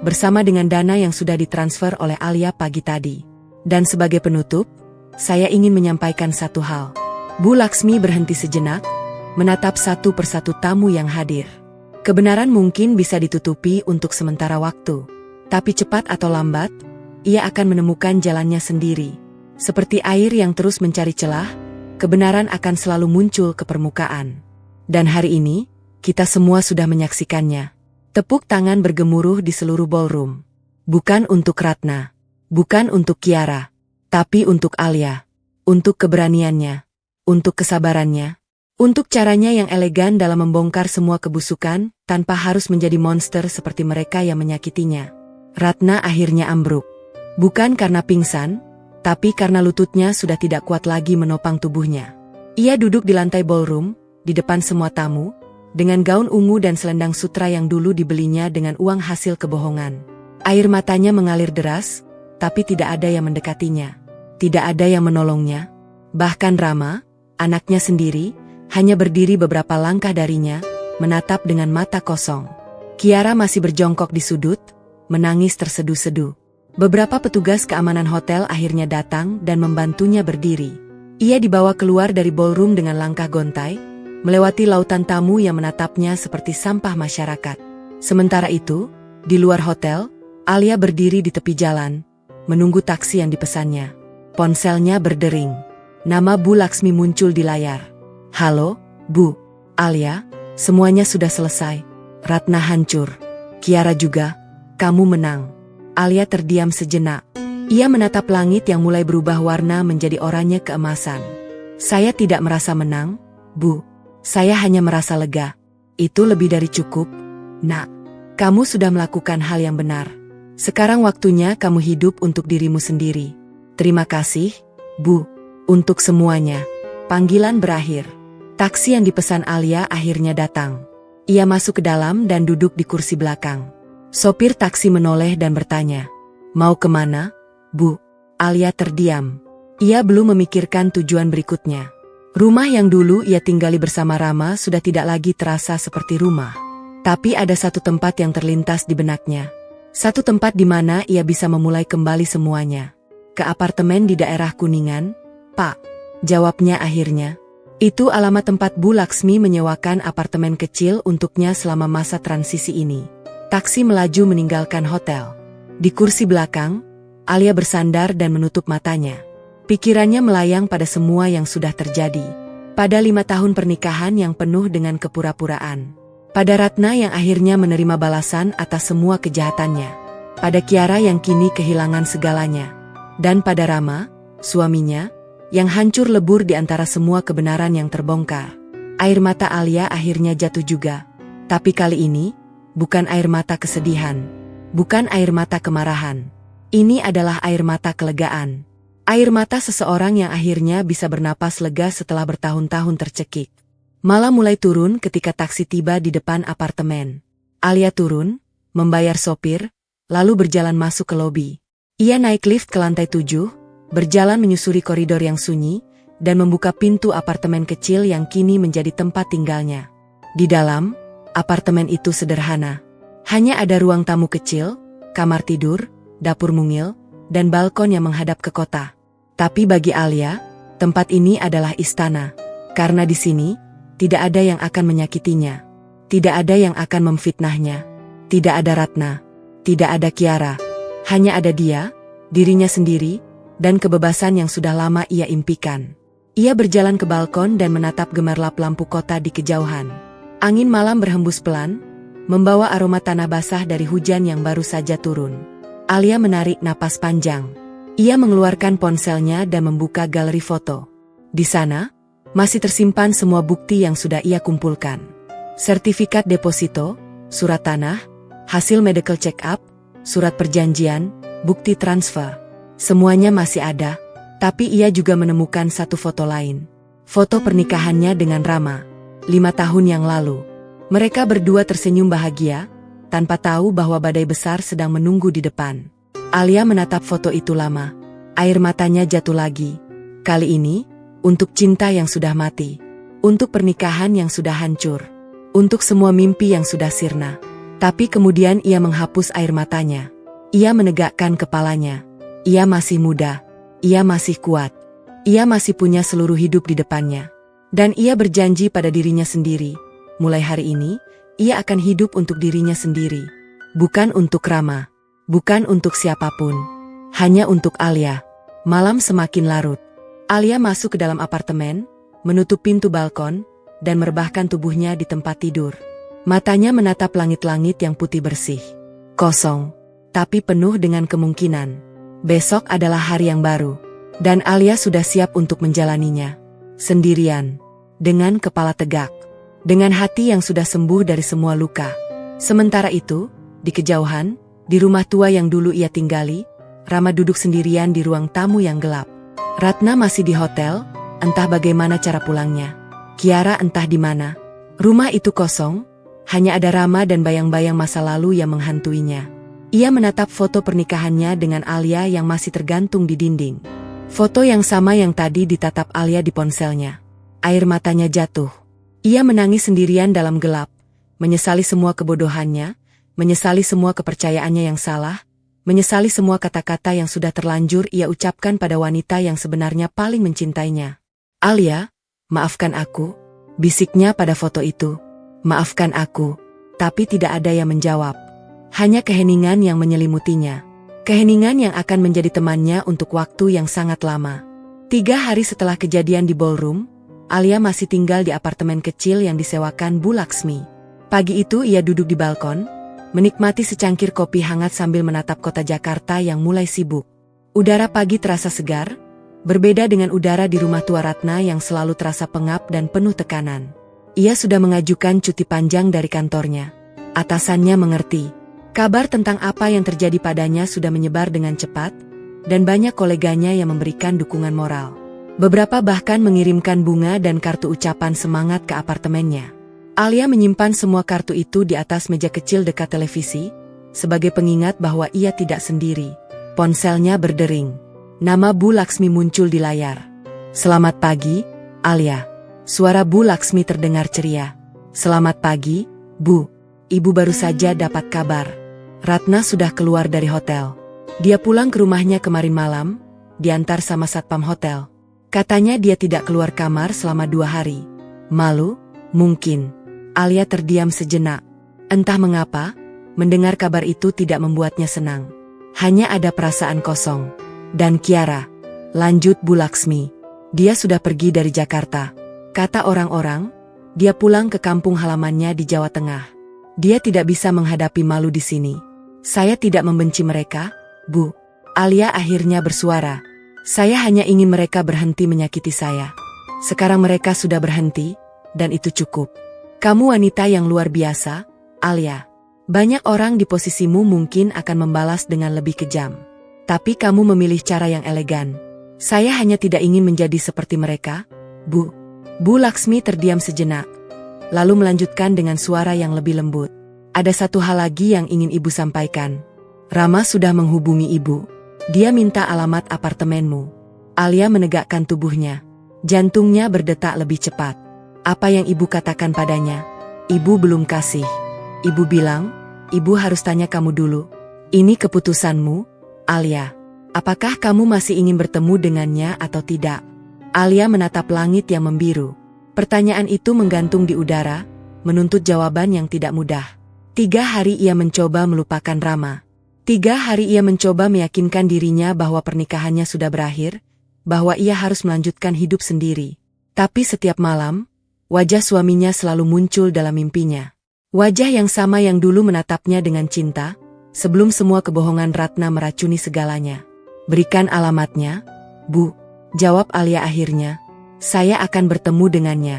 bersama dengan dana yang sudah ditransfer oleh Alia pagi tadi. Dan sebagai penutup, saya ingin menyampaikan satu hal. Bu Laksmi berhenti sejenak, menatap satu persatu tamu yang hadir. Kebenaran mungkin bisa ditutupi untuk sementara waktu, tapi cepat atau lambat, ia akan menemukan jalannya sendiri. Seperti air yang terus mencari celah, kebenaran akan selalu muncul ke permukaan. Dan hari ini, kita semua sudah menyaksikannya. Tepuk tangan bergemuruh di seluruh ballroom. Bukan untuk Ratna, bukan untuk Kiara, tapi untuk Alia. Untuk keberaniannya, untuk kesabarannya, untuk caranya yang elegan dalam membongkar semua kebusukan, tanpa harus menjadi monster seperti mereka yang menyakitinya. Ratna akhirnya ambruk. Bukan karena pingsan, tapi karena lututnya sudah tidak kuat lagi menopang tubuhnya. Ia duduk di lantai ballroom, di depan semua tamu, dengan gaun ungu dan selendang sutra yang dulu dibelinya dengan uang hasil kebohongan. Air matanya mengalir deras, tapi tidak ada yang mendekatinya. Tidak ada yang menolongnya. Bahkan Rama, anaknya sendiri, hanya berdiri beberapa langkah darinya, menatap dengan mata kosong. Kiara masih berjongkok di sudut, menangis terseduh-seduh. Beberapa petugas keamanan hotel akhirnya datang dan membantunya berdiri. Ia dibawa keluar dari ballroom dengan langkah gontai, melewati lautan tamu yang menatapnya seperti sampah masyarakat. Sementara itu, di luar hotel, Alia berdiri di tepi jalan, menunggu taksi yang dipesannya. Ponselnya berdering. Nama Bu Laksmi muncul di layar. Halo, Bu. Alia, semuanya sudah selesai. Ratna hancur. Kiara juga. Kamu menang. Alia terdiam sejenak. Ia menatap langit yang mulai berubah warna menjadi oranye keemasan. Saya tidak merasa menang, Bu. Saya hanya merasa lega. Itu lebih dari cukup. Nak, kamu sudah melakukan hal yang benar. Sekarang waktunya kamu hidup untuk dirimu sendiri. Terima kasih, Bu, untuk semuanya. Panggilan berakhir. Taksi yang dipesan Alia akhirnya datang. Ia masuk ke dalam dan duduk di kursi belakang. Sopir taksi menoleh dan bertanya, "Mau kemana, Bu?" Alia terdiam. Ia belum memikirkan tujuan berikutnya. Rumah yang dulu ia tinggali bersama Rama sudah tidak lagi terasa seperti rumah. Tapi ada satu tempat yang terlintas di benaknya. Satu tempat di mana ia bisa memulai kembali semuanya. "Ke apartemen di daerah Kuningan, Pak," jawabnya akhirnya. Itu alamat tempat Bu Laksmi menyewakan apartemen kecil untuknya selama masa transisi ini. Taksi melaju meninggalkan hotel. Di kursi belakang, Alia bersandar dan menutup matanya. Pikirannya melayang pada semua yang sudah terjadi. Pada 5 tahun pernikahan yang penuh dengan kepura-puraan. Pada Ratna yang akhirnya menerima balasan atas semua kejahatannya. Pada Kiara yang kini kehilangan segalanya. Dan pada Rama, suaminya, yang hancur lebur di antara semua kebenaran yang terbongkar. Air mata Alia akhirnya jatuh juga. Tapi kali ini, bukan air mata kesedihan. Bukan air mata kemarahan. Ini adalah air mata kelegaan. Air mata seseorang yang akhirnya bisa bernapas lega setelah bertahun-tahun tercekik. Malam mulai turun ketika taksi tiba di depan apartemen. Alia turun, membayar sopir, lalu berjalan masuk ke lobi. Ia naik lift ke lantai 7, berjalan menyusuri koridor yang sunyi, dan membuka pintu apartemen kecil yang kini menjadi tempat tinggalnya. Di dalam, apartemen itu sederhana. Hanya ada ruang tamu kecil, kamar tidur, dapur mungil, dan balkon yang menghadap ke kota. Tapi bagi Alia, tempat ini adalah istana. Karena di sini, tidak ada yang akan menyakitinya. Tidak ada yang akan memfitnahnya. Tidak ada Ratna. Tidak ada Kiara. Hanya ada dia, dirinya sendiri, dan kebebasan yang sudah lama ia impikan. Ia berjalan ke balkon dan menatap gemerlap lampu kota di kejauhan. Angin malam berhembus pelan, membawa aroma tanah basah dari hujan yang baru saja turun. Alia menarik napas panjang. Ia mengeluarkan ponselnya dan membuka galeri foto. Di sana, masih tersimpan semua bukti yang sudah ia kumpulkan. Sertifikat deposito, surat tanah, hasil medical check-up, surat perjanjian, bukti transfer. Semuanya masih ada, tapi ia juga menemukan satu foto lain. Foto pernikahannya dengan Rama, 5 tahun yang lalu. Mereka berdua tersenyum bahagia, tanpa tahu bahwa badai besar sedang menunggu di depan. Alia menatap foto itu lama. Air matanya jatuh lagi. Kali ini, untuk cinta yang sudah mati. Untuk pernikahan yang sudah hancur. Untuk semua mimpi yang sudah sirna. Tapi kemudian ia menghapus air matanya. Ia menegakkan kepalanya. Ia masih muda. Ia masih kuat. Ia masih punya seluruh hidup di depannya. Dan ia berjanji pada dirinya sendiri, mulai hari ini, ia akan hidup untuk dirinya sendiri. Bukan untuk Rama. Bukan untuk siapapun. Hanya untuk Alia. Malam semakin larut. Alia masuk ke dalam apartemen, menutup pintu balkon, dan merebahkan tubuhnya di tempat tidur. Matanya menatap langit-langit yang putih bersih. Kosong, tapi penuh dengan kemungkinan. Besok adalah hari yang baru. Dan Alia sudah siap untuk menjalaninya. Sendirian. Dengan kepala tegak. Dengan hati yang sudah sembuh dari semua luka. Sementara itu, di kejauhan, di rumah tua yang dulu ia tinggali, Rama duduk sendirian di ruang tamu yang gelap. Ratna masih di hotel, entah bagaimana cara pulangnya. Kiara entah di mana. Rumah itu kosong. Hanya ada Rama dan bayang-bayang masa lalu yang menghantuinya. Ia menatap foto pernikahannya dengan Alia yang masih tergantung di dinding. Foto yang sama yang tadi ditatap Alia di ponselnya. Air matanya jatuh. Ia menangis sendirian dalam gelap, menyesali semua kebodohannya, menyesali semua kepercayaannya yang salah, menyesali semua kata-kata yang sudah terlanjur ia ucapkan pada wanita yang sebenarnya paling mencintainya. "Alia, maafkan aku," bisiknya pada foto itu. "Maafkan aku." Tapi tidak ada yang menjawab. Hanya keheningan yang menyelimutinya. Keheningan yang akan menjadi temannya untuk waktu yang sangat lama. 3 hari setelah kejadian di ballroom, Alia masih tinggal di apartemen kecil yang disewakan Bu Laksmi. Pagi itu ia duduk di balkon, menikmati secangkir kopi hangat sambil menatap kota Jakarta yang mulai sibuk. Udara pagi terasa segar, berbeda dengan udara di rumah tua Ratna yang selalu terasa pengap dan penuh tekanan. Ia sudah mengajukan cuti panjang dari kantornya. Atasannya mengerti. Kabar tentang apa yang terjadi padanya sudah menyebar dengan cepat, dan banyak koleganya yang memberikan dukungan moral. Beberapa bahkan mengirimkan bunga dan kartu ucapan semangat ke apartemennya. Alia menyimpan semua kartu itu di atas meja kecil dekat televisi, sebagai pengingat bahwa ia tidak sendiri. Ponselnya berdering. Nama Bu Laksmi muncul di layar. "Selamat pagi, Alia." Suara Bu Laksmi terdengar ceria. "Selamat pagi, Bu. Ibu baru saja dapat kabar. Ratna sudah keluar dari hotel. Dia pulang ke rumahnya kemarin malam, diantar sama satpam hotel. Katanya dia tidak keluar kamar selama 2 hari. Malu? Mungkin." Alia terdiam sejenak. Entah mengapa, mendengar kabar itu tidak membuatnya senang. Hanya ada perasaan kosong. "Dan Kiara," lanjut Bu Laksmi. "Dia sudah pergi dari Jakarta. Kata orang-orang, dia pulang ke kampung halamannya di Jawa Tengah. Dia tidak bisa menghadapi malu di sini. Saya tidak membenci mereka, Bu." Alia akhirnya bersuara. "Saya hanya ingin mereka berhenti menyakiti saya. Sekarang mereka sudah berhenti, dan itu cukup. Kamu wanita yang luar biasa, Alia. Banyak orang di posisimu mungkin akan membalas dengan lebih kejam. Tapi kamu memilih cara yang elegan. Saya hanya tidak ingin menjadi seperti mereka, Bu." Bu Laksmi terdiam sejenak, lalu melanjutkan dengan suara yang lebih lembut. "Ada satu hal lagi yang ingin ibu sampaikan. Rama sudah menghubungi ibu. Dia minta alamat apartemenmu." Alia menegakkan tubuhnya. Jantungnya berdetak lebih cepat. "Apa yang ibu katakan padanya?" "Ibu belum kasih. Ibu bilang, ibu harus tanya kamu dulu. Ini keputusanmu, Alia. Apakah kamu masih ingin bertemu dengannya atau tidak?" Alia menatap langit yang membiru. Pertanyaan itu menggantung di udara, menuntut jawaban yang tidak mudah. 3 hari ia mencoba melupakan Rama. 3 hari ia mencoba meyakinkan dirinya bahwa pernikahannya sudah berakhir, bahwa ia harus melanjutkan hidup sendiri. Tapi setiap malam, wajah suaminya selalu muncul dalam mimpinya. Wajah yang sama yang dulu menatapnya dengan cinta, sebelum semua kebohongan Ratna meracuni segalanya. "Berikan alamatnya, Bu," jawab Alia akhirnya. "Saya akan bertemu dengannya."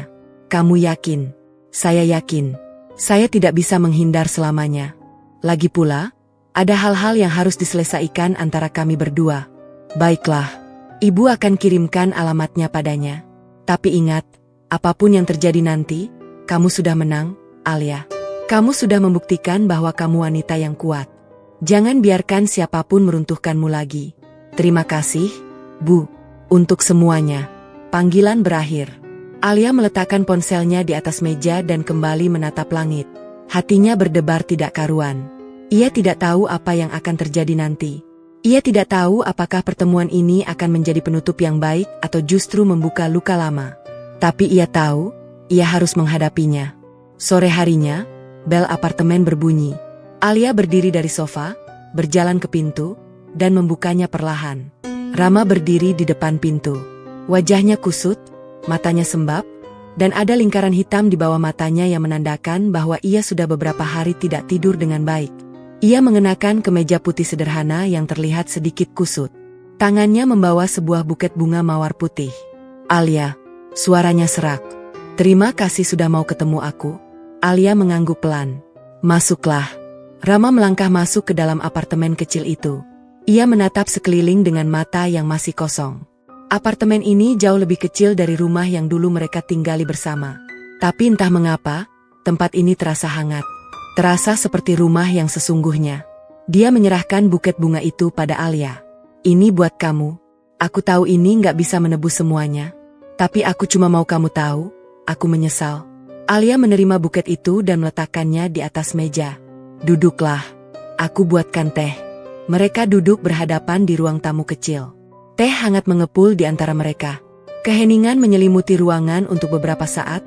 "Kamu yakin?" "Saya yakin. Saya tidak bisa menghindar selamanya. Lagi pula, ada hal-hal yang harus diselesaikan antara kami berdua." "Baiklah. Ibu akan kirimkan alamatnya padanya. Tapi ingat, apapun yang terjadi nanti, kamu sudah menang, Alia. Kamu sudah membuktikan bahwa kamu wanita yang kuat. Jangan biarkan siapapun meruntuhkanmu lagi." "Terima kasih, Bu. Untuk semuanya." Panggilan berakhir. Alia meletakkan ponselnya di atas meja dan kembali menatap langit. Hatinya berdebar tidak karuan. Ia tidak tahu apa yang akan terjadi nanti. Ia tidak tahu apakah pertemuan ini akan menjadi penutup yang baik atau justru membuka luka lama. Tapi ia tahu, ia harus menghadapinya. Sore harinya, bel apartemen berbunyi. Alia berdiri dari sofa, berjalan ke pintu, dan membukanya perlahan. Rama berdiri di depan pintu. Wajahnya kusut, matanya sembab, dan ada lingkaran hitam di bawah matanya yang menandakan bahwa ia sudah beberapa hari tidak tidur dengan baik. Ia mengenakan kemeja putih sederhana yang terlihat sedikit kusut. Tangannya membawa sebuah buket bunga mawar putih. "Alia," suaranya serak. "Terima kasih sudah mau ketemu aku." Alia mengangguk pelan. "Masuklah." Rama melangkah masuk ke dalam apartemen kecil itu. Ia menatap sekeliling dengan mata yang masih kosong. Apartemen ini jauh lebih kecil dari rumah yang dulu mereka tinggali bersama. Tapi entah mengapa, tempat ini terasa hangat. Terasa seperti rumah yang sesungguhnya. Dia menyerahkan buket bunga itu pada Alia. "Ini buat kamu. Aku tahu ini nggak bisa menebus semuanya. Tapi aku cuma mau kamu tahu, aku menyesal." Alia menerima buket itu dan meletakkannya di atas meja. "Duduklah. Aku buatkan teh." Mereka duduk berhadapan di ruang tamu kecil. Teh hangat mengepul di antara mereka. Keheningan menyelimuti ruangan untuk beberapa saat,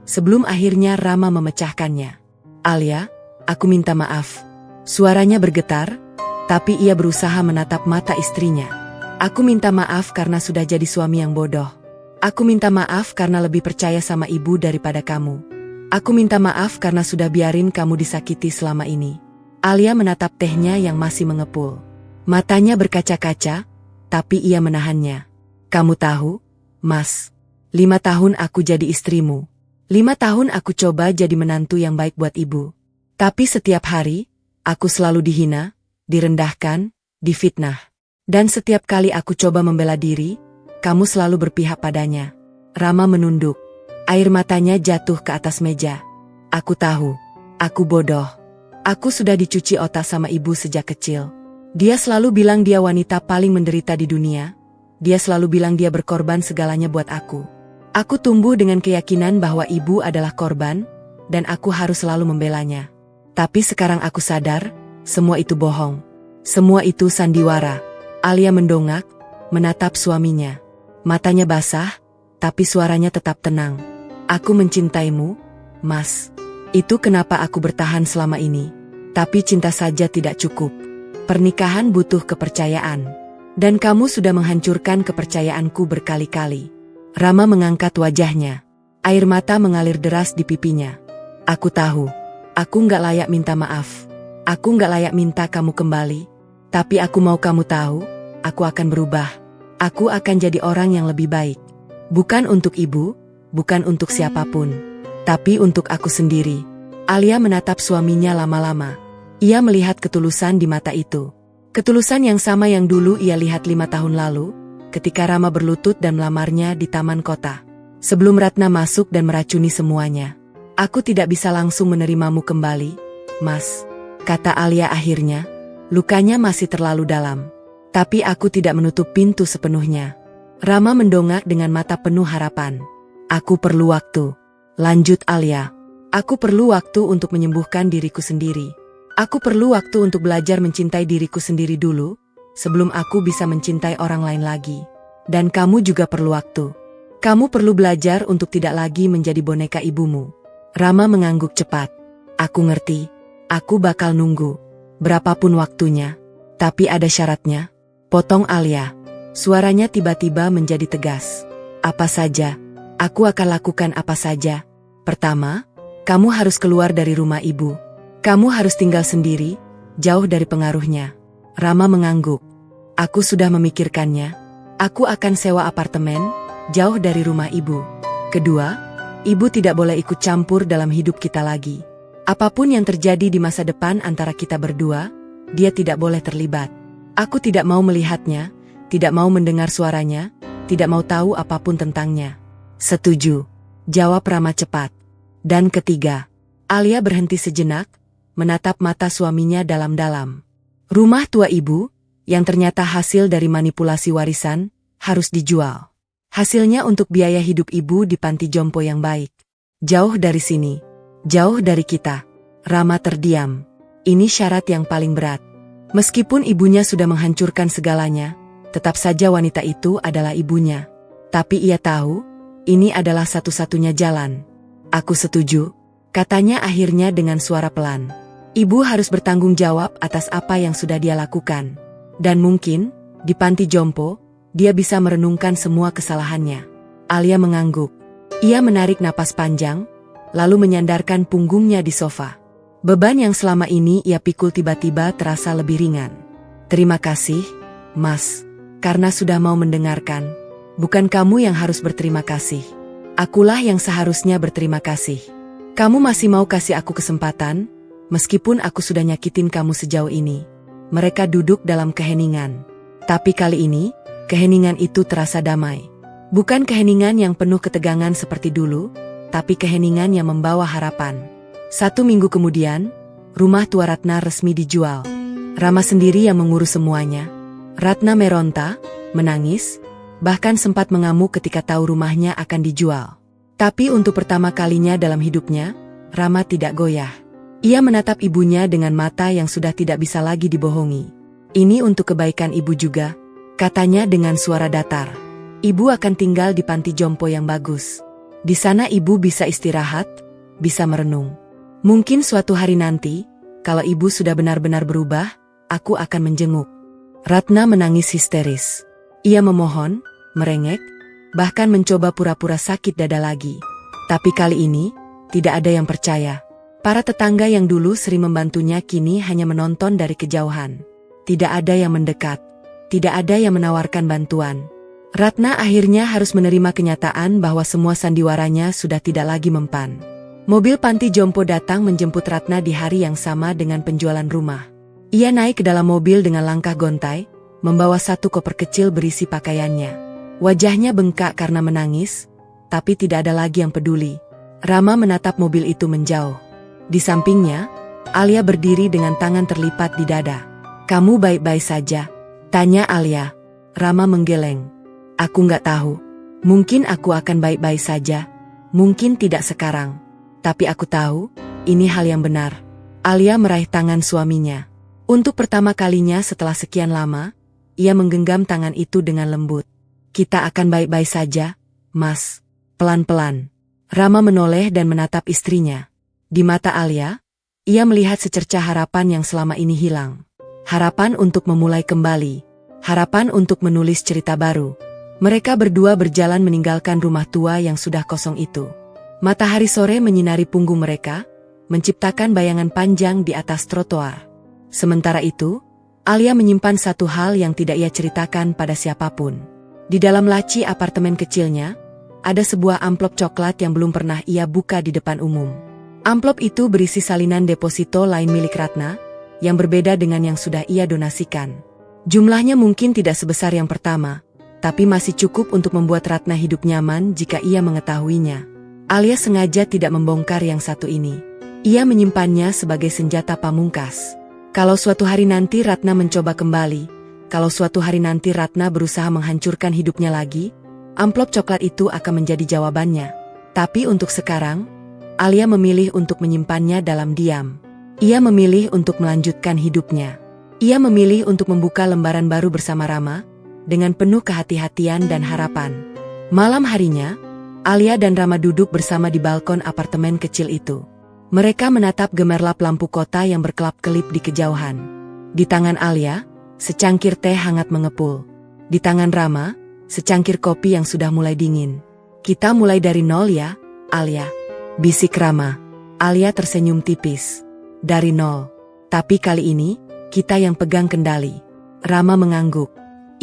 sebelum akhirnya Rama memecahkannya. "Alia, aku minta maaf." Suaranya bergetar, tapi ia berusaha menatap mata istrinya. "Aku minta maaf karena sudah jadi suami yang bodoh. Aku minta maaf karena lebih percaya sama ibu daripada kamu. Aku minta maaf karena sudah biarin kamu disakiti selama ini." Alia menatap tehnya yang masih mengepul. Matanya berkaca-kaca, tapi ia menahannya. "Kamu tahu, Mas, 5 tahun aku jadi istrimu. 5 tahun aku coba jadi menantu yang baik buat ibu. Tapi setiap hari, aku selalu dihina, direndahkan, difitnah. Dan setiap kali aku coba membela diri, kamu selalu berpihak padanya." Rama menunduk. Air matanya jatuh ke atas meja. "Aku tahu, aku bodoh. Aku sudah dicuci otak sama ibu sejak kecil. Dia selalu bilang dia wanita paling menderita di dunia. Dia selalu bilang dia berkorban segalanya buat aku. Aku tumbuh dengan keyakinan bahwa ibu adalah korban, dan aku harus selalu membelanya. Tapi sekarang aku sadar, semua itu bohong. Semua itu sandiwara." Alia mendongak, menatap suaminya. Matanya basah, tapi suaranya tetap tenang. "Aku mencintaimu, Mas. Itu kenapa aku bertahan selama ini. Tapi cinta saja tidak cukup. Pernikahan butuh kepercayaan. Dan kamu sudah menghancurkan kepercayaanku berkali-kali." Rama mengangkat wajahnya. Air mata mengalir deras di pipinya. "Aku tahu. Aku nggak layak minta maaf. Aku nggak layak minta kamu kembali. Tapi aku mau kamu tahu, aku akan berubah. Aku akan jadi orang yang lebih baik. Bukan untuk ibu, bukan untuk siapapun. Tapi untuk aku sendiri." Alia menatap suaminya lama-lama. Ia melihat ketulusan di mata itu. Ketulusan yang sama yang dulu ia lihat 5 tahun lalu, ketika Rama berlutut dan melamarnya di taman kota. Sebelum Ratna masuk dan meracuni semuanya. "Aku tidak bisa langsung menerimamu kembali, Mas," kata Alia akhirnya. Lukanya masih terlalu dalam. "Tapi aku tidak menutup pintu sepenuhnya." Rama mendongak dengan mata penuh harapan. "Aku perlu waktu," lanjut Alia. "Aku perlu waktu untuk menyembuhkan diriku sendiri. Aku perlu waktu untuk belajar mencintai diriku sendiri dulu, sebelum aku bisa mencintai orang lain lagi. Dan kamu juga perlu waktu. Kamu perlu belajar untuk tidak lagi menjadi boneka ibumu." Rama mengangguk cepat. "Aku ngerti. Aku bakal nunggu. Berapapun waktunya. Tapi ada syaratnya," potong Alia. Suaranya tiba-tiba menjadi tegas. "Apa saja? Aku akan lakukan apa saja. Pertama, kamu harus keluar dari rumah ibu. Kamu harus tinggal sendiri, jauh dari pengaruhnya." Rama mengangguk. "Aku sudah memikirkannya. Aku akan sewa apartemen, jauh dari rumah ibu. Kedua, ibu tidak boleh ikut campur dalam hidup kita lagi. Apapun yang terjadi di masa depan antara kita berdua, dia tidak boleh terlibat. Aku tidak mau melihatnya, tidak mau mendengar suaranya, tidak mau tahu apapun tentangnya." "Setuju," jawab Rama cepat. "Dan ketiga." Alia berhenti sejenak, menatap mata suaminya dalam-dalam. Rumah tua ibu, yang ternyata hasil dari manipulasi warisan, harus dijual. Hasilnya untuk biaya hidup ibu di panti jompo yang baik. Jauh dari sini. Jauh dari kita. Rama terdiam. Ini syarat yang paling berat. Meskipun ibunya sudah menghancurkan segalanya, tetap saja wanita itu adalah ibunya. Tapi ia tahu, ini adalah satu-satunya jalan. Aku setuju, katanya akhirnya dengan suara pelan. Ibu harus bertanggung jawab atas apa yang sudah dia lakukan. Dan mungkin, di panti jompo, dia bisa merenungkan semua kesalahannya. Alia mengangguk. Ia menarik napas panjang, lalu menyandarkan punggungnya di sofa. Beban yang selama ini ia pikul tiba-tiba terasa lebih ringan. Terima kasih, Mas, karena sudah mau mendengarkan. Bukan kamu yang harus berterima kasih. Akulah yang seharusnya berterima kasih. Kamu masih mau kasih aku kesempatan, meskipun aku sudah nyakitin kamu sejauh ini. Mereka duduk dalam keheningan. Tapi kali ini, keheningan itu terasa damai. Bukan keheningan yang penuh ketegangan seperti dulu, tapi keheningan yang membawa harapan. 1 minggu kemudian, rumah tua Ratna resmi dijual. Rama sendiri yang mengurus semuanya. Ratna meronta, menangis, bahkan sempat mengamuk ketika tahu rumahnya akan dijual. Tapi untuk pertama kalinya dalam hidupnya, Rama tidak goyah. Ia menatap ibunya dengan mata yang sudah tidak bisa lagi dibohongi. Ini untuk kebaikan ibu juga, katanya dengan suara datar. Ibu akan tinggal di panti jompo yang bagus. Di sana ibu bisa istirahat, bisa merenung. Mungkin suatu hari nanti, kalau ibu sudah benar-benar berubah, aku akan menjenguk. Ratna menangis histeris. Ia memohon, merengek, bahkan mencoba pura-pura sakit dada lagi. Tapi kali ini, tidak ada yang percaya. Para tetangga yang dulu sering membantunya kini hanya menonton dari kejauhan. Tidak ada yang mendekat. Tidak ada yang menawarkan bantuan. Ratna akhirnya harus menerima kenyataan bahwa semua sandiwaranya sudah tidak lagi mempan. Mobil panti jompo datang menjemput Ratna di hari yang sama dengan penjualan rumah. Ia naik ke dalam mobil dengan langkah gontai, membawa 1 koper kecil berisi pakaiannya. Wajahnya bengkak karena menangis, tapi tidak ada lagi yang peduli. Rama menatap mobil itu menjauh. Di sampingnya, Alia berdiri dengan tangan terlipat di dada. "Kamu baik-baik saja?" tanya Alia. Rama menggeleng. "Aku nggak tahu. Mungkin aku akan baik-baik saja. Mungkin tidak sekarang. Tapi aku tahu, ini hal yang benar." Alia meraih tangan suaminya. Untuk pertama kalinya setelah sekian lama, ia menggenggam tangan itu dengan lembut. "Kita akan baik-baik saja, Mas." Pelan-pelan, Rama menoleh dan menatap istrinya. Di mata Alia, ia melihat secercah harapan yang selama ini hilang. Harapan untuk memulai kembali. Harapan untuk menulis cerita baru. Mereka berdua berjalan meninggalkan rumah tua yang sudah kosong itu. Matahari sore menyinari punggung mereka, menciptakan bayangan panjang di atas trotoar. Sementara itu, Alia menyimpan satu hal yang tidak ia ceritakan pada siapapun. Di dalam laci apartemen kecilnya, ada sebuah amplop coklat yang belum pernah ia buka di depan umum. Amplop itu berisi salinan deposito lain milik Ratna, yang berbeda dengan yang sudah ia donasikan. Jumlahnya mungkin tidak sebesar yang pertama, tapi masih cukup untuk membuat Ratna hidup nyaman jika ia mengetahuinya. Alia sengaja tidak membongkar yang satu ini. Ia menyimpannya sebagai senjata pamungkas. Kalau suatu hari nanti Ratna mencoba kembali, kalau suatu hari nanti Ratna berusaha menghancurkan hidupnya lagi, amplop coklat itu akan menjadi jawabannya. Tapi untuk sekarang, Alia memilih untuk menyimpannya dalam diam. Ia memilih untuk melanjutkan hidupnya. Ia memilih untuk membuka lembaran baru bersama Rama, dengan penuh kehati-hatian dan harapan. Malam harinya, Alia dan Rama duduk bersama di balkon apartemen kecil itu. Mereka menatap gemerlap lampu kota yang berkelap-kelip di kejauhan. Di tangan Alia, secangkir teh hangat mengepul. Di tangan Rama, secangkir kopi yang sudah mulai dingin. "Kita mulai dari nol ya, Alia," bisik Rama. Alia tersenyum tipis. "Dari nol. Tapi kali ini, kita yang pegang kendali." Rama mengangguk.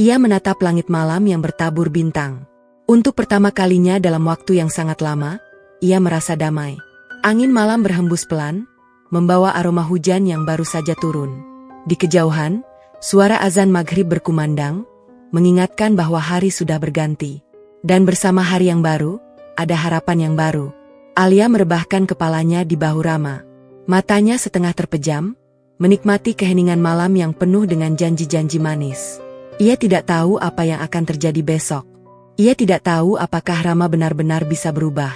Ia menatap langit malam yang bertabur bintang. Untuk pertama kalinya dalam waktu yang sangat lama, ia merasa damai. Angin malam berhembus pelan, membawa aroma hujan yang baru saja turun. Di kejauhan, suara azan maghrib berkumandang, mengingatkan bahwa hari sudah berganti. Dan bersama hari yang baru, ada harapan yang baru. Alia merebahkan kepalanya di bahu Rama. Matanya setengah terpejam, menikmati keheningan malam yang penuh dengan janji-janji manis. Ia tidak tahu apa yang akan terjadi besok. Ia tidak tahu apakah Rama benar-benar bisa berubah.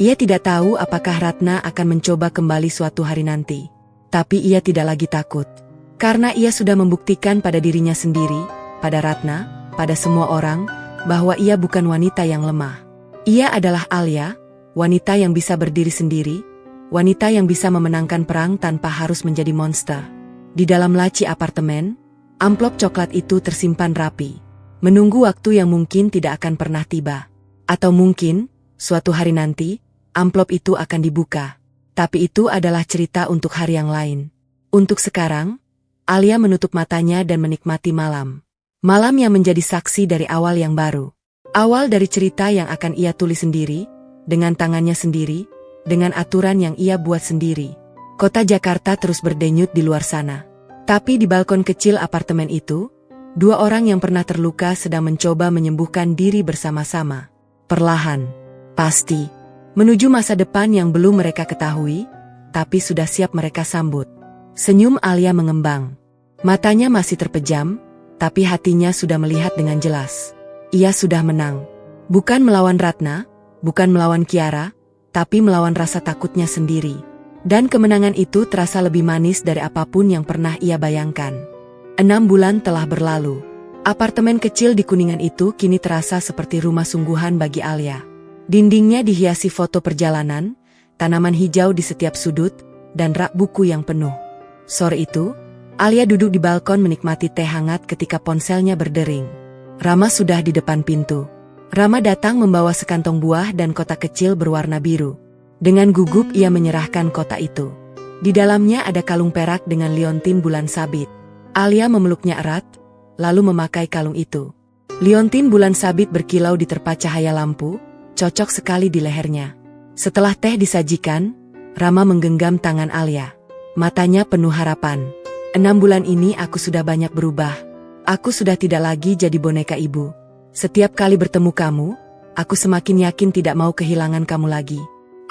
Ia tidak tahu apakah Ratna akan mencoba kembali suatu hari nanti. Tapi ia tidak lagi takut. Karena ia sudah membuktikan pada dirinya sendiri, pada Ratna, pada semua orang, bahwa ia bukan wanita yang lemah. Ia adalah Alia, wanita yang bisa berdiri sendiri, wanita yang bisa memenangkan perang tanpa harus menjadi monster. Di dalam laci apartemen, amplop coklat itu tersimpan rapi, menunggu waktu yang mungkin tidak akan pernah tiba. Atau mungkin, suatu hari nanti, amplop itu akan dibuka. Tapi itu adalah cerita untuk hari yang lain. Untuk sekarang, Alia menutup matanya dan menikmati malam. Malam yang menjadi saksi dari awal yang baru. Awal dari cerita yang akan ia tulis sendiri, dengan tangannya sendiri, dengan aturan yang ia buat sendiri. Kota Jakarta terus berdenyut di luar sana. Tapi di balkon kecil apartemen itu, dua orang yang pernah terluka sedang mencoba menyembuhkan diri bersama-sama. Perlahan, pasti, menuju masa depan yang belum mereka ketahui, tapi sudah siap mereka sambut. Senyum Alia mengembang. Matanya masih terpejam, tapi hatinya sudah melihat dengan jelas. Ia sudah menang. Bukan melawan Ratna, bukan melawan Kiara, tapi melawan rasa takutnya sendiri. Dan kemenangan itu terasa lebih manis dari apapun yang pernah ia bayangkan. 6 bulan telah berlalu. Apartemen kecil di Kuningan itu kini terasa seperti rumah sungguhan bagi Alia. Dindingnya dihiasi foto perjalanan, tanaman hijau di setiap sudut, dan rak buku yang penuh. Sore itu, Alia duduk di balkon menikmati teh hangat ketika ponselnya berdering. Rama sudah di depan pintu. Rama datang membawa sekantong buah dan kotak kecil berwarna biru. Dengan gugup ia menyerahkan kotak itu. Di dalamnya ada kalung perak dengan liontin bulan sabit. Alia memeluknya erat, lalu memakai kalung itu. Liontin bulan sabit berkilau di terpa cahaya lampu, cocok sekali di lehernya. Setelah teh disajikan, Rama menggenggam tangan Alia. Matanya penuh harapan. 6 bulan ini aku sudah banyak berubah. Aku sudah tidak lagi jadi boneka ibu. Setiap kali bertemu kamu, aku semakin yakin tidak mau kehilangan kamu lagi.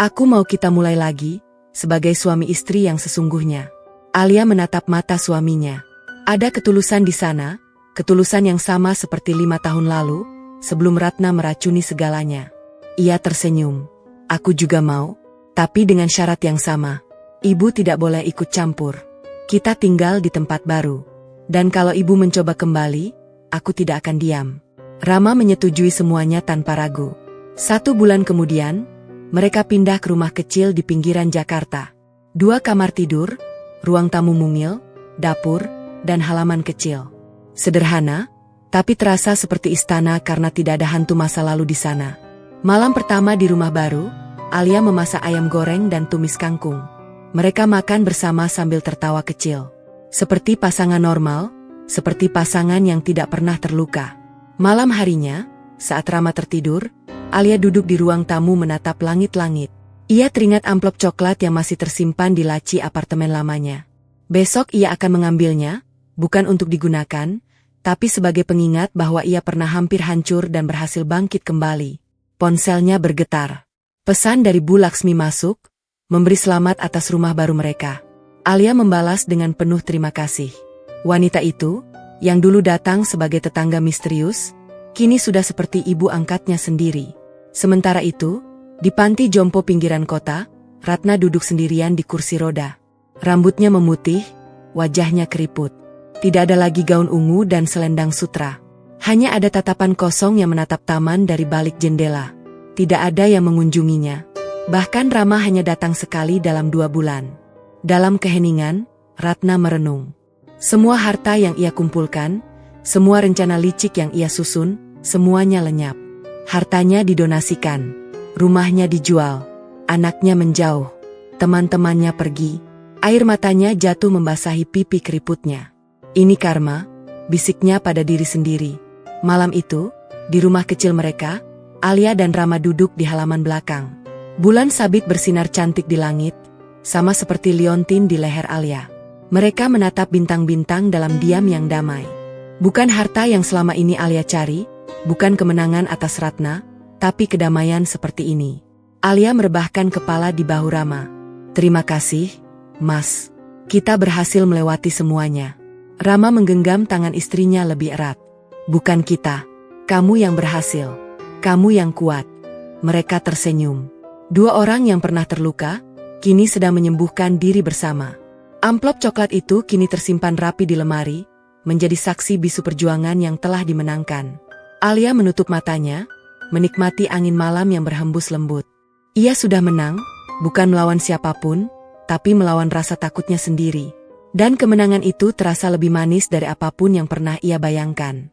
Aku mau kita mulai lagi, sebagai suami istri yang sesungguhnya. Alia menatap mata suaminya. Ada ketulusan di sana, ketulusan yang sama seperti 5 tahun lalu, sebelum Ratna meracuni segalanya. Ia tersenyum. Aku juga mau, tapi dengan syarat yang sama. Ibu tidak boleh ikut campur. Kita tinggal di tempat baru. Dan kalau ibu mencoba kembali, aku tidak akan diam. Rama menyetujui semuanya tanpa ragu. 1 bulan kemudian, mereka pindah ke rumah kecil di pinggiran Jakarta. 2 kamar tidur, ruang tamu mungil, dapur, dan halaman kecil. Sederhana, tapi terasa seperti istana karena tidak ada hantu masa lalu di sana. Malam pertama di rumah baru, Alia memasak ayam goreng dan tumis kangkung. Mereka makan bersama sambil tertawa kecil. Seperti pasangan normal, seperti pasangan yang tidak pernah terluka. Malam harinya, saat Rama tertidur, Alia duduk di ruang tamu menatap langit-langit. Ia teringat amplop coklat yang masih tersimpan di laci apartemen lamanya. Besok ia akan mengambilnya, bukan untuk digunakan, tapi sebagai pengingat bahwa ia pernah hampir hancur dan berhasil bangkit kembali. Ponselnya bergetar. Pesan dari Bu Laksmi masuk, memberi selamat atas rumah baru mereka. Alia membalas dengan penuh terima kasih. Wanita itu, yang dulu datang sebagai tetangga misterius, kini sudah seperti ibu angkatnya sendiri. Sementara itu, di panti jompo pinggiran kota, Ratna duduk sendirian di kursi roda. Rambutnya memutih, wajahnya keriput. Tidak ada lagi gaun ungu dan selendang sutra. Hanya ada tatapan kosong yang menatap taman dari balik jendela. Tidak ada yang mengunjunginya. Bahkan Rama hanya datang sekali dalam 2 bulan. Dalam keheningan, Ratna merenung. Semua harta yang ia kumpulkan, semua rencana licik yang ia susun, semuanya lenyap. Hartanya didonasikan, rumahnya dijual, anaknya menjauh, teman-temannya pergi. Air matanya jatuh membasahi pipi keriputnya. Ini karma, bisiknya pada diri sendiri. Malam itu, di rumah kecil mereka, Alia dan Rama duduk di halaman belakang. Bulan sabit bersinar cantik di langit, sama seperti liontin di leher Alia. Mereka menatap bintang-bintang dalam diam yang damai. Bukan harta yang selama ini Alia cari, bukan kemenangan atas Ratna, tapi kedamaian seperti ini. Alia merebahkan kepala di bahu Rama. Terima kasih, Mas. Kita berhasil melewati semuanya. Rama menggenggam tangan istrinya lebih erat. Bukan kita. Kamu yang berhasil. Kamu yang kuat. Mereka tersenyum. Dua orang yang pernah terluka, kini sedang menyembuhkan diri bersama. Amplop coklat itu kini tersimpan rapi di lemari, menjadi saksi bisu perjuangan yang telah dimenangkan. Alia menutup matanya, menikmati angin malam yang berhembus lembut. Ia sudah menang, bukan melawan siapapun, tapi melawan rasa takutnya sendiri. Dan kemenangan itu terasa lebih manis dari apapun yang pernah ia bayangkan.